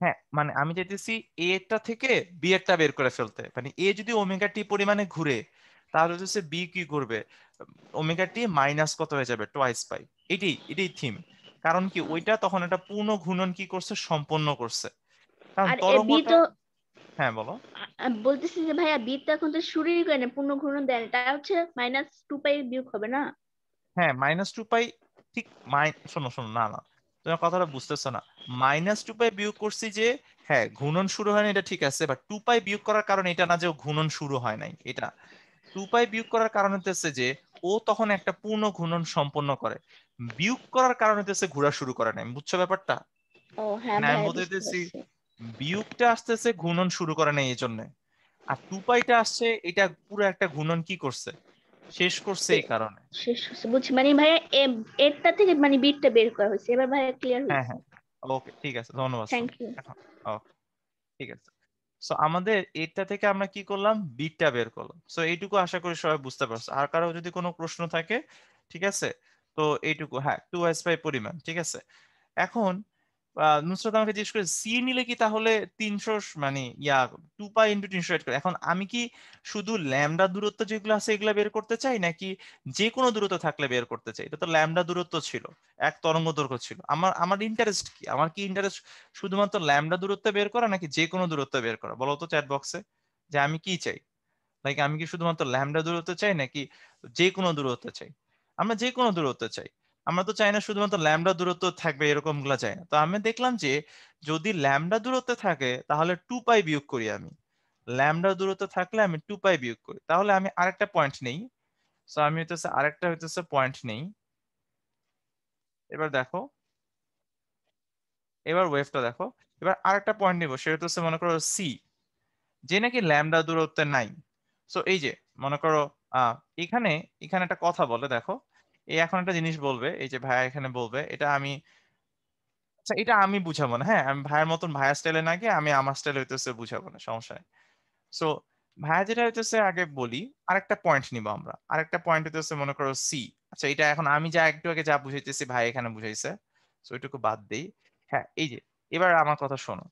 হ্যাঁ, মানে আমি চাইতেছি এ টা থেকে বি এরটা বের করে ফেলতে, মানে এ যদি ওমেগা টি পরিমাণে ঘুরে তাহলে হচ্ছে বি কি করবে, ওমেগা টি মাইনাস কত হয়ে যাবে, টোয়াইস পাই। এটাই এটাই থিম। কারণ কি ওইটা তখন একটা পূর্ণ ঘূর্ণন কি করছে, সম্পন্ন করছে। কারণ আর বি তরঙ্গটা, তো হ্যাঁ বলো। বলতেছি যে ভাইয়া, বি তো এখন তো শুরুই করে না, পূর্ণ ঘূর্ণন দেয় না, এটা হচ্ছে -2 পাই বিয়োগ হবে না। হ্যাঁ -2 পাই, ঠিক। শোনো শোনো, না না, তোমার কথাটা বুঝতেছো না। -2 পাই বিয়োগ করছি যে, হ্যাঁ ঘূর্ণন শুরু হয় না এটা ঠিক আছে, বাট 2 পাই বিয়োগ করার কারণ এটা না যে ও ঘূর্ণন শুরু হয় নাই, এটা 2 পাই বিয়োগ করার কারণ হতেছে যে ও তখন একটা পূর্ণ ঘূর্ণন সম্পন্ন করে। বিয়োগ করার কারণ হতেছে ঘোরা শুরু করে নাই, বুঝছো ব্যাপারটা? ও হ্যাঁ মানে আমি ভাইয়া বলতে বুঝতে চাইতেছি, পারছি। বিয়োগটা আসতেছে ঘূর্ণন শুরু করে নাই এই জন্য। আর 2 পাইটা আসছে, এটা পুরো একটা ঘূর্ণন কি করছে, শেষ করছে এই কারণে। শেষ হচ্ছে বুঝছি, মানে ভাইয়া এরটা থেকে মানে বিটটা বের করা হয়েছে, এবার ভাইয়া ক্লিয়ার হ্যাঁ হয়েছে। হ্যাঁ, ওকে ঠিক আছে, ধন্যবাদ থ্যাংক সোনা। ইউ। এখন ওকে, ঠিক আছে। সো আমাদের এটা থেকে আমরা কি করলাম, বিটটা বের করলাম। সো এইটুকু আশা করি সবাই বুঝতে পারছো। আর কারো যদি কোনো প্রশ্ন থাকে, ঠিক আছে, তো এইটুকু, হ্যাঁ 2s পাই পরিমাণ, ঠিক আছে। এখন নুসরাত আমাকে জিজ্ঞেস করে সি নিলে কি তাহলে 300 মানে 2 পাই ইন্টু 300 করে। এখন আমি কি শুধু ল্যামডা দূরত্ব যেগুলো আছে এগুলা বের করতে চাই, নাকি যে কোনো দূরত্ব থাকলে বের করতে চাই? এটা তো ল্যামডা দূরত্ব ছিল, এক তরঙ্গ দৈর্ঘ্য ছিল। আমার আমার ইন্টারেস্ট কি? আমার কি ইন্টারেস্ট শুধুমাত্র ল্যামডা দূরত্ব বের করা, নাকি যে কোনো দূরত্ব বের করা? বলো তো চ্যাট বক্সে যে আমি কি চাই। লাইক আমি কি শুধুমাত্র ল্যামডা দূরত্ব চাই, নাকি যে কোনো দূরত্ব চাই? আমরা যে কোনো দূরত্ব চাই। আমরা তো চাই না শুধুমাত্র ল্যামডা দূরত্ব থাকবে এরকম গুলা চাই না। তো আমি দেখলাম যে যদি ল্যামডা দূরত্ব থাকে তাহলে 2 পাই বিয়োগ করি আমি। ল্যামডা দূরত্ব থাকলে আমি 2 পাই বিয়োগ করি। তাহলে আমি আরেকটা পয়েন্ট নেই। সো আমি হইতেছে আরেকটা হইতেছে পয়েন্ট নেই। এবার দেখো, এবার ওয়েভটা দেখো। এবার আরেকটা পয়েন্ট নিব, সেটা হচ্ছে মনে করো সি, যে নাকি ল্যামডা দূরত্বে নাই। সো এই যে মনে করো আহ এখানে এখানে একটা কথা বলে দেখো, এই এখন একটা জিনিস বলবে, এই যে ভাইয়া এখানে বলবে, এটা আমি, আচ্ছা এটা আমি বুঝাবো না, হ্যাঁ আমি ভাইয়ের মতন ভাইয়া স্টাইলে না গিয়ে আমি আমার স্টাইলে হইতেছে বুঝাবো না, সমস্যা নেই। সো ভাইয়া যেটা হইতেছে আগে বলি, আরেকটা পয়েন্ট নিব আমরা। আরেকটা পয়েন্ট হইতেছে মনে করো সি। আচ্ছা এটা এখন আমি যা একটু আগে যা বুঝাইতেছি ভাই এখানে বুঝাইছে, সো এটুকু বাদ দেই। হ্যাঁ এই যে এবার আমার কথা শোনো,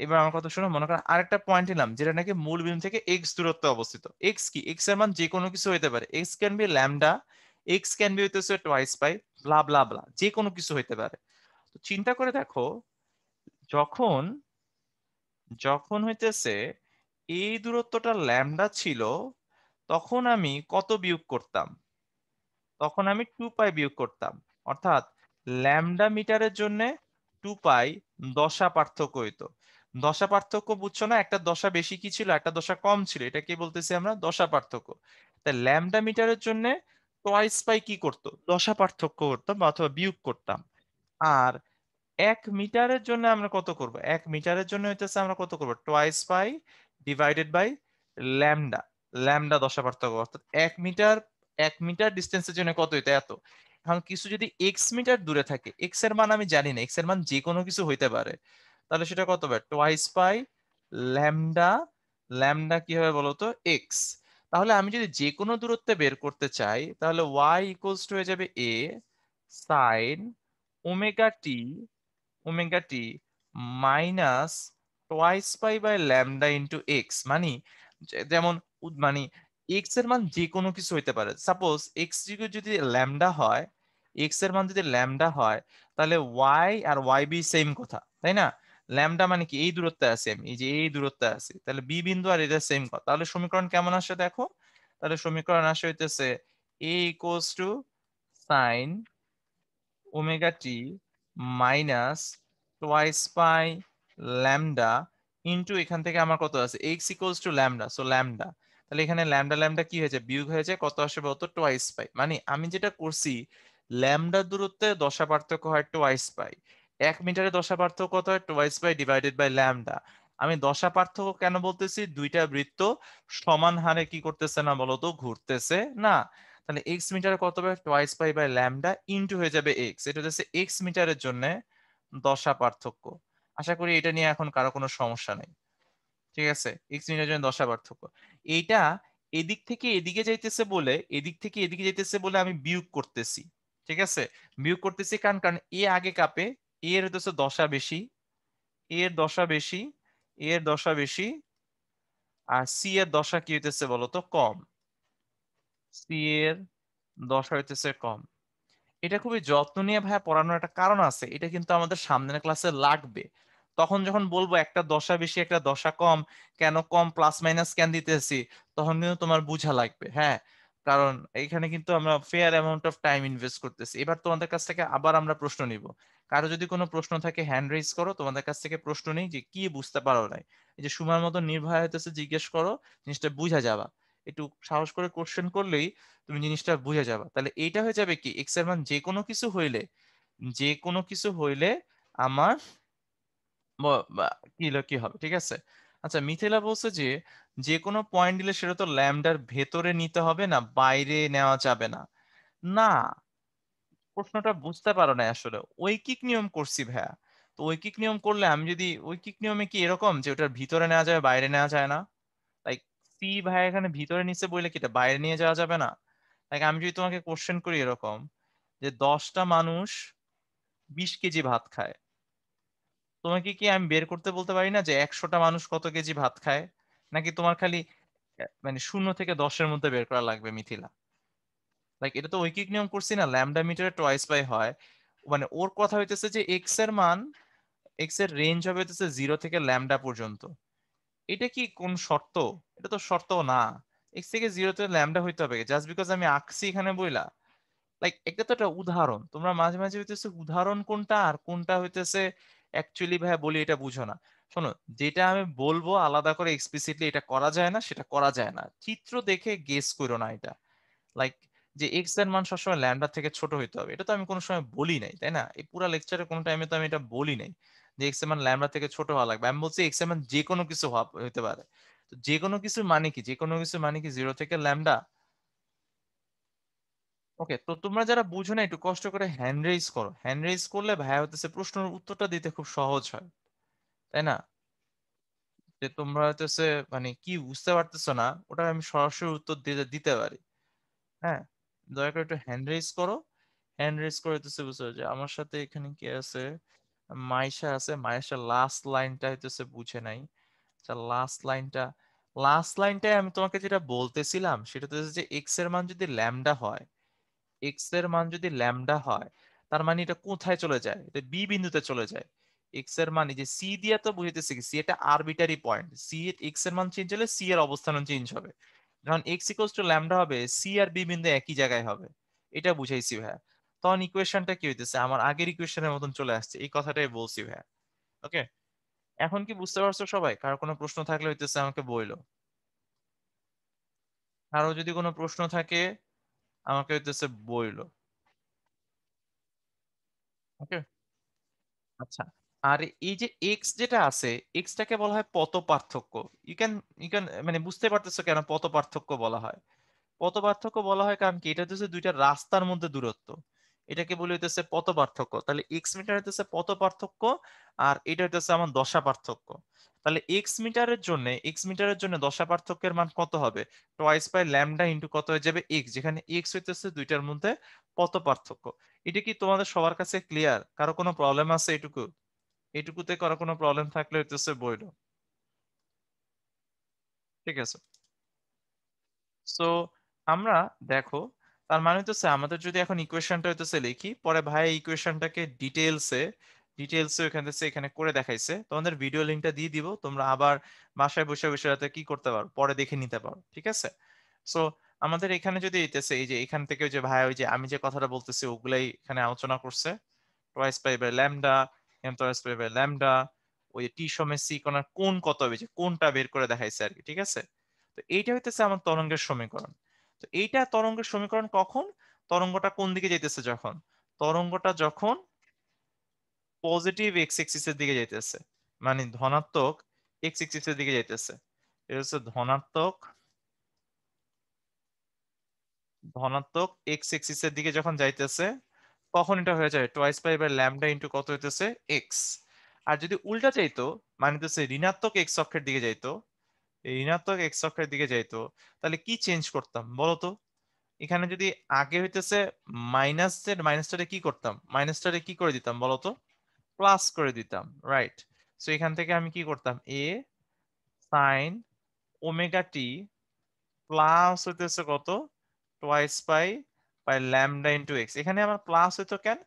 এবার আমার কথা শোনো। মনে করেন আরেকটা পয়েন্ট নিলাম যেটা নাকি মূল বিন্দু থেকে এক্স দূরত্বে অবস্থিত। এক্স কি? এক্স এর মান যে কোনো কিছু হইতে পারে। X can be lambda, x can be হইতেছে টুয়াইস পাই, ব্লা ব্লা ব্লা, যে কোনো কিছু হইতে পারে। তো চিন্তা করে দেখো, যখন যখন হইতেছে এই দূরত্বটা ল্যামডা ছিল, তখন আমি কত বিয়োগ করতাম? তখন আমি 2 পাই বিয়োগ করতাম। অর্থাৎ ল্যামডা মিটারের জন্য 2 পাই দশা পার্থক্য হইতো। দশা পার্থক্য বুঝছো না? একটা দশা বেশি কি ছিল, একটা দশা কম ছিল, এটা কি বলতেছি আমরা? দশা পার্থক্য। তাই ল্যামডা মিটারের জন্য টুয়াইস পাই কি করতো? দশা পার্থক্য করতাম বা অথবা বিয়োগ করতাম। আর 1 মিটারের জন্য আমরা কত করব? 1 মিটারের জন্য হইতেছে আমরা কত করব? Twice pi divided by lambda. Lambda দশা পার্থক্য, অর্থাৎ 1 মিটার, 1 মিটার ডিস্টেন্সের জন্য কত হইতো? এত। এখন কিছু যদি এক্স মিটার দূরে থাকে, এক্স এর মান আমি জানি না, এক্স এর মান যে কোনো কিছু হইতে পারে, তাহলে সেটা কত হবে? টুয়াইস পাই ল্যামডা। ল্যামডা কি হবে বলতো? এক্স। তাহলে আমি যদি যে কোনো দূরত্বে বের করতে চাই, তাহলে ওয়াই ইকুয়ালস টু হয়ে যাবে a sine omega t, omega t minus twice pi by lambda into x. মানে যেমন মানে এক্স এর মান যে কোনো কিছু হইতে পারে। সাপোজ এক্স যদি ল্যামডা হয়, এক্স এর মান যদি ল্যামডা হয়, তাহলে ওয়াই আর ওয়াই বি সেম কথা, তাই না? ল্যামডা মানে কি? এই দূরত্বে আছি আমি, এই যে এই দূরত্বে আছি, তাহলে বি বিন্দু আর এটা সেম কথা। তাহলে সমীকরণ কেমন আসে দেখো, তাহলে সমীকরণ আসে হইতেছে a equals to sine omega t minus twice pi lambda into, এখান থেকে আমার কত আছে? X equals to lambda, so lambda. তাহলে এখানে ল্যামডা ল্যামডা কি হয়েছে? বিয়োগ হয়েছে, কত আসবে বলতো? টোয়াইস পাই। মানে আমি যেটা করছি, ল্যামডা দূরত্বে দশা পার্থক্য হয় টোয়াইস পাই, 1 মিটারে দশা পার্থক্য কত হয়? Twice pi divided by lambda. আমি দশা পার্থক্য কেন বলতেছি? দুইটা বৃত্ত সমান হারে কি করতেছে না বলতো? ঘুরতেছে না। তাহলে এক্স মিটারে কত হবে? Twice pi by lambda into হয়ে যাবে এক্স। এটা হচ্ছে এক্স মিটারের জন্য দশা পার্থক্য। আশা করি এটা নিয়ে এখন কারো কোনো সমস্যা নেই। ঠিক আছে, এক্স মিটারের জন্য দশা পার্থক্য। এইটা এদিক থেকে এদিকে যাইতেছে বলে, এদিক থেকে এদিকে যাইতেছে বলে আমি বিয়োগ করতেছি। ঠিক আছে, বিয়োগ করতেছি কারণ কারণ এ আগে কাপে, এ এর হচ্ছে দশা বেশি, এ এর দশা বেশি, এ এর দশা বেশি, আর সি এর দশা কি হইতেছে বলতো? কম। সি এর দশা হইতেছে কম। এটা খুবই যত্ন নিয়ে ভাইয়া পড়ানোর একটা কারণ আছে, এটা কিন্তু আমাদের সামনের ক্লাসে লাগবে। তখন যখন বলবো একটা দশা বেশি একটা দশা কম, কেন কম, প্লাস মাইনাস কেন দিতেছি, তখন কিন্তু তোমার বুঝা লাগবে। হ্যাঁ, কারণ এখানে কিন্তু আমরা fair amount of time invest করতেছি। এবার তোমাদের কাছ থেকে আবার আমরা প্রশ্ন নিব। কারো যদি কোনো প্রশ্ন থাকে হ্যান্ড রেজ করো, তোমাদের কাছ থেকে প্রশ্ন নেই যে কি বুঝতে পারো নাই। এই যে সময় মতো নির্ভয় হইতেছে, জিজ্ঞেস করো, জিনিসটা বুঝা যাবা। একটু সাহস করে কোশ্চেন করলেই তুমি জিনিসটা বুঝে যাবা। তাহলে এইটা হয়ে যাবে কি? এক্স এর মান যে কোনো কিছু হইলে, যে কোনো কিছু হইলে আমার কি হবে? ঠিক আছে। আচ্ছা মিথিলা বলছে যে যে কোনো পয়েন্ট দিলে সেটা তো ল্যামডার ভেতরে নিতে হবে না, বাইরে নেওয়া যাবে না। না, প্রশ্নটা বুঝতে পারো না আসলে। ঐকিক নিয়ম করছি ভাইয়া। তো ঐকিক নিয়ম করলে আমি যদি, ঐকিক নিয়মে কি এরকম যে ওটার ভিতরে নেওয়া যায় বাইরে নেওয়া যায় না? লাইক সি ভাই এখানে ভিতরে নিচে বইলে কি এটা বাইরে নিয়ে যাওয়া যাবে না? লাইক আমি যদি তোমাকে কোশ্চেন করি এরকম যে 10টা মানুষ 20 কেজি ভাত খায়, তোমাকে কি আমি বের করতে বলতে পারি না যে 100টা মানুষ কত কেজি ভাত খায়, নাকি তোমার খালি মানে 0 থেকে 10-এর মধ্যে বের করা লাগবে মিথিলা? লাইক এটা তো ঐকিক নিয়ম করছি না, ল্যামডা মিটারে টয়েস বাই হয়। মানে ওর কথা হইতেছে যে এক্স এর মান, এক্স এর রেঞ্জ হবে হইতেছে 0 থেকে ল্যামডা পর্যন্ত। এটা কি কোন শর্ত? এটা তো শর্ত না। এক্স থেকে 0 তে ল্যামডা হইতে হবে জাস্ট বিকজ আমি আঁকছি এখানে বইলা। লাইক এটা তো একটা উদাহরণ, তোমরা মাঝে মাঝে হইতেছে উদাহরণ কোনটা আর কোনটা হইতেছে অ্যাকচুয়ালি ভাই বলি এটা বুঝো না। শোনো, যেটা আমি বলবো আলাদা করে এক্সপ্লিসিটলি এটা করা যায় না, সেটা করা যায় না, চিত্র দেখে গেস করো না এটা। লাইক যে এক্স এর মান সবসময় ল্যামডা থেকে ছোট হইতে হবে, এটা তো আমি কোনো সময় বলি নাই, তাই না? এই পুরো লেকচারে কোনো টাইমে তো আমি এটা বলি নাই যে এক্স এর মান ল্যামডা থেকে ছোট হওয়া লাগবে। আমি বলছি এক্স এর মান যে কোনো কিছু হইতে পারে। তো যে কোনো কিছু মানে কি, যে কোনো কিছু মানে কি 0 থেকে ল্যামডা। ওকে, তো তোমরা যারা বুঝো না একটু কষ্ট করে হ্যান্ড রেইজ করো, হ্যান্ড রেইজ করলে ভাইয়া হতেছে প্রশ্নের উত্তরটা দিতে খুব সহজ হয়, তাই না? যে তোমরা হতেছে মানে কি বুঝতে পারতেছো না ওটা আমি সরাসরি উত্তর দিতে দিতে পারি। হ্যাঁ, দয়া করে একটু হ্যান্ড রেইজ করো। হ্যান্ড রেইজ করে হইতেছে বুঝছো যে আমার সাথে এখানে কি আছে, মাইশা আছে। মাইশা লাস্ট লাইনটা হইতেছে বুঝে নাই। আচ্ছা, লাস্ট লাইনটাই আমি তোমাকে যেটা বলতেছিলাম সেটা হচ্ছে যে এক্স এর মান যদি ল্যামডা হয়, এক্স এর মান যদি ল্যামডা হয়, তার মানে এটা কোথায় চলে যায়? এটা বি বিন্দুতে চলে যায়। এক্স এর মান এই যে সি দিয়ে তো বুঝাইতেছি কি, সি এটা আরবিটারি পয়েন্ট, সি এক্স এর মান চেঞ্জ হলে সি এর অবস্থান চেঞ্জ হবে। যখন এক্স ইকুয়ালস টু ল্যামডা হবে, সি আর বি বিন্দু একই জায়গায় হবে, এটা বুঝাইছি ভাইয়া। তখন ইকুয়েশনটা কি হইতেছে, আমার আগের ইকুয়েশনের মতন চলে আসছে, এই কথাটাই বলছি ভাইয়া। ওকে, এখন কি বুঝতে পারছো সবাই? কারো কোনো প্রশ্ন থাকলে হইতেছে আমাকে বইলো। কারো যদি কোনো প্রশ্ন থাকে আমাকে হইতেছে বইলো। ওকে, আচ্ছা। আর এই যে এক্স যেটা আছে, এক্সটাকে বলা হয় পথ পার্থক্য। ইউ ক্যান ইউ ক্যান মানে বুঝতে পারতেছো কেন পথ পার্থক্য বলা হয়? পথ পার্থক্য বলা হয় কারণ কি, এটা হচ্ছে দুইটা রাস্তার মধ্যে দূরত্ব, এটাকে বলে হইতেছে পথ পার্থক্য। তাহলে এক্স মিটার হইতেছে পথ পার্থক্য, আর এটা হইতেছে আমার দশা পার্থক্য। তাহলে এক্স মিটারের জন্য দশা পার্থক্যের মান কত হবে? টয়েস বাই ল্যামডা ইন্টু কত হয়ে যাবে এক্স, যেখানে এক্স হইতেছে দুইটার মধ্যে পথ পার্থক্য। এটা কি তোমাদের সবার কাছে ক্লিয়ার? কারো কোনো প্রবলেম আছে এটুকু? এটুকুতে কারো কোনো প্রবলেম থাকলে হইতেছে বইলো। ঠিক আছে, সো আমরা দেখো, তার মানে হচ্ছে আমাদের যদি এখন ইকুয়েশনটা হইতেছে লিখি, পরে ভাই ইকুয়েশনটাকে ডিটেলসে এখান থেকে এখানে করে দেখাইছে, তোমাদের ভিডিও লিংকটা দিয়ে দিব, তোমরা আবার বাসায় বসে বসে রাতে কি করতে পারো, পরে দেখে নিতে পারো। ঠিক আছে, সো আমাদের এখানে যদি হইতেছে এই যে এখান থেকে ওই যে ভাই ওই যে আমি যে কথাটা বলতেছি ওগুলাই এখানে আলোচনা করছে। Twice pi by lambda, M twice pi by lambda, ওই টি সমেত সি কোণের কোণ কত হবে যে কোণটা বের করে দেখাইছে আর কি। ঠিক আছে, তো এইটা হইতেছে আমার তরঙ্গের সমীকরণ। তো এইটা তরঙ্গের সমীকরণ কখন? তরঙ্গটা কোন দিকে যাইতেছে, যখন তরঙ্গটা যখন পজিটিভ এক্স এক্সিসের দিকে যাইতেছে, মানে ধনাত্মক এক্স এক্সিসের দিকে যাইতেছে। এটা হচ্ছে ধনাত্মক ধনাত্মক এক্স এক্সিসের দিকে যখন যাইতেছে, তখন এটা হয়ে যায় twice pi by lambda into কত হইতেছে এক্স। আর যদি উল্টা যাইতো, মানে হচ্ছে ঋণাত্মক এক্স অক্ষের দিকে যাইতো, এই ঋণাত্মক এক্স অক্ষের দিকে যাইতো, তাহলে কি চেঞ্জ করতাম বলো তো? এখানে যদি আগে হইতেছে মাইনাসটারে কি করতাম, মাইনাসটারে কি করে দিতাম বলো তো? প্লাস করে দিতাম, রাইট? সো এখান থেকে আমি কি করতাম, A sine omega T plus হইতেছে কত, twice pi by lambda into X. এখানে আমার প্লাস হইতো কেন?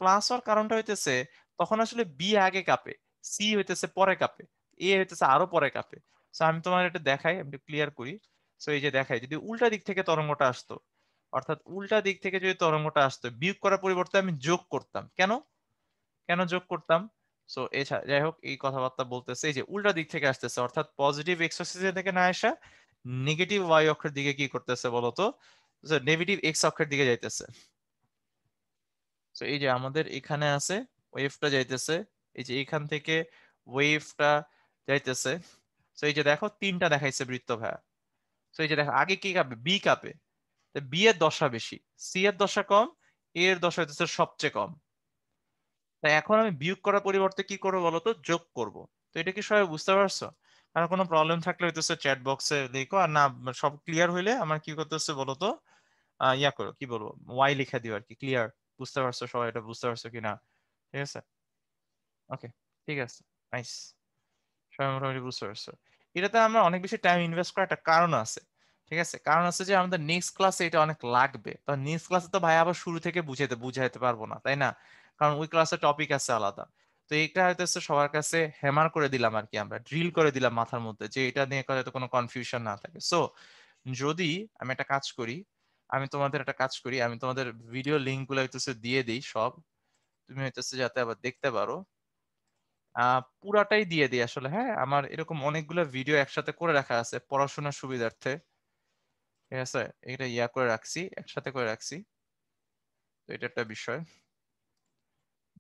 প্লাস হওয়ার কারণটা হইতেছে তখন আসলে বি আগে কাঁপে, সি হইতেছে পরে কাঁপে, এ হইতেছে আরো পরে কাঁপে। সো আমি তোমার এটা দেখাই, আমি ক্লিয়ার করি। সো এই যে দেখাই, যদি উল্টা দিক থেকে তরঙ্গটা আসতো, অর্থাৎ উল্টা দিক থেকে যদি তরঙ্গটা আসতো, বিয়োগ করার পরিবর্তে আমি যোগ করতাম। কেন কেন যোগ করতাম? সো এছাড়া যাই হোক, এই কথাবার্তা বলতেছে এই যে উল্টা দিক থেকে আসতেছে, অর্থাৎ পজিটিভ এক্স অক্ষের থেকে না আসা নেগেটিভ ওয়াই অক্ষের দিকে কি করতেছে বলতো, নেগেটিভ এক্স অক্ষের দিকে যাইতেছে। তো এই যে আমাদের এখানে আছে ওয়েভটা যাইতেছে, এই যে এখান থেকে ওয়েভটা যাইতেছে। তো এই যে দেখো তিনটা দেখাইছে বৃত্ত ভাইয়া। তো এই যে দেখো আগে কি কাঁপে, বি কাঁপে, বি এর দশা বেশি, সি এর দশা কম, এ এর দশা হইতেছে সবচেয়ে কম। তাই এখন আমি বিয়োগ করার পরিবর্তে কি করবো বলতো, যোগ করব। তো এটা কি সবাই বুঝতে পারছো? আর কোনো প্রবলেম থাকলে হইতেছে চ্যাট বক্সে লিখো, আর না সব ক্লিয়ার হইলে আমার কি করতে হচ্ছে বলতো, ইয়া করো, কি বলবো, ওয়াই লিখে দিও আর কি। ক্লিয়ার? বুঝতে পারছো সবাই? এটা বুঝতে পারছো কিনা? ঠিক আছে, ওকে। ঠিক আছে, নাইস, সবাই মোটামুটি বুঝতে পারছো। এটাতে আমরা অনেক বেশি টাইম ইনভেস্ট করার একটা কারণ আছে। ঠিক আছে, কারণ আছে যে আমাদের নেক্সট ক্লাসে এটা অনেক লাগবে। তো নেক্সট ক্লাসে তো ভাই আবার শুরু থেকে বুঝাইতে পারবো না, তাই না? কারণ ওই ক্লাসে টপিক আছে আলাদা। তো এটা হয়তো সবার কাছে হ্যামার করে দিলাম আর কি, আমরা ড্রিল করে দিলাম মাথার মধ্যে, যে এটা নিয়ে হয়তো কোনো কনফিউশন না থাকে। সো যদি আমি একটা কাজ করি, আমি তোমাদের ভিডিও লিঙ্ক গুলো হইতেছে দিয়ে দিই সব, তুমি হইতেছে যাতে আবার দেখতে পারো। পুরাটাই দিয়ে দিই আসলে। হ্যাঁ, আমার এরকম অনেকগুলো ভিডিও একসাথে করে রাখা আছে পড়াশোনার সুবিধার্থে। ঠিক আছে, এটা করে রাখছি, একসাথে করে রাখছি। তো এটা একটা বিষয়।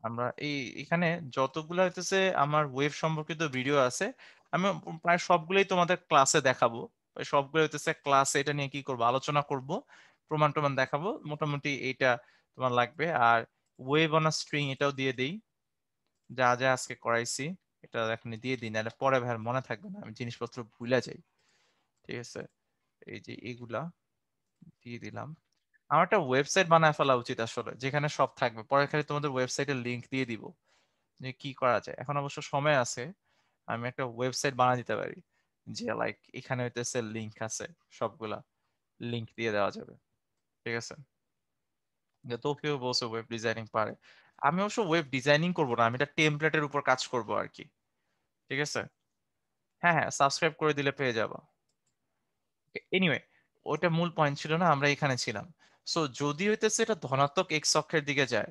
আমরা এখানে যতগুলো হইতেছে আমার ওয়েব সম্পর্কিত ভিডিও আছে, আমি প্রায় সবগুলোই তোমাদের ক্লাসে দেখাবো। প্রায় সবগুলো হইতেছে ক্লাসে এটা নিয়ে কি করব, আলোচনা করব, প্রমাণ টমান দেখাবো। মোটামুটি এইটা তোমার লাগবে। আর ওয়েব অন স্ট্রিং এটাও দিয়ে দিই, যা যা আজকে করাইছি এটা এখনই দিয়ে দিই, নাহলে পরে ভাই আর মনে থাকবে না, আমি জিনিসপত্র ভুলে যাই। ঠিক আছে, এই যে এগুলা দিয়ে দিলাম। আমার একটা ওয়েবসাইট বানায় ফেলা উচিত আসলে, যেখানে সব থাকবে। পরে খালি তোমাদের ওয়েবসাইটের লিংক দিয়ে দিব, যে কি করা যায়। এখন অবশ্য সময় আছে, আমি একটা ওয়েবসাইট বানিয়ে দিতে পারি, যে লাইক এখানে হইতেছে লিংক আছে, সবগুলা লিংক দিয়ে দেওয়া যাবে। ঠিক আছে, যে তো কেউ বলছে ওয়েব ডিজাইনিং পারে। আমি অবশ্য ওয়েব ডিজাইনিং করবো না, আমি এটা টেমপ্লেটের উপর কাজ করব আর কি। ঠিক আছে, হ্যাঁ হ্যাঁ, সাবস্ক্রাইব করে দিলে পেয়ে যাবো। এনিওয়ে, ওটা মূল পয়েন্ট ছিল না, আমরা এখানে ছিলাম। সো যদি হইতেছে এটা ধনাত্মক এক্স অক্ষের দিকে যায়,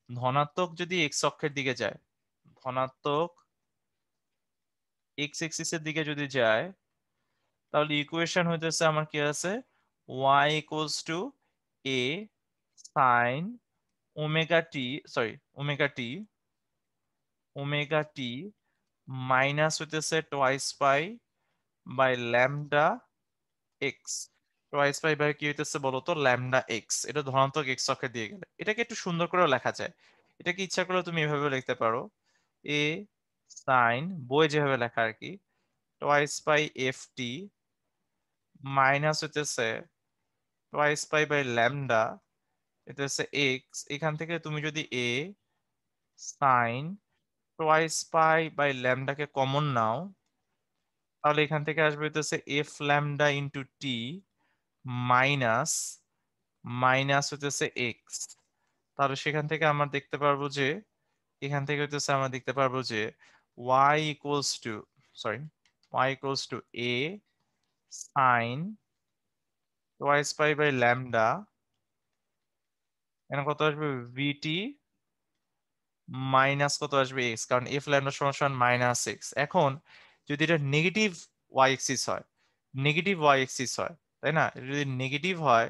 ধনাত্মক যদি এক্স অক্ষের দিকে যায়, ধনাত্মক এক্স এক্সিসের দিকে যদি যায়, তাহলে ইকুয়েশন হইতেছে আমার কি আছে, y equals to a sine omega t, sorry omega t minus হইতেছে twice pi by lambda x. Twice pi by কি হইতেছে বলতো, ল্যামডা এক্স। এটা ধনাত্মক এক্স অক্ষে দিয়ে গেলে এটাকে একটু সুন্দর করেও লেখা যায়। এটাকে ইচ্ছা করলে তুমি এভাবে লিখতে পারো, এ সাইন বই যেভাবে লেখা আর কি, twice pi F T minus হইতেছে টোয়াইস পাই বাই ল্যামডা, এটা হচ্ছে এক্স। এখান থেকে তুমি যদি a sine twice pi by ল্যামডাকে কমন নাও, তাহলে এখান থেকে আসবে হইতেছে এফ ল্যামডা ইন্টু টি মাইনাস মাইনাস হইতেছে এক্স। তাহলে সেখান থেকে আমরা দেখতে পারবো যে, এখান থেকে হইতেছে আমরা দেখতে পারবো যে y equals to, sorry, y equals to a sine twice pi by lambda, এখানে কত আসবে ভিটি মাইনাস কত আসবে এক্স, কারণ এফ ল্যামডা সমান সমান মাইনাস এক্স। এখন যদি এটা নেগেটিভ ওয়াই এক্সিস হয়, নেগেটিভ ওয়াই এক্সিস হয়, তাই না? এটা যদি নেগেটিভ হয়,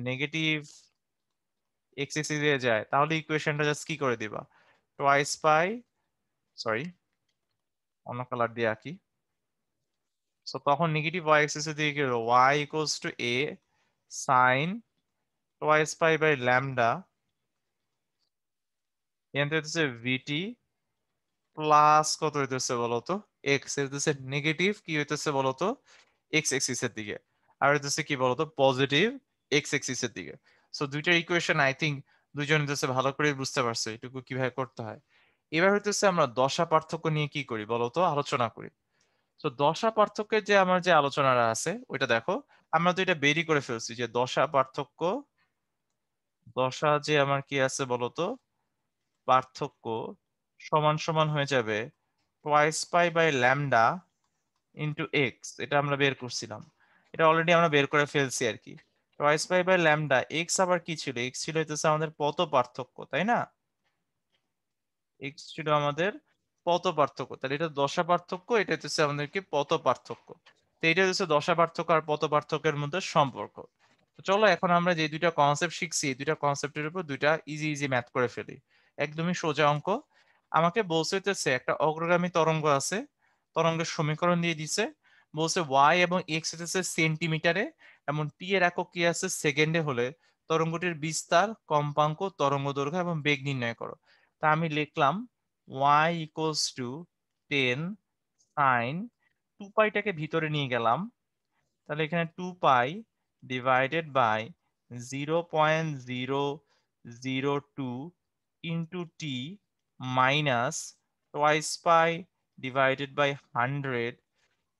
নেগেটিভ এক্স এক্সিস দিয়ে যায়, তাহলে ইকুয়েশনটা জাস্ট কি করে দিবা, টোয়াইস পাই, সরি অন্য কালার দিয়ে আঁকি। সো তখন নেগেটিভ ওয়াই এক্সিস এর দিকে কি হলো, Y equals to A sine twice pi by lambda, এখান থেকে হচ্ছে ভিটি প্লাস কত হইতেছে বলতো, এক্স হইতেছে নেগেটিভ কি হইতেছে বলতো, এক্স এক্সিস এর দিকে, আর হইতেছে কি বলতো পজিটিভ এক্স এক্সিস এর দিকে। সো দুইটা ইকুয়েশন আই থিঙ্ক দুইজন হইতেছে ভালো করে বুঝতে পারছে এটুকু কিভাবে করতে হয়। এবার হইতেছে আমরা দশা পার্থক্য নিয়ে কি করি বলতো, আলোচনা করি। তো দশা পার্থক্যের যে আমার যে আলোচনাটা আছে ওইটা দেখো, আমরা তো এটা বেরি করে ফেলছি যে দশা পার্থক্য, দশা যে আমার কি আছে বলতো, পার্থক্য সমান সমান হয়ে যাবে twice pi by lambda into X. এটা আমরা বের করছিলাম, এটা অলরেডি আমরা বের করে ফেলছি আর কি। Twice pi by lambda X আবার কি ছিল, এক্স ছিল হইতেছে আমাদের পথ পার্থক্য, তাই না? এক্স ছিল আমাদের পথ পার্থক্য, তাহলে এটা দশা পার্থক্য, এটা হচ্ছে আমাদেরকে পথ পার্থক্য। তো এটা হচ্ছে দশা পার্থক্য আর পথ পার্থক্যের মধ্যে সম্পর্ক। তো চলো এখন আমরা যে দুইটা কনসেপ্ট শিখছি, এই দুইটা কনসেপ্টের উপর দুইটা ইজি ইজি ম্যাথ করে ফেলি, একদমই সোজা অঙ্ক। আমাকে বলছে হইতেছে একটা অগ্রগামী তরঙ্গ আছে, তরঙ্গের সমীকরণ দিয়ে দিছে, বলছে ওয়াই এবং এক্স হইতেছে সেন্টিমিটারে, এমন টি এর একক কি আছে সেকেন্ডে হলে তরঙ্গটির বিস্তার, কম্পাঙ্ক, তরঙ্গ দৈর্ঘ্য এবং বেগ নির্ণয় করো। তা আমি লিখলাম y ইকুয়ালস টু 10 সাইন 2 পাইটাকে ভিতরে নিয়ে গেলাম, তাহলে এখানে 2 pi divided by 0.002 into T minus twice pi divided by 100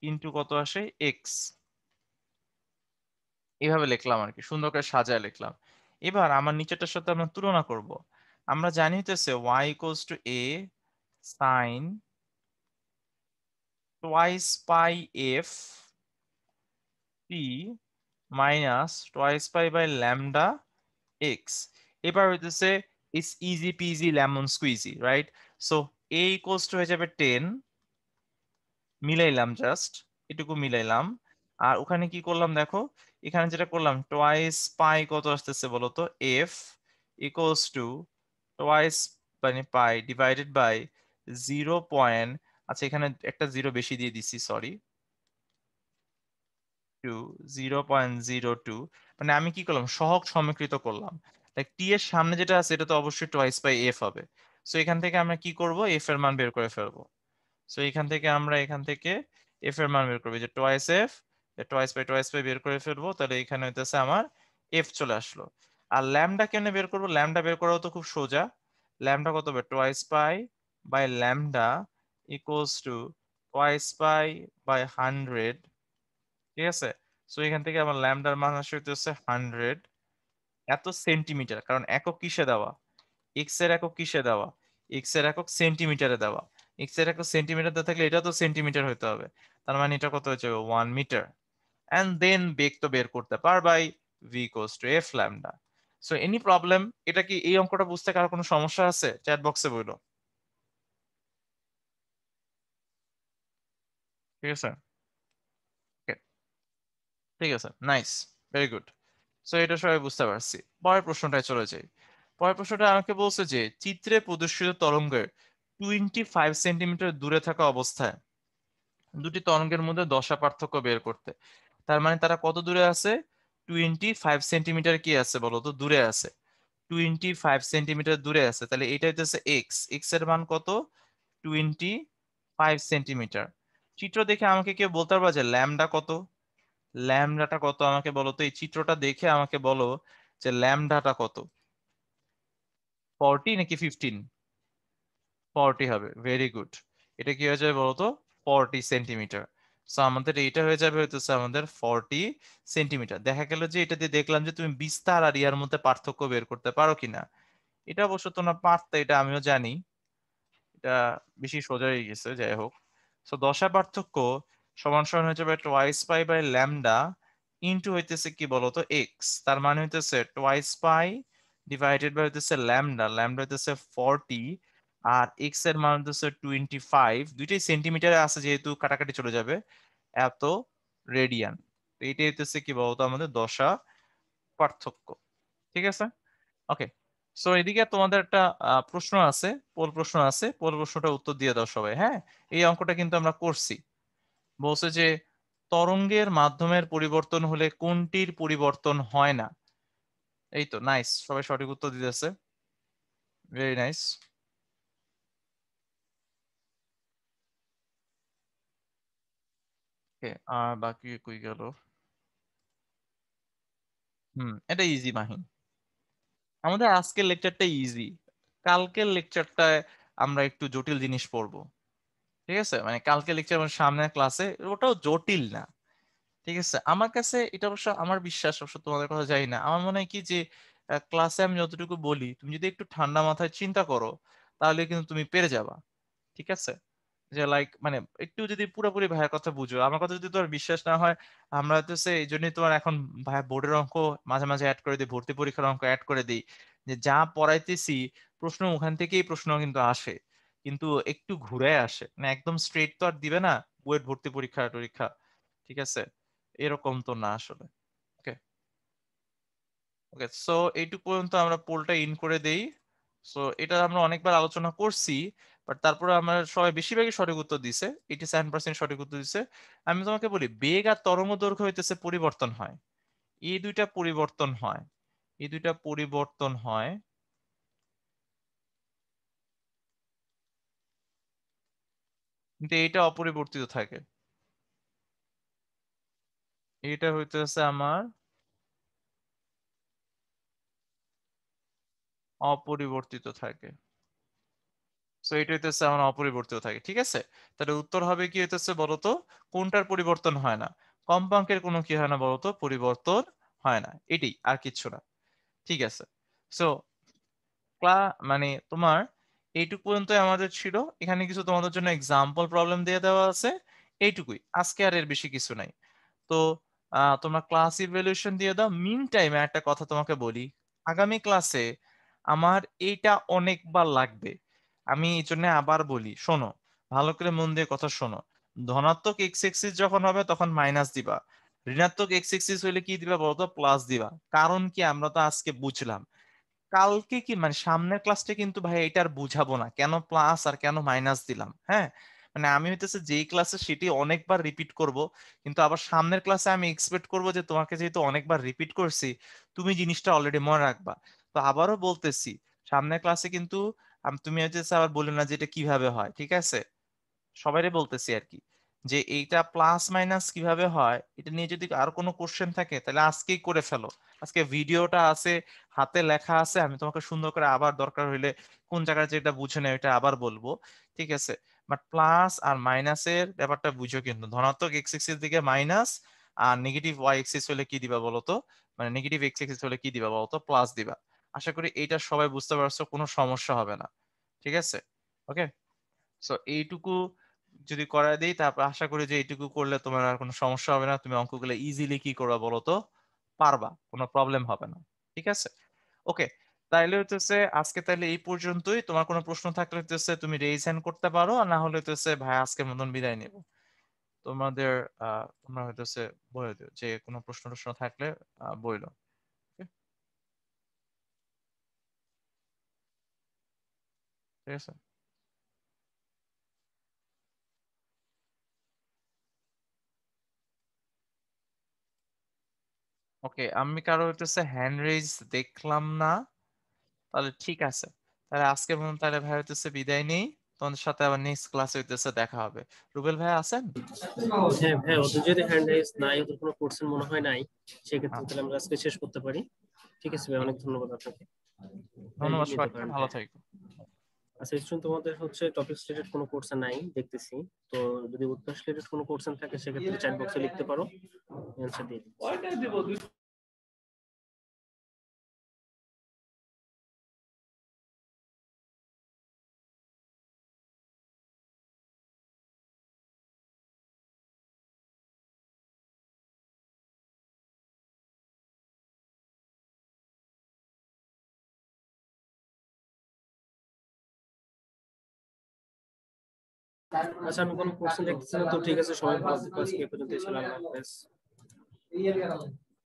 into কত আসে এক্স। এভাবে লিখলাম আর কি, সুন্দর করে সাজায় লিখলাম। এবার আমার নিচেরটার সাথে আমরা তুলনা করব। আমরা জানি হইতেছে y equals to a sine twice pi F T minus twice pi by lambda X. এবার হইতেছে it's easy peasy lemon squeezy, right? So a equals to হয়ে যাবে 10, মিলাইলাম জাস্ট এটুকু মিলাইলাম। আর ওখানে কি করলাম দেখো, এখানে যেটা করলাম টোয়াইস পাই কত আসতেছে বলো তো, এফ ইকুয়ালস টু টোয়াইস মানে পাই ডিভাইডেড বাই 0. আচ্ছা এখানে একটা জিরো বেশি দিয়ে দিছি, সরি, 0.02। মানে আমি কি করলাম, সহগ সমীকৃত করলাম। লাইক টি এর সামনে যেটা আছে এটা তো অবশ্যই টোয়াইস বাই এফ হবে। সো এখান থেকে আমরা কি করব, এফ এর মান বের করে ফেলবো। সো এখান থেকে আমরা এখান থেকে এফ এর মান বের করবো, যে টোয়াইস এফ, টোয়াইস পাই বের করে ফেলবো। তাহলে এখানে হইতেছে আমার এফ চলে আসলো। আর ল্যামডা কেমনে বের করবো, ল্যামডা বের করাও তো খুব সোজা। ল্যামডা কত হবে, twice pi by lambda equals to twice pi by 100, ঠিক আছে? সো এখান থেকে আমার ল্যামডার মান আসে হইতেছে 100 এত সেন্টিমিটার, কারণ একক কিসে দেওয়া, এক্স এর একক কিসে দেওয়া, এক্স এর একক সেন্টিমিটারে দেওয়া। এক্স এর একক সেন্টিমিটার দেওয়া থাকলে এটা তো সেন্টিমিটার হতে হবে, তার মানে এটা কত হচ্ছে 1 মিটার। এন্ড দেন বেগ তো বের করতে পারবাই, v equals to f lambda. So any problem, এটা কি এই অঙ্কটা বুঝতে কারো কোনো সমস্যা আছে? চ্যাট বক্সে বইলো, ঠিক আছে? Okay, ঠিক আছে, নাইস, ভেরি গুড। সো এটা সবাই বুঝতে পারছি। পরের প্রশ্নটায় চলে যাই। পরের প্রশ্নটা আমাকে বলছে যে চিত্রে প্রদর্শিত তরঙ্গের 25 সেন্টিমিটার দূরে থাকা অবস্থায় দুটি তরঙ্গের মধ্যে দশা পার্থক্য বের করতে। তার মানে তারা কত দূরে আছে, 25 সেন্টিমিটার কি আছে বলতো, দূরে আছে। 25 সেন্টিমিটার দূরে আছে, তাহলে এটা হইতেছে এক্স, এক্স এর মান কত, 25 সেন্টিমিটার। চিত্র দেখে আমাকে কেউ বলতে পারবা যে ল্যামডা কত, ল্যামডাটা কত আমাকে বলো তো, এই চিত্রটা দেখে আমাকে বলো যে ল্যামডাটা কত, 40 নাকি 15? 40 হবে, ভেরি গুড। এটা কি হয়ে যাবে বলতো, 40 সেন্টিমিটার। সো আমাদের এইটা হয়ে যাবে হইতেছে আমাদের 40 সেন্টিমিটার। দেখা গেল যে এটা দিয়ে দেখলাম যে তুমি বিস্তার আর ইয়ার মধ্যে পার্থক্য বের করতে পারো কিনা। এটা অবশ্য তোমরা পারতে, এটা আমিও জানি, এটা বেশি সোজা হয়ে গেছে, যাই হোক। সো দশা পার্থক্য সমান সমান হয়ে যাবে twice pi by lambda into হইতেছে কি বলতো এক্স। তার মানে হইতেছে টোয়াইস পাই ডিভাইডেড বাই হইতেছে ল্যামডা, ল্যামডা হইতেছে 40 আর এক্স এর মান হইতেছে 25। দুইটাই সেন্টিমিটারে আছে যেহেতু কাটাকাটি চলে যাবে, এত রেডিয়ান। তো এইটাই হইতেছে কি বলতো আমাদের দশা পার্থক্য, ঠিক আছে? ওকে, সো এদিকে তোমাদের একটা প্রশ্ন আছে, পোল প্রশ্ন আছে, পোল প্রশ্নটা উত্তর দিয়ে দাও সবাই, হ্যাঁ? এই অঙ্কটা কিন্তু আমরা করছি। বলছে যে তরঙ্গের মাধ্যমের পরিবর্তন হলে কোনটির পরিবর্তন হয় না? এই তো, নাইস, সবাই সঠিক উত্তর দিতেছে, ভেরি নাইস। আর বাকি কই গেল? এটা ইজি মাহিন। আমাদের আজকের লেকচারটা ইজি, কালকের লেকচারটায় আমরা একটু জটিল জিনিস পড়বো, ঠিক আছে? মানে কালকে লেকচার আমার সামনের ক্লাসে, ওটাও জটিল না, ঠিক আছে? আমার কাছে এটা অবশ্য আমার বিশ্বাস, অবশ্য তোমাদের কথা জানি না, আমার মনে হয় কি যে ক্লাসে আমি যতটুকু বলি তুমি যদি একটু ঠান্ডা মাথায় চিন্তা করো তাহলে কিন্তু তুমি পেরে যাবা, ঠিক আছে? যে লাইক মানে একটু যদি পুরোপুরি ভাইয়ের কথা বুঝো, আমার কথা যদি তোমার বিশ্বাস না হয়, আমরা তো এই জন্যই তোমার এখন ভাই বোর্ডের অঙ্ক মাঝে মাঝে অ্যাড করে দিই, ভর্তি পরীক্ষার অঙ্ক অ্যাড করে দিই, যে যা পড়াইতেছি প্রশ্ন ওখান থেকেই প্রশ্ন কিন্তু আসে, কিন্তু একটু ঘুরে আসে, মানে একদম স্ট্রেট তো আর দিবে না বুয়েট ভর্তি পরীক্ষা টরীক্ষা, ঠিক আছে? এরকম তো না আসলে। ওকে, ওকে, সো এইটুকু পর্যন্ত আমরা পোলটা ইন করে দেই। সো এটা আমরা অনেকবার আলোচনা করছি, বাট তারপরে আমরা সবাই বেশিরভাগই সঠিক উত্তর দিছে, 87% সঠিক উত্তর দিছে। আমি তোমাকে বলি বেগ আর তরঙ্গ দৈর্ঘ্য হইতেছে পরিবর্তন হয়, এই দুইটা পরিবর্তন হয়, এই দুইটা পরিবর্তন হয়, কিন্তু এইটা অপরিবর্তিত থাকে, এইটা হইতেছে আমার অপরিবর্তিত থাকে। সো এটা হইতেছে আমার অপরিবর্তিত থাকে, ঠিক আছে? তাহলে উত্তর হবে কি হইতেছে বলতো, কোনটার পরিবর্তন হয় না? কম্পাঙ্কের কোনো কি হয় না বলতো, পরিবর্তন হয় না, এটাই, আর কিচ্ছু না। ঠিক আছে, সো মানে তোমার এইটুকু পর্যন্ত আমাদের ছিল। এখানে কিছু তোমাদের জন্য এক্সাম্পল প্রবলেম দিয়ে দেওয়া আছে, এইটুকুই, আজকে আর এর বেশি কিছু নাই। তো তোমরা ক্লাস ইভ্যালুয়েশন দিয়ে দাও। মিন টাইমে একটা কথা তোমাকে বলি, আগামী ক্লাসে আমার এইটা অনেকবার লাগবে। আমি এই জন্য আবার বলি, শোনো, ভালো করে মন দিয়ে কথা শোনো। ধনাত্মক এক্স এক্সিস যখন হবে তখন মাইনাস দিবা, ঋণাত্মক এক্স এক্সিস হইলে কি দিবা বলতো, প্লাস দিবা। কারণ কি, আমরা তো আজকে বুঝলাম, কালকে কি মানে সামনের ক্লাসটা কিন্তু ভাই এটার বুঝাবো না কেন প্লাস আর কেন মাইনাস দিলাম। হ্যাঁ, মানে আমি হইতেছে যেই ক্লাসে সেটি অনেকবার রিপিট করব, কিন্তু আবার সামনের ক্লাসে আমি এক্সপেক্ট করব যে তোমাকে যেহেতু অনেকবার রিপিট করছি, তুমি জিনিসটা অলরেডি মনে রাখবা। তো আবারও বলতেছি, সামনের ক্লাসে কিন্তু তুমি হচ্ছে আবার বলি না যে এটা কিভাবে হয়, ঠিক আছে? সবাইরে বলতেছি আর কি, যে এইটা প্লাস মাইনাস কিভাবে হয় এটা নিয়ে যদি আর কোনো কোশ্চেন থাকে তাহলে আজকেই করে ফেলো। আজকে ভিডিওটা আছে, হাতে লেখা আছে, আমি তোমাকে সুন্দর করে আবার দরকার হইলে কোন জায়গায় যেটা বুঝে নেই এটা আবার বলবো, ঠিক আছে? বাট প্লাস আর মাইনাসের ব্যাপারটা বুঝো, কিন্তু ধনাত্মক এক্স এক্সিস দিকে মাইনাস, আর নেগেটিভ ওয়াই এক্সিস হলে কি দিবা বলতো, মানে নেগেটিভ এক্স এক্সিস হলে কি দিবা বলতো, প্লাস দিবা। আশা করি এইটা সবাই বুঝতে পারছো, কোনো সমস্যা হবে না, ঠিক আছে? ওকে, সো এইটুকু যদি করা দেই, তারপর আশা করি যে এইটুকু করলে তোমার আর কোনো সমস্যা হবে না, তুমি অঙ্কগুলো ইজিলি কি করবা বলো তো, পারবা, কোনো প্রবলেম হবে না, ঠিক আছে? ওকে, তাইলে হচ্ছে আজকে তাইলে এই পর্যন্তই। তোমার কোনো প্রশ্ন থাকলে হচ্ছে তুমি রেইজ হ্যান্ড করতে পারো, আর না হলে হচ্ছে ভাই আজকের মতন বিদায় নেব। তোমাদের তোমরা হচ্ছে বলে দিও যে কোনো প্রশ্ন টশ্ন থাকলে বইলো। Okay? ঠিক আছে, ওকে, আমি কারো হচ্ছে হ্যান্ড রেইজ দেখলাম না, তাহলে ঠিক আছে। তাহলে আজকের মতন তাহলে ভাই হইতেছে বিদায় নেই, তোমাদের সাথে আবার নেক্সট ক্লাসে হইতেছে দেখা হবে। রুবেল ভাই আছেন? হ্যাঁ ভাই, ওদের যদি হ্যান্ড রাইজ নাই, ওদের কোনো কোর্সের মনে হয় নাই, সেক্ষেত্রে আচ্ছা, তাহলে আমরা আজকে শেষ করতে পারি। ঠিক আছে ভাই, ঠিক অনেক আছে, ধন্যবাদ আপনাকে। ধন্যবাদ নিতে সবাইকে, পারেন ভালো ভাই। থাকো। আচ্ছা, স্টুডেন্ট, তোমাদের হচ্ছে টপিক রিলেটেড কোনো কোর্স নাই দেখতেছি, তো যদি উৎকর্ষ রিলেটেড কোনো কোর্স থাকে সেক্ষেত্রে চ্যাট বক্সে লিখতে পারো, অ্যান্সার দিয়ে দিচ্ছি। আচ্ছা, আমি কোনো কোর্স দেখতেছি না, তো ঠিক আছে, সবাই ভালো থেকো, আজকে এই পর্যন্ত ছিল, আল্লাহ হাফেজ।